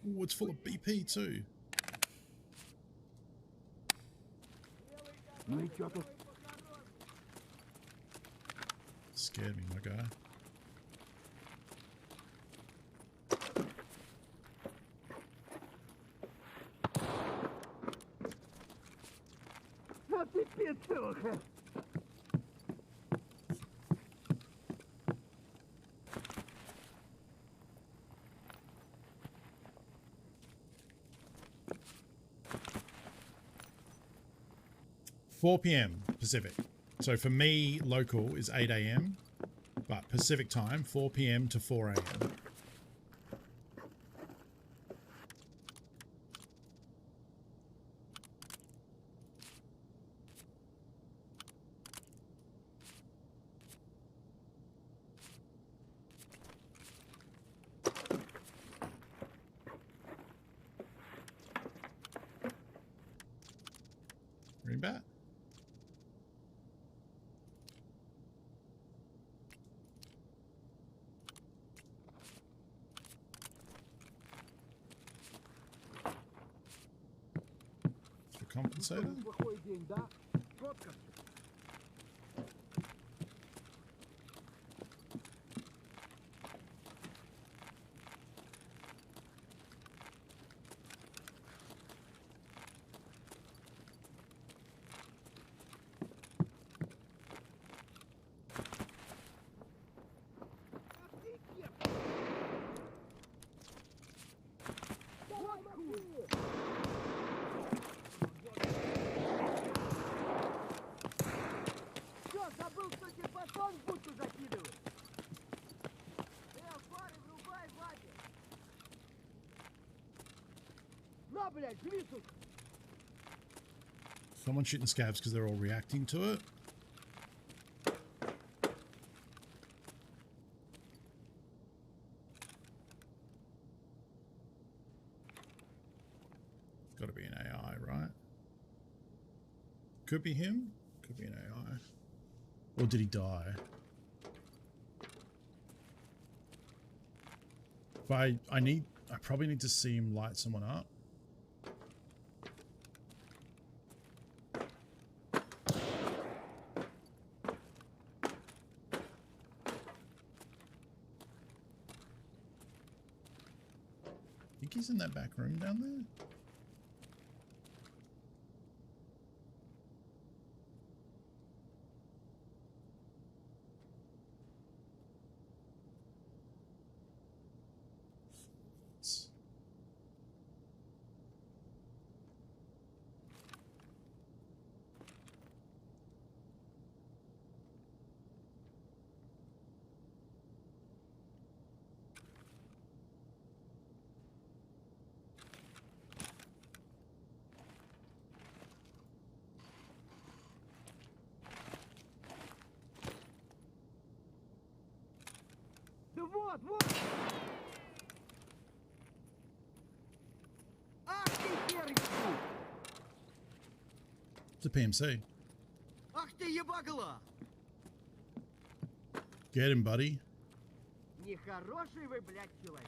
Ooh, it's full of BP too. Scared me, my guy. $4 p.m. Pacific. So for me, local is 8 a.m. But Pacific time, 4 p.m. to 4 a.m. Green bat. Compensator? Someone shooting scavs because they're all reacting to it. It's got to be an AI, right? Could be him. Could be an AI. Or did he die? But I probably need to see him light someone up. I think he's in that back room down there. It's a PMC. Ах ты ебагла! Get him, buddy. Нехороший вы, блядь, человек.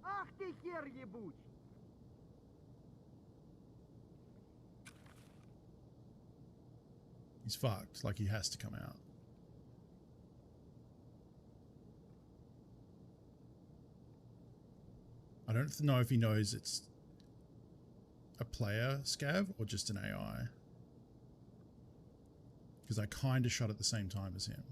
Ах ты хер ебучий! He's fucked. Like he has to come out. I don't know if he knows it's a player scav or just an AI. Because I kind of shot at the same time as him.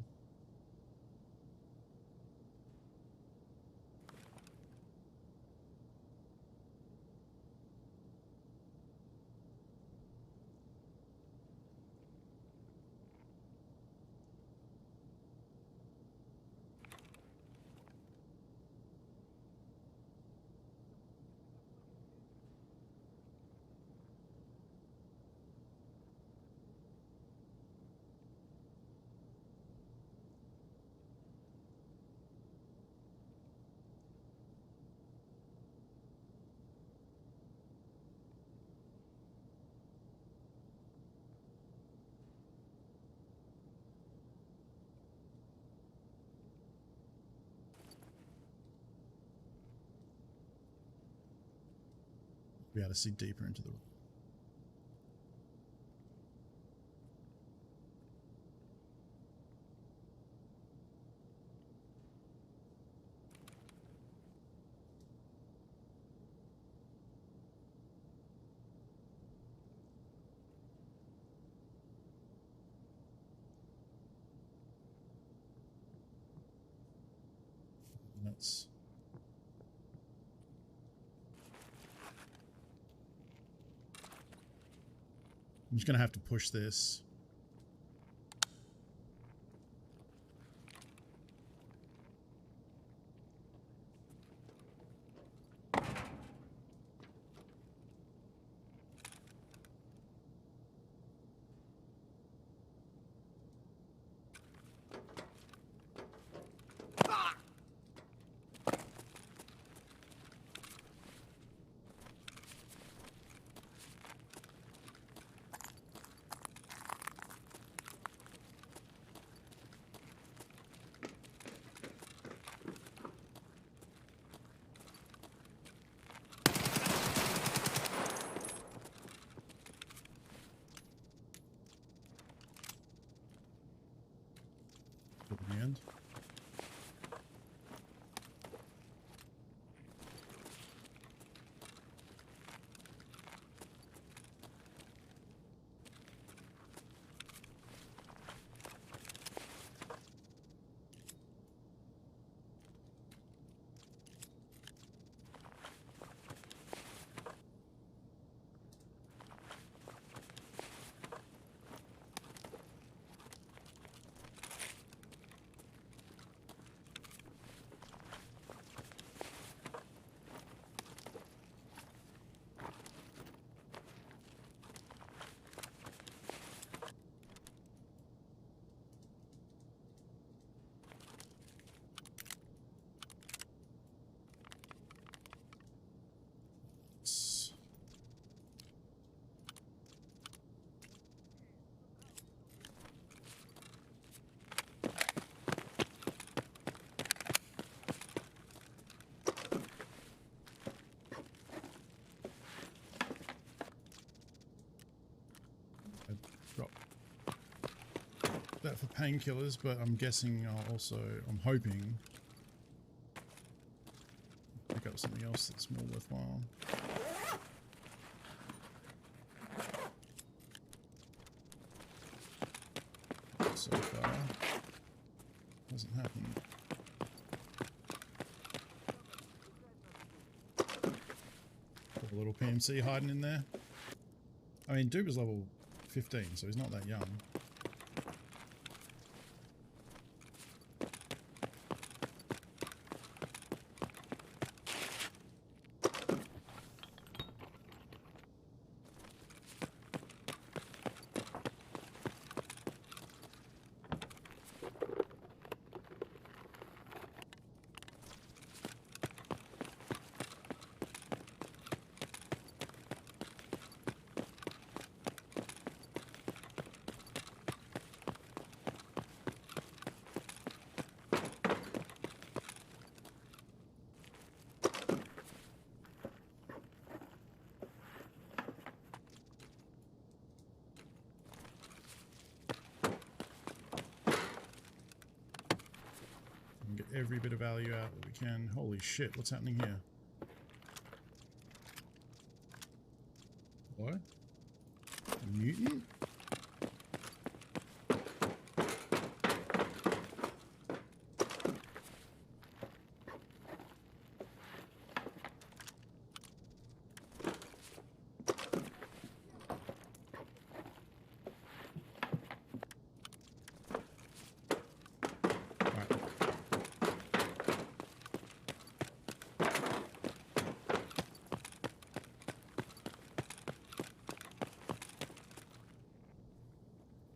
Be able to see deeper into the room. That's I'm just going to have to push this. To the end. That for painkillers, but I'm guessing I'll also, I'm hoping, pick up something else that's more worthwhile. So far, hasn't happened. Got a little PMC hiding in there. I mean, Dude is level 15, so he's not that young. every bit of value out that we can. Holy shit, what's happening here? What? A mutant?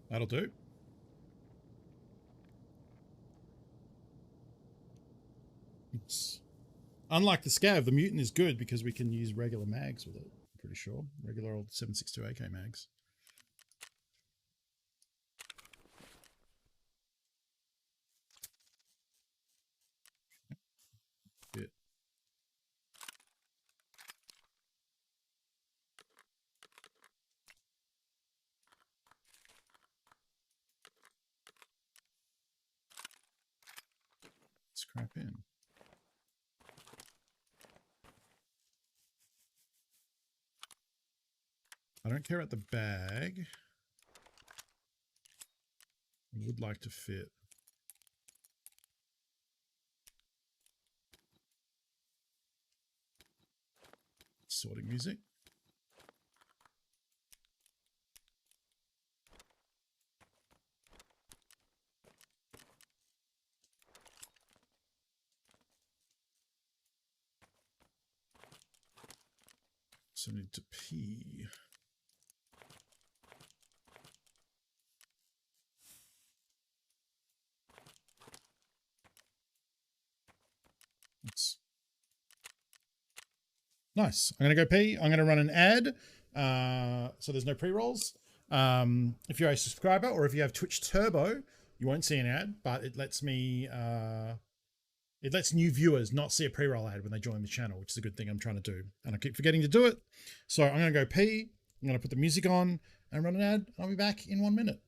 That'll do. It's, unlike the scav, the mutant is good because we can use regular mags with it. I'm pretty sure. Regular old 7.62 AK mags. Bit. Crap in. I don't care about the bag. I would like to fit. Sorting music. So I need to pee. Oops. Nice. I'm going to go pee. I'm going to run an ad. So there's no pre-rolls. If you're a subscriber or if you have Twitch Turbo, you won't see an ad, but it lets me... it lets new viewers not see a pre-roll ad when they join the channel, which is a good thing I'm trying to do. And I keep forgetting to do it. So I'm going to go pee. I'm going to put the music on and run an ad. I'll be back in 1 minute.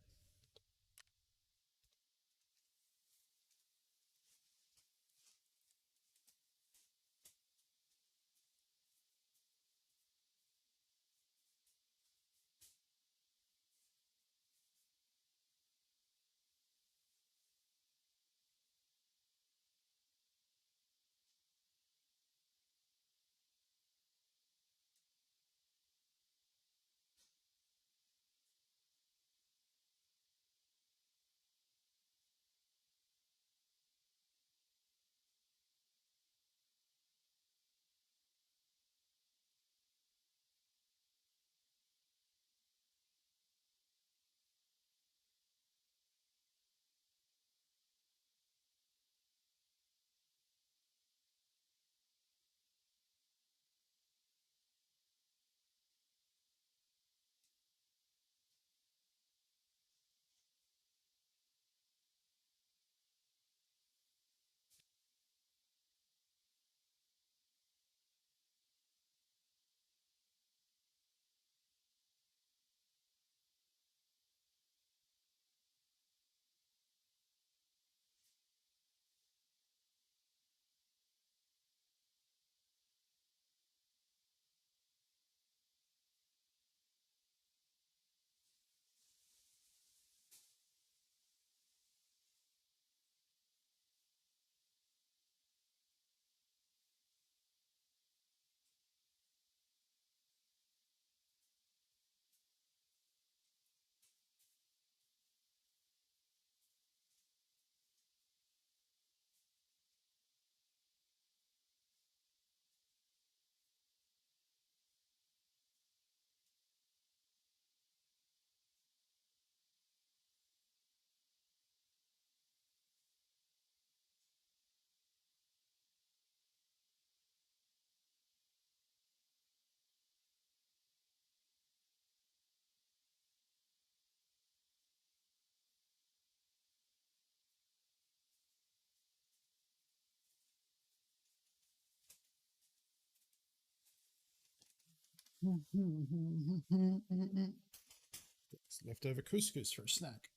It's leftover couscous for a snack.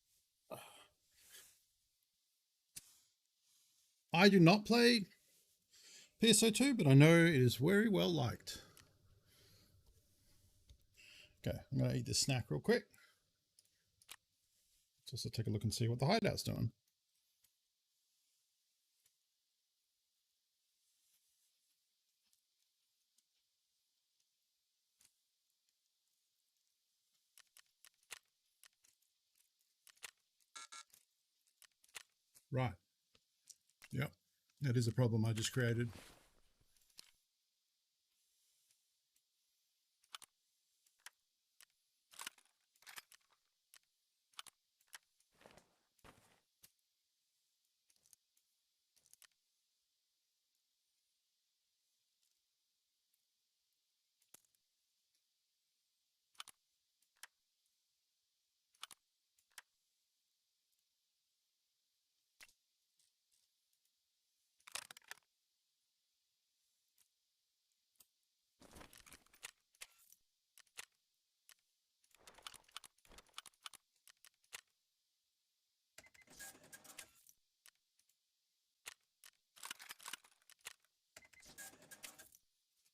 I do not play PSO2, but I know it is very well liked. Okay, I'm going to eat this snack real quick. Let's also take a look and see what the hideout's doing. Right. Yep. That is a problem I just created.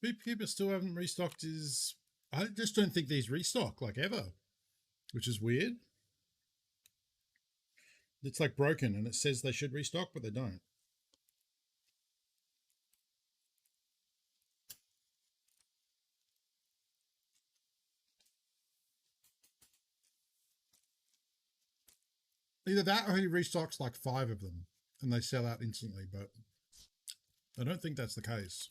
Beekeeper still haven't restocked his... I just don't think these restock, like, ever. Which is weird. It's, like, broken, and it says they should restock, but they don't. Either that or he restocks, like, 5 of them, and they sell out instantly, but I don't think that's the case.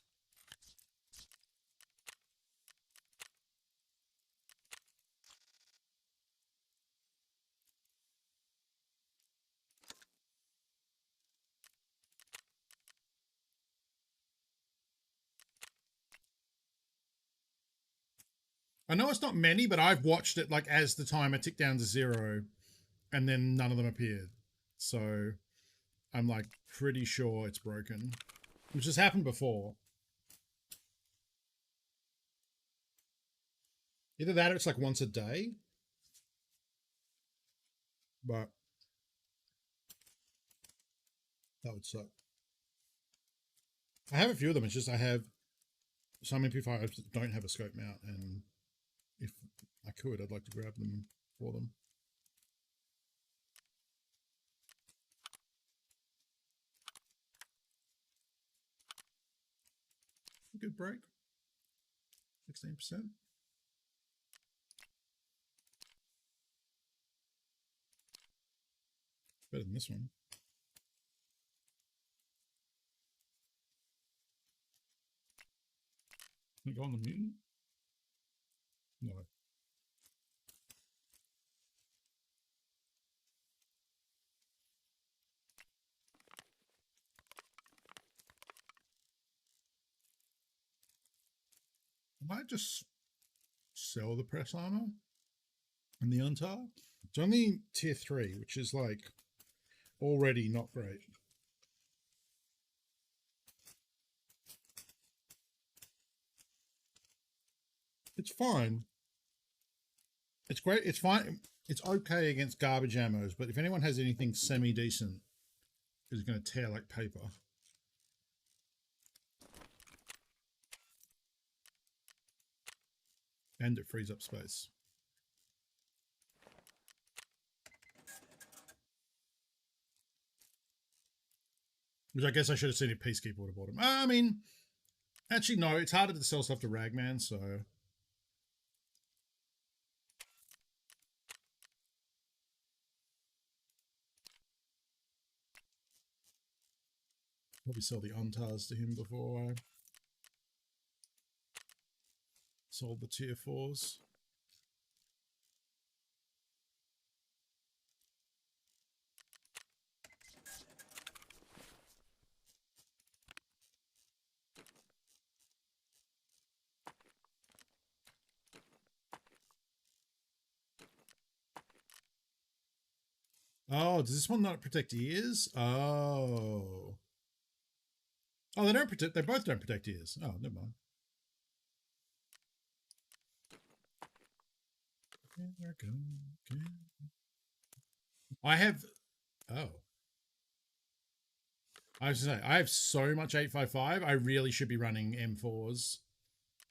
I know it's not many, but I've watched it like as the timer ticked down to 0 and then none of them appeared. So I'm like pretty sure it's broken, which has happened before. Either that or it's like once a day. But that would suck. I have a few of them. It's just I have some MP5s that don't have a scope mount, and if I could, I'd like to grab them for them. Good break. 16%. Better than this one. Can it go on the mutant? No. I might just sell the press armor and the untar. It's only tier 3, which is like already not great. It's fine. It's great. It's fine. It's okay against garbage ammos, but if anyone has anything semi-decent, it's going to tear like paper. And it frees up space. Which I guess I should have seen if Peacekeeper would have bought him. I mean, actually, no, it's harder to sell stuff to Ragman, so... Probably sell the Untars to him before I sold the tier 4s. Oh, does this one not protect ears? Oh. Oh, they don't protect, they both don't protect ears. Oh, never mind. I have, oh. I was gonna say, I have so much 855. I really should be running M4s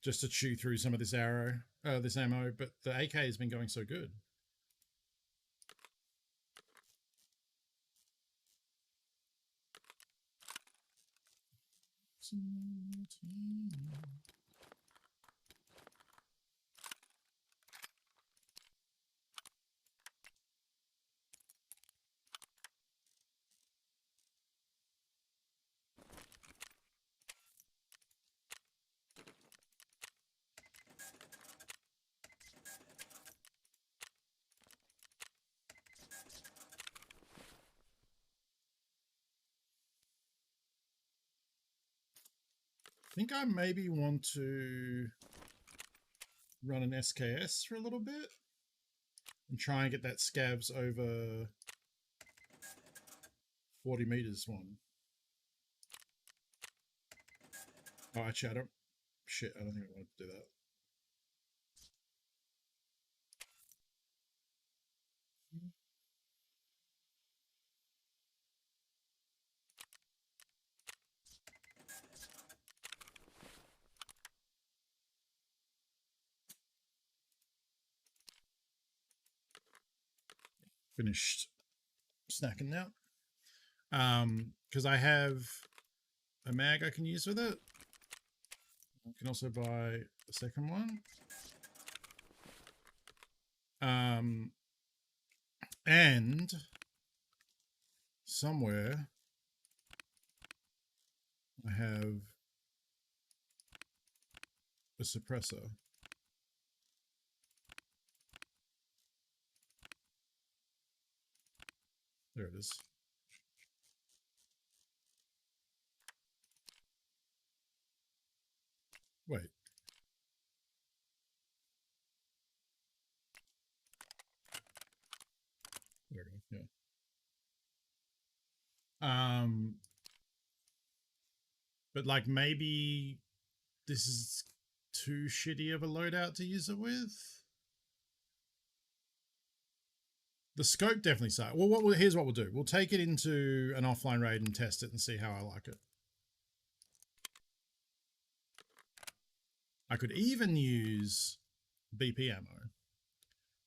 just to chew through some of this this ammo. But the AK has been going so good. I think I maybe want to run an SKS for a little bit and try and get that scavs over 40 meters one. Oh, actually, I don't think I want to do that. Finished snacking now. Because I have a mag I can use with it. I can also buy a second one. And somewhere I have a suppressor. There it is. Wait. There we go. Yeah. But like maybe this is too shitty of a loadout to use it with. The scope definitely sucks. Well, here's what we'll do. We'll take it into an offline raid and test it and see how I like it. I could even use BP ammo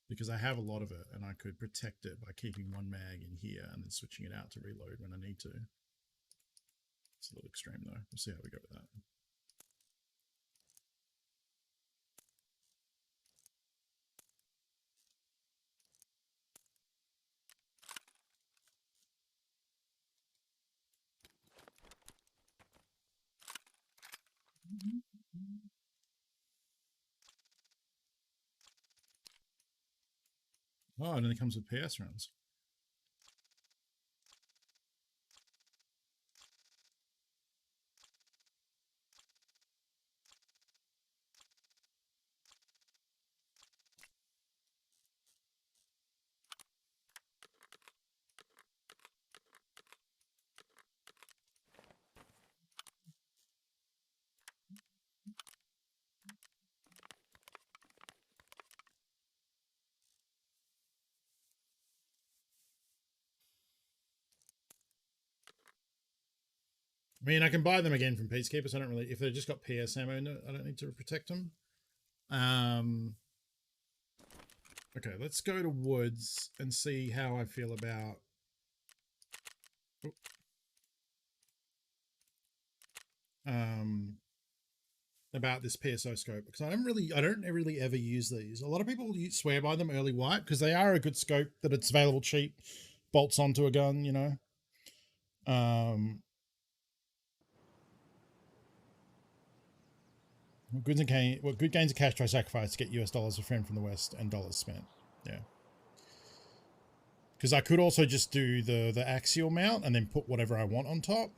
because I have a lot of it and I could protect it by keeping one mag in here and then switching it out to reload when I need to. It's a little extreme though. We'll see how we go with that. Oh, and then it comes with PS rounds. I mean, I can buy them again from Peacekeepers. I don't really, if they've just got PS ammo, I don't need to protect them. Okay, let's go to Woods and see how I feel about. About this PSO scope because I don't really ever use these. A lot of people swear by them early white because they are a good scope that it's available cheap, bolts onto a gun, you know. Good gains of cash try sacrifice to get US dollars a friend from the West and dollars spent. Yeah. Because I could also just do the axial mount and then put whatever I want on top.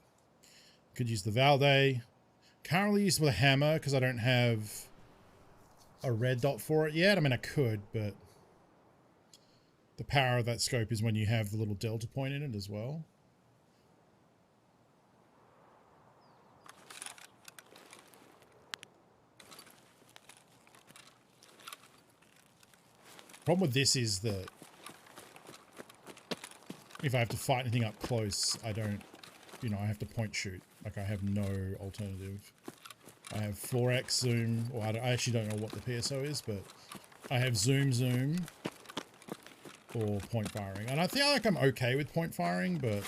Could use the Valde. Can't really use it with a hammer because I don't have a red dot for it yet. I mean, I could, but the power of that scope is when you have the little delta point in it as well. Problem with this is that if I have to fight anything up close, I don't you know, I have to point shoot. Like, I have no alternative. I have 4x zoom, or I actually don't know what the PSO is, but I have zoom, or point firing. And I feel like I'm okay with point firing, but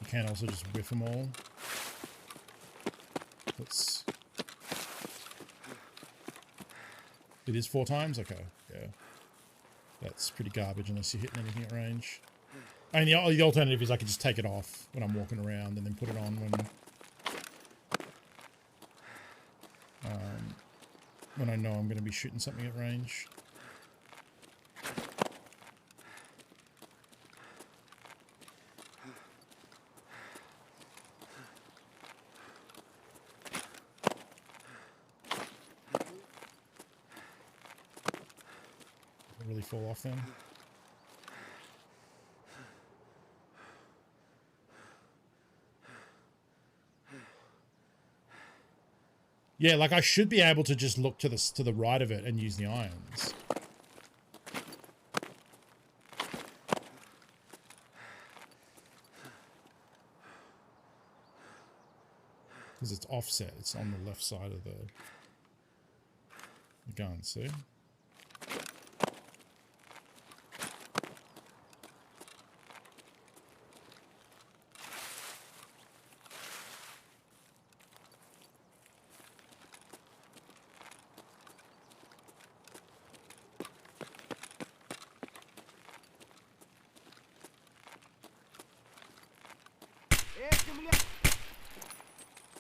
you can also just whiff them all. It is 4 times? Okay, yeah. That's pretty garbage unless you're hitting anything at range. I mean, the alternative is I could just take it off when I'm walking around and then put it on when I know I'm going to be shooting something at range. Really fall off then. Yeah, like I should be able to just look to the right of it and use the irons. Because it's offset, it's on the left side of the gun, see?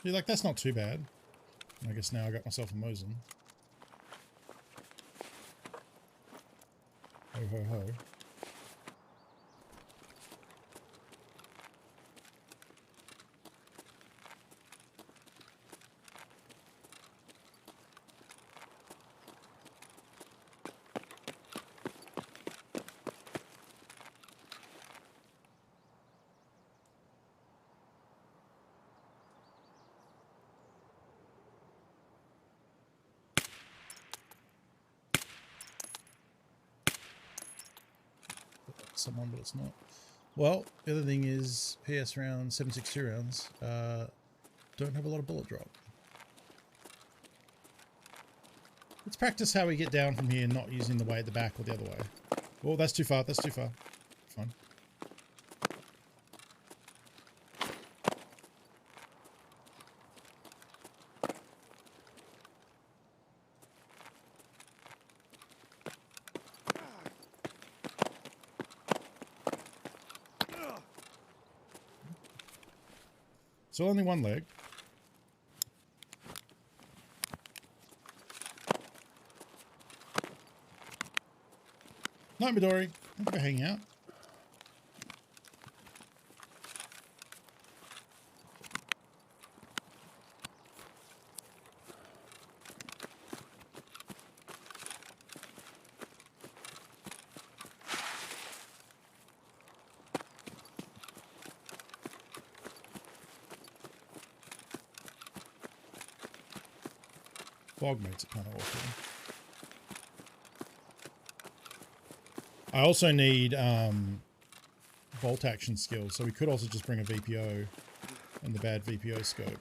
You're like, that's not too bad. I guess now I got myself a Mosin. Ho ho ho. Someone, but it's not. Well, the other thing is PS rounds, 7.62 rounds, don't have a lot of bullet drop. Let's practice how we get down from here, not using the way at the back or the other way. Oh, that's too far. That's too far. Fine. So only one leg. Night Midori. Thank you for hanging out. Fog makes it kind of awkward. I also need bolt action skills, so we could also just bring a VPO and the bad VPO scope.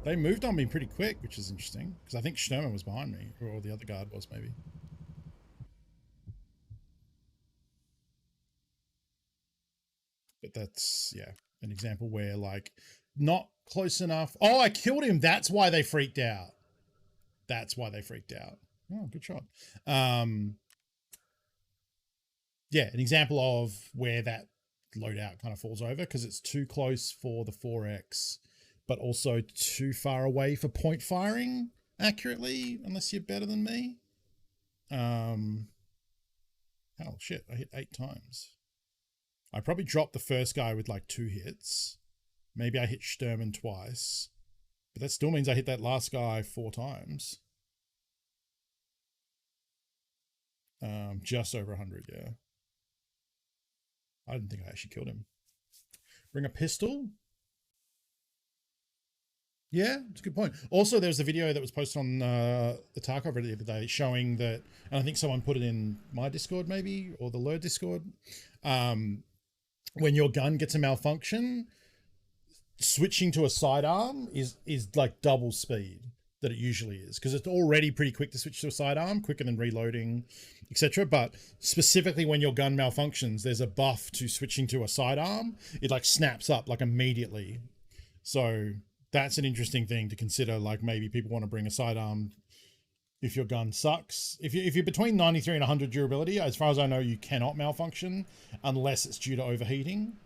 They moved on me pretty quick, which is interesting, because I think Schnerman was behind me, or the other guard was, maybe. But that's, yeah, an example where, like, not close enough. Oh, I killed him. That's why they freaked out. That's why they freaked out. Oh, good shot. Yeah, an example of where that loadout kind of falls over, because it's too close for the 4X, but also too far away for point firing accurately, unless you're better than me. Oh shit, I hit 8 times. I probably dropped the first guy with like 2 hits. Maybe I hit Sturman twice. But that still means I hit that last guy 4 times. Just over 100, yeah. I didn't think I actually killed him. Bring a pistol? Yeah, it's a good point. Also, there's a video that was posted on the Tarkov the other day showing that, and I think someone put it in my Discord maybe, or the Lure Discord, when your gun gets a malfunction, switching to a sidearm is like double speed that it usually is, because it's already pretty quick to switch to a sidearm, quicker than reloading, etc. But specifically when your gun malfunctions, there's a buff to switching to a sidearm. It like snaps up like immediately. So that's an interesting thing to consider. Like maybe people want to bring a sidearm if your gun sucks. If you're between 93 and 100 durability, as far as I know, you cannot malfunction unless it's due to overheating,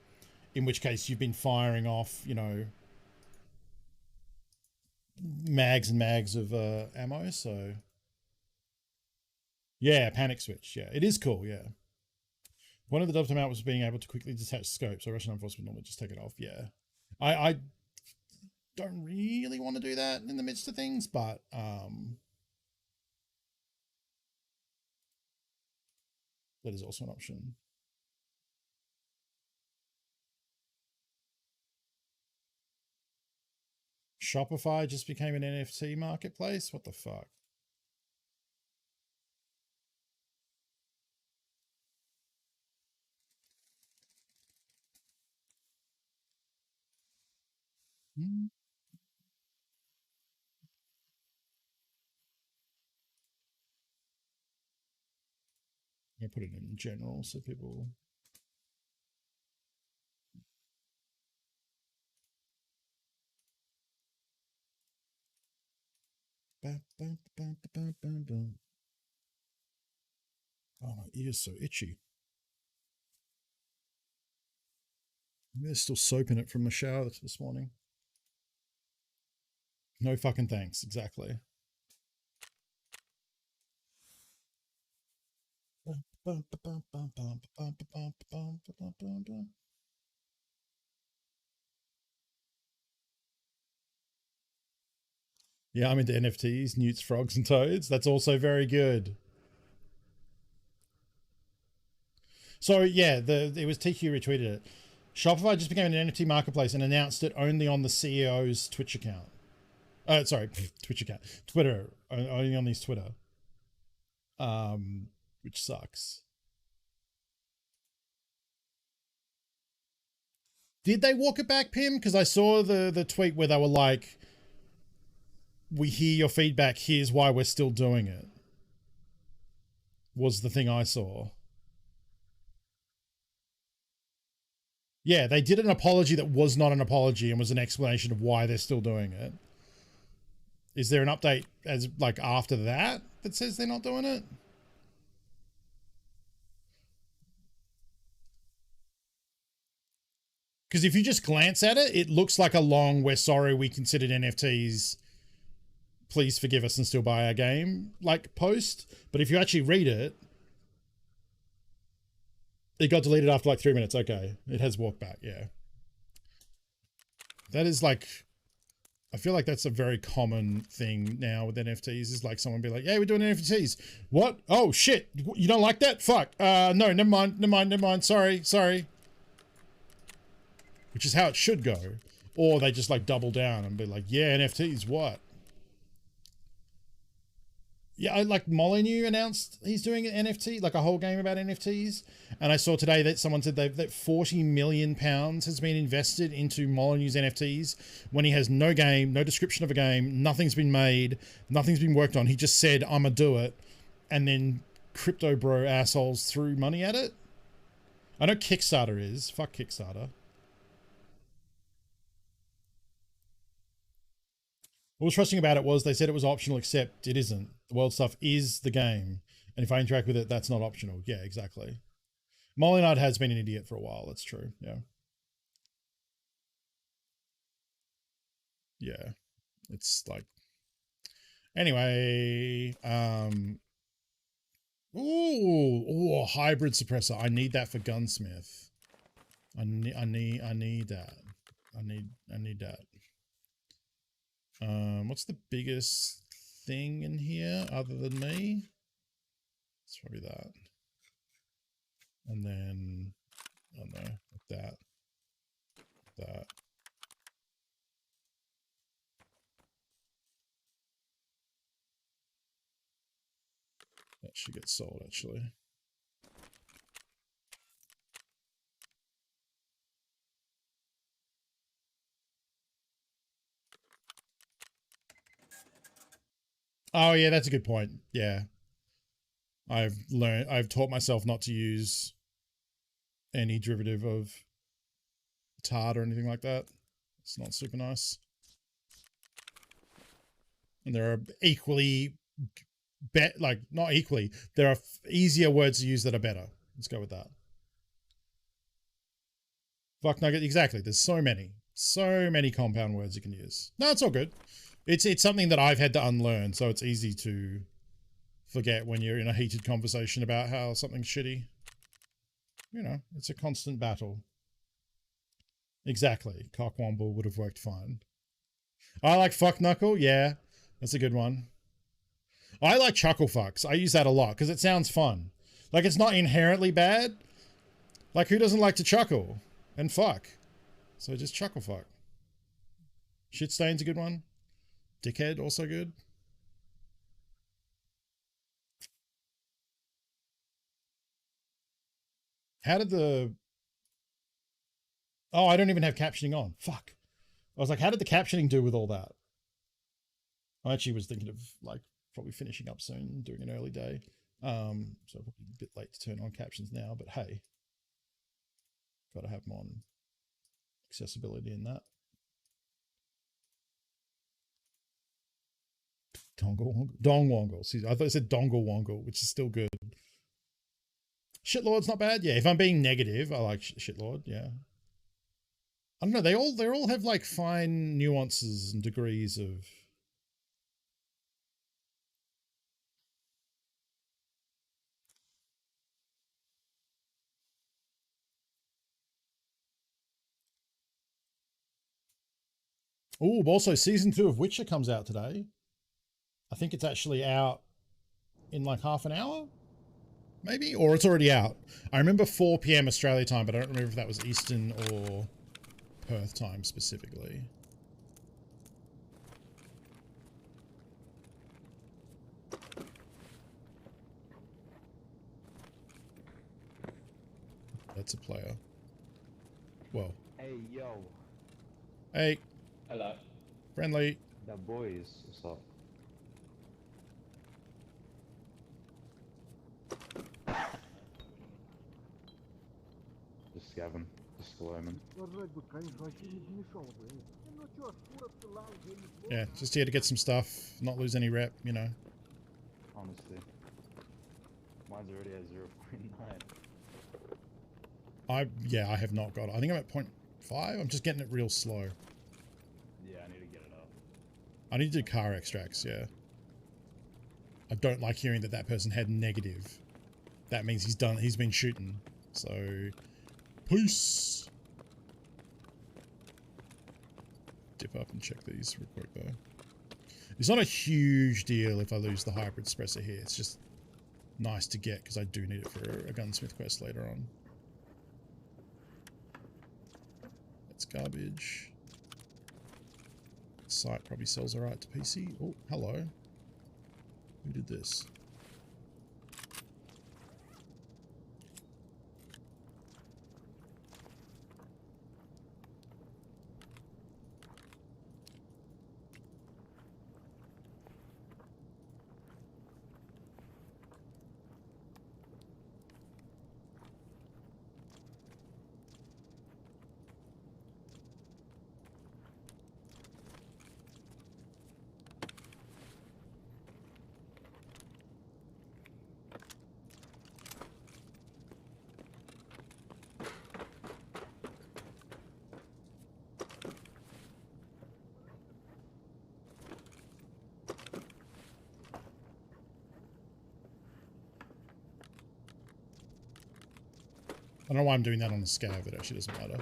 in which case you've been firing off, you know, mags and mags of ammo. So yeah, panic switch. Yeah, it is cool. Yeah. One of the dubs out was being able to quickly detach scopes. So Russian enforcement normally just take it off. Yeah. I don't really want to do that in the midst of things, but that is also an option. Shopify just became an NFT marketplace? What the fuck? I put it in general so people. Oh, my ear's so itchy. Maybe there's still soap in it from the shower this morning. No fucking thanks, exactly. Yeah, I'm into NFTs, newts, frogs, and toads. That's also very good. So yeah, it was TQ retweeted it. Shopify just became an NFT marketplace and announced it only on the CEO's Twitch account. Sorry, Twitch account, Twitter, only on his Twitter. Which sucks. Did they walk it back, Pim? Because I saw the tweet where they were like, "We hear your feedback. Here's why we're still doing it." Was the thing I saw. Yeah, they did an apology that was not an apology and was an explanation of why they're still doing it. Is there an update as like after that says they're not doing it? Because if you just glance at it, it looks like a long, "We're sorry we considered NFTs. Please forgive us and still buy our game" like post. But if you actually read it, it got deleted after like 3 minutes. Okay, it has walked back. Yeah. That is like, I feel like that's a very common thing now with NFTs, is like someone be like, "Yeah, we're doing NFTs." What? Oh shit. You don't like that? Fuck. No, never mind. Sorry. Which is how it should go. Or they just like double down and be like, "Yeah, NFTs, what?" Yeah, I like Molyneux announced he's doing an NFT, like a whole game about NFTs. And I saw today that someone said that £40 million has been invested into Molyneux's NFTs when he has no game, no description of a game, nothing's been made, nothing's been worked on. He just said, "I'ma do it." And then crypto bro assholes threw money at it. I know Kickstarter is. Fuck Kickstarter. What was frustrating about it was they said it was optional, except it isn't. The world stuff is the game. And if I interact with it, that's not optional. Yeah, exactly. Molinard has been an idiot for a while. That's true. Yeah. Yeah. It's like, anyway, Ooh, a hybrid suppressor. I need that for gunsmith. I need that. I need that. What's the biggest thing in here other than me? It's probably that. And then, I don't know, that. That should get sold, actually. Oh, yeah, that's a good point. Yeah. I've taught myself not to use any derivative of tard or anything like that. It's not super nice. And there are equally, not equally, there are easier words to use that are better. Let's go with that. Fuck nugget, exactly. There's so many compound words you can use. No, it's all good. It's something that I've had to unlearn, so it's easy to forget when you're in a heated conversation about how something's shitty. You know, it's a constant battle. Exactly. Cockwomble would have worked fine. I like fuck knuckle, yeah. That's a good one. I like chuckle fucks. I use that a lot because it sounds fun. Like, it's not inherently bad. Like, who doesn't like to chuckle and fuck? So just chuckle fuck. Shit stain's a good one. Dickhead, also good. How did the... Oh, I don't even have captioning on. Fuck. I was like, how did the captioning do with all that? I actually was thinking of, like, probably finishing up soon, doing an early day. So probably a bit late to turn on captions now, but hey. Gotta have them on. Accessibility in that. Dongwongle. See, I thought it said dongle-wongle, which is still good. Shitlord's not bad. Yeah, if I'm being negative, I like shitlord. Yeah. I don't know. They all have like fine nuances and degrees of. Oh, also season 2 of Witcher comes out today. I think it's actually out in like half an hour, maybe, or it's already out. I remember 4 PM Australia time, but I don't remember if that was Eastern or Perth time specifically. That's a player. Whoa. Hey, yo. Hey. Hello. Friendly. The boys, what's up? Just Gavin, just Sloman. Yeah, just here to get some stuff, not lose any rep, you know. Honestly. Mine's already at 0.9. I have not got it. I think I'm at 0.5. I'm just getting it real slow. Yeah, I need to get it up. I need to do car extracts, yeah. I don't like hearing that person had negative. That means he's been shooting. So, peace. Dip up and check these real quick though. It's not a huge deal if I lose the hybrid suppressor here. It's just nice to get because I do need it for a gunsmith quest later on. That's garbage. Site probably sells alright to PC. Oh, hello. Who did this? don't know why I'm doing that on the scav. It actually doesn't matter.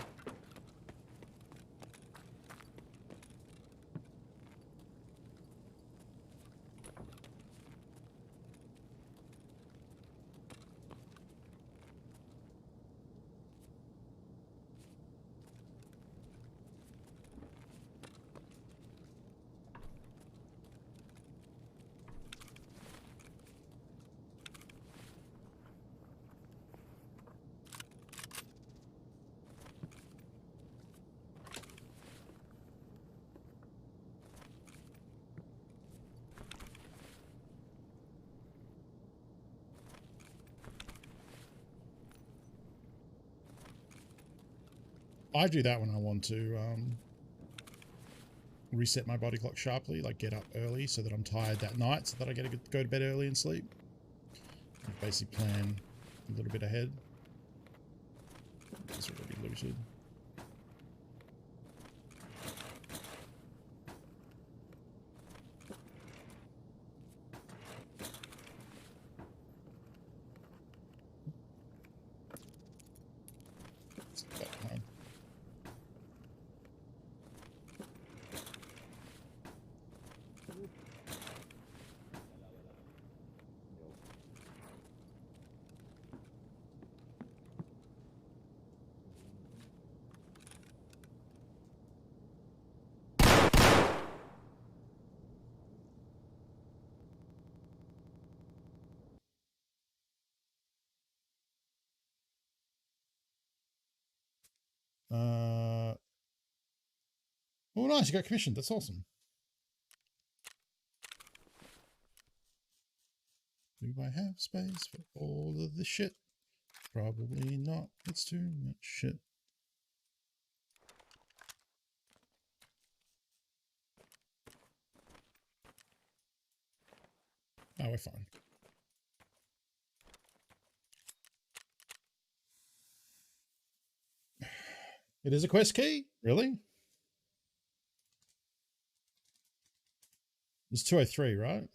I do that when I want to reset my body clock sharply, like get up early so that I'm tired that night so that I get to go to bed early and sleep. I basically plan a little bit ahead. It's already looted. Oh, nice. You got commissioned. That's awesome. Do I have space for all of the shit? Probably not. It's too much shit. Oh, we're fine. It is a quest key? Really? It's 203, right?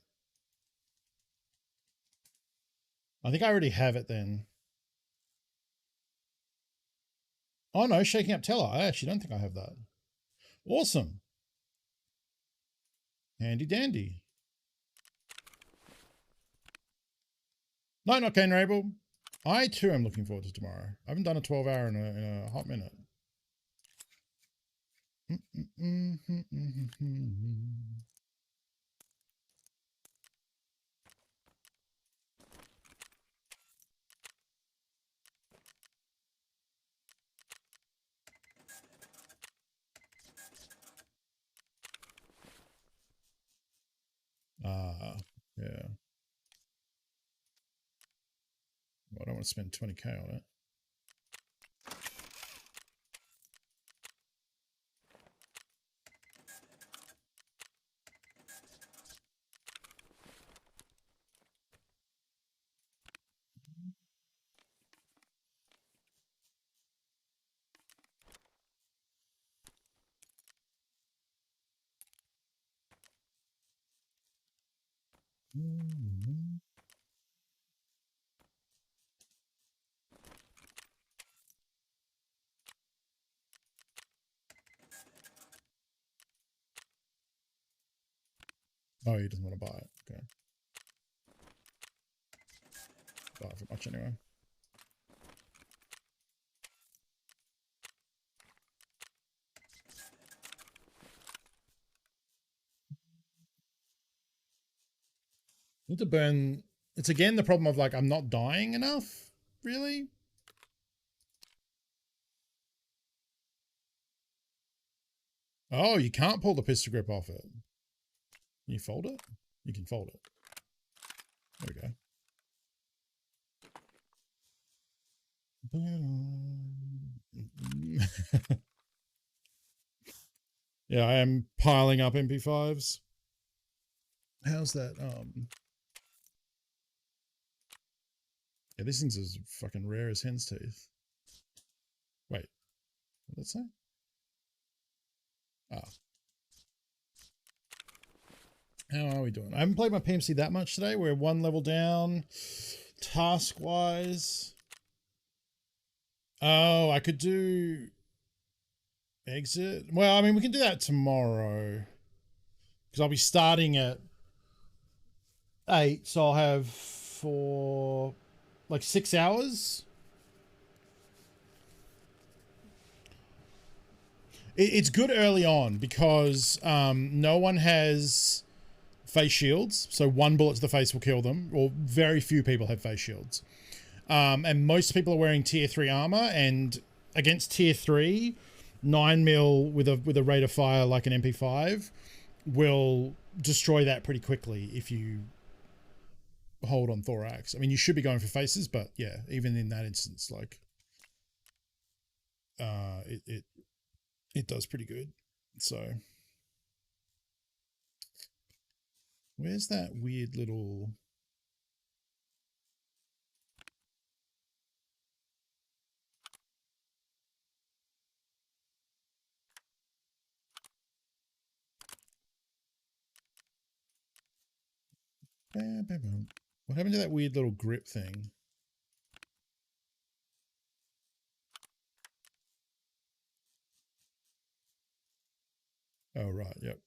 I think I already have it then. Oh no, shaking up teller. I actually don't think I have that. Awesome. Handy dandy. No, not Kane Rabel. I too am looking forward to tomorrow. I haven't done a 12-hour in a hot minute. Yeah. Well, I don't want to spend 20k on it. Oh, he doesn't want to buy it. Okay. Buy it for much anyway. Need to burn. It's again the problem of like I'm not dying enough. Really? Oh, you can't pull the pistol grip off it. Can you fold it? You can fold it. There we go. Yeah, I am piling up MP5s. How's that? Yeah, these things are fucking rare as hen's teeth. Wait, what did that say? Ah. How are we doing? I haven't played my PMC that much today. We're one level down. Task-wise, Oh, I could do exit. Well, I mean, we can do that tomorrow because I'll be starting at 8, so I'll have for like 6 hours. It's good early on because no one has face shields, so one bullet to the face will kill them, or very few people have face shields. And most people are wearing tier 3 armor, and against tier 3, 9mm with a rate of fire like an MP5 will destroy that pretty quickly if you hold on thorax. I mean, you should be going for faces, but yeah, even in that instance, like it does pretty good. So where's that weird little what happened to that weird little grip thing? Oh, right. Yep.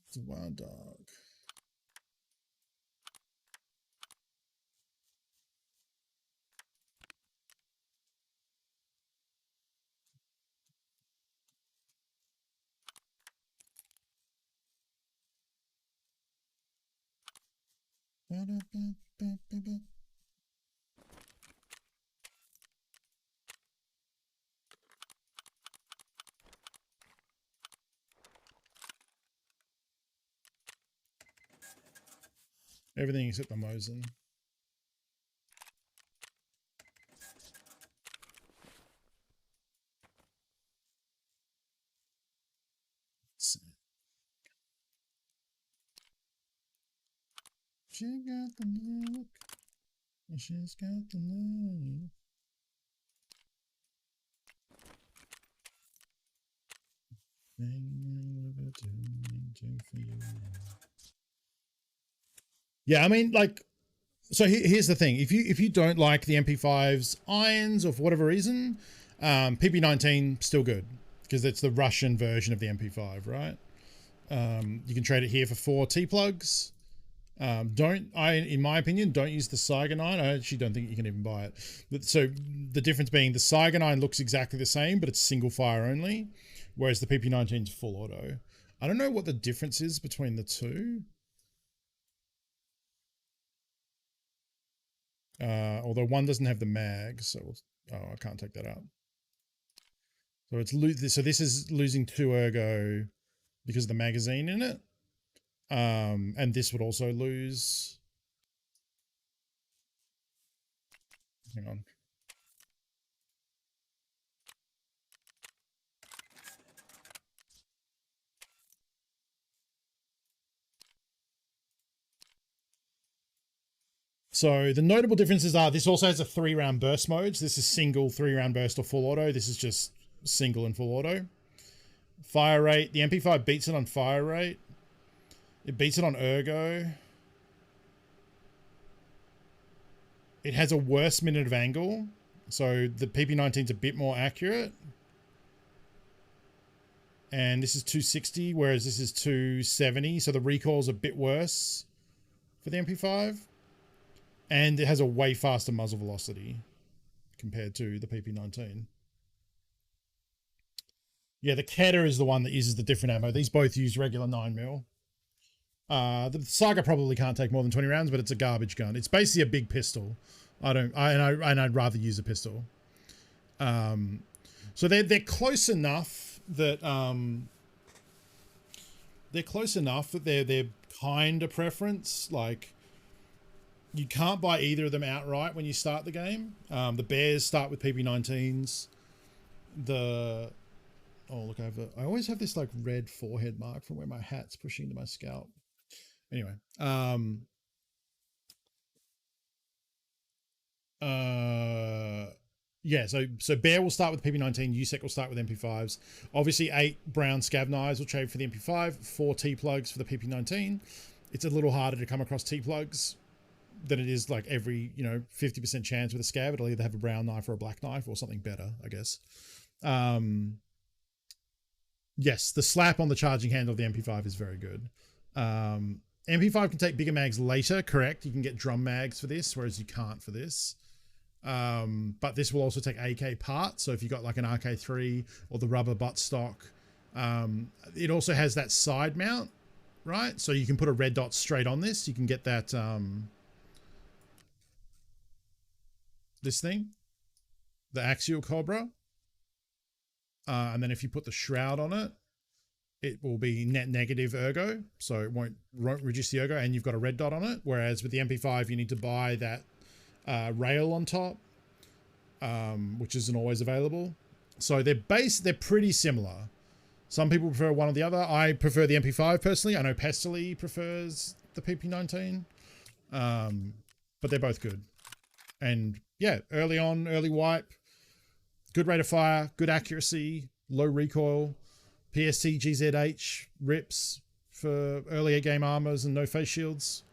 It's a wild dog. Everything except the Mosin. She got the look. She's got the look. Yeah, I mean, like, so here's the thing: if you don't like the MP5's irons or for whatever reason, PP19 still good because it's the Russian version of the MP5, right? You can trade it here for 4 T-plugs. In my opinion, don't use the Saiga 9. I actually don't think you can even buy it. So the difference being the Saiga 9 looks exactly the same, but it's single fire only, whereas the PP19 is full auto. I don't know what the difference is between the two. Although one doesn't have the mag, so I can't take that out. So this is losing 2 ergo because of the magazine in it. And this would also lose. Hang on. So the notable differences are this also has a 3-round burst modes. This is single 3-round burst or full auto. This is just single and full auto. Fire rate. The MP5 beats it on fire rate. It beats it on ergo. It has a worse minute of angle. So the PP19 is a bit more accurate. And this is 260, whereas this is 270. So the recoil's a bit worse for the MP5. And it has a way faster muzzle velocity compared to the PP19. Yeah, the Keta is the one that uses the different ammo. These both use regular 9mm. The Saiga probably can't take more than 20 rounds, but it's a garbage gun. It's basically a big pistol. I'd rather use a pistol. So they're close enough that they're kind of preference. Like, you can't buy either of them outright when you start the game. The Bears start with PP19s. Look over. I always have this like red forehead mark from where my hat's pushing to my scalp. Anyway, Yeah, so Bear will start with PP19, USEC will start with MP5s. Obviously, 8 brown scav knives will trade for the MP5, 4 T-plugs for the PP19. It's a little harder to come across T-plugs than it is like every, 50% chance with a scav. It'll either have a brown knife or a black knife or something better, I guess. Yes, the slap on the charging handle of the MP5 is very good. MP5 can take bigger mags later, correct? You can get drum mags for this, whereas you can't for this. But this will also take AK parts. So if you've got like an RK3 or the rubber buttstock, it also has that side mount, right? So you can put a red dot straight on this. You can get that, this thing, the Axial Cobra. And then if you put the shroud on it, it will be net negative ergo. So it won't reduce the ergo, and you've got a red dot on it. Whereas with the MP5, you need to buy that rail on top, which isn't always available. So they're pretty similar. Some people prefer one or the other. I prefer the MP5 personally. I know Pestily prefers the PP19, but they're both good. And yeah, early on, early wipe, good rate of fire, good accuracy, low recoil, PST GZH rips for earlier game armors and no face shields.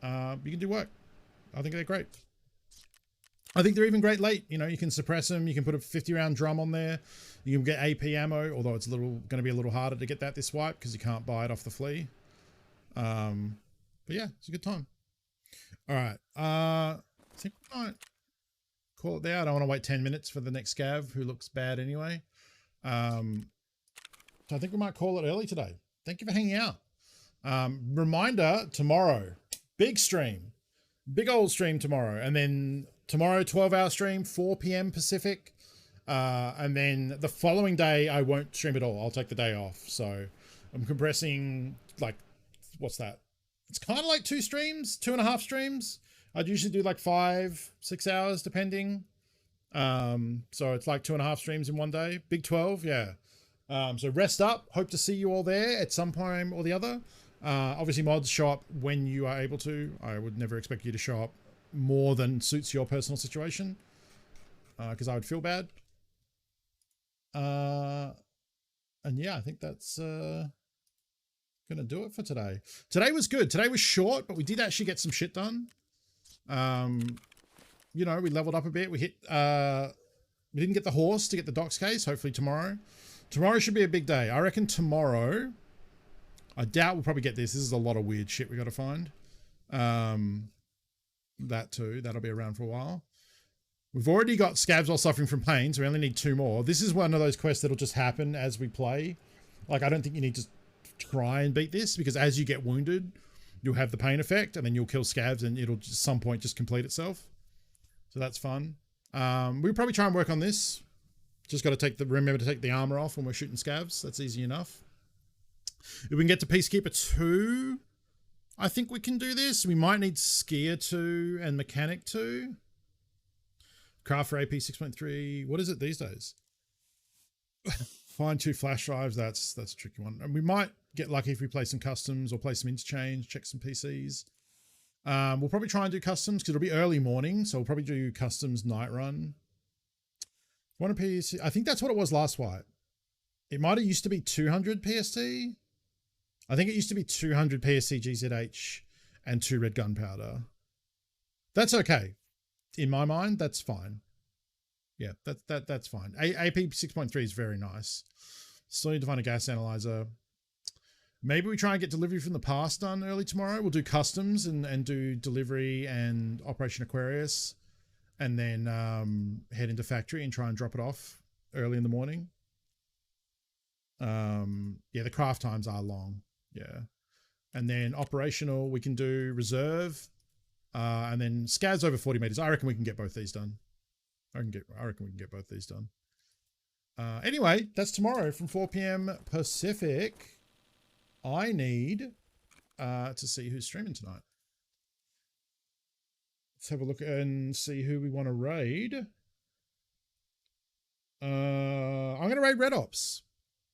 You can do work. I think they're great. I think they're even great late. You can suppress them. You can put a 50-round drum on there. You can get AP ammo, although it's going to be a little harder to get that this wipe because you can't buy it off the flea. But yeah, it's a good time. All right. I think we might call it there. I don't want to wait 10 minutes for the next scav who looks bad anyway. So I think we might call it early today. Thank you for hanging out. Reminder, tomorrow, big stream. Big old stream tomorrow. And then tomorrow, 12-hour stream, 4 p.m. Pacific. And then the following day, I won't stream at all. I'll take the day off. So I'm compressing, like, what's that? It's kind of like 2 streams, 2.5 streams. I'd usually do like 5-6 hours, depending. So it's like 2.5 streams in one day. Big 12, yeah. So rest up. Hope to see you all there at some point or the other. Obviously, mods show up when you are able to. I would never expect you to show up more than suits your personal situation, because I would feel bad. And yeah, I think that's gonna do it for today. Today was good. Today was short, but we did actually get some shit done. We leveled up a bit. We didn't get the horse to get the docs case. Hopefully tomorrow. Tomorrow should be a big day. I reckon tomorrow, I doubt we'll probably get this. This is a lot of weird shit we got to find. That too. That'll be around for a while. We've already got scavs while suffering from pain, so we only need 2 more. This is one of those quests that'll just happen as we play. Like, I don't think you need to try and beat this, because as you get wounded, you'll have the pain effect, and then you'll kill scavs, and it'll at some point just complete itself. So that's fun. We'll probably try and work on this. Just got to remember to take the armor off when we're shooting scavs. That's easy enough. If we can get to Peacekeeper 2, I think we can do this. We might need Skier 2 and Mechanic 2. Craft for AP 6.3. What is it these days? Find 2 flash drives. That's a tricky one. And we might get lucky if we play some customs or play some interchange, check some PCs. We'll probably try and do customs because it'll be early morning. So we'll probably do customs night run. One of PST. I think that's what it was last wipe. It might have used to be 200 PST. I think it used to be 200 PST GZH and 2 red gunpowder. That's okay. In my mind, that's fine. Yeah, that's fine. AP 6.3 is very nice. Still need to find a gas analyzer. Maybe we try and get delivery from the past done early tomorrow. We'll do customs and do delivery and Operation Aquarius. And then head into factory and try and drop it off early in the morning. Yeah, the craft times are long. Yeah. And then operational, we can do reserve. And then scavs over 40 meters. I reckon we can get both these done. I reckon we can get both these done. Anyway, that's tomorrow from 4 p.m. Pacific. I need to see who's streaming tonight. Let's have a look and see who we want to raid. I'm going to raid Red Ops.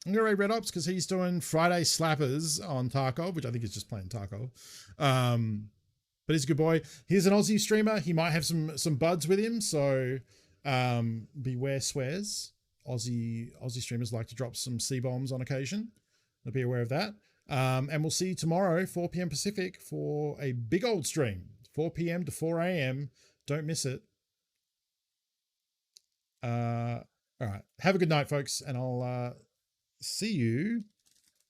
I'm going to raid Red Ops because he's doing Friday Slappers on Tarkov, which I think is just playing Tarkov. But he's a good boy. He's an Aussie streamer. He might have some buds with him. So Beware swears. Aussie streamers like to drop some C-bombs on occasion. So be aware of that. And we'll see you tomorrow, 4 p.m. Pacific, for a big old stream. 4 p.m. to 4 a.m. Don't miss it. All right. Have a good night, folks, and I'll see you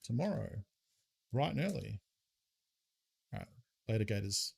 tomorrow, bright and early. All right. Later, Gators.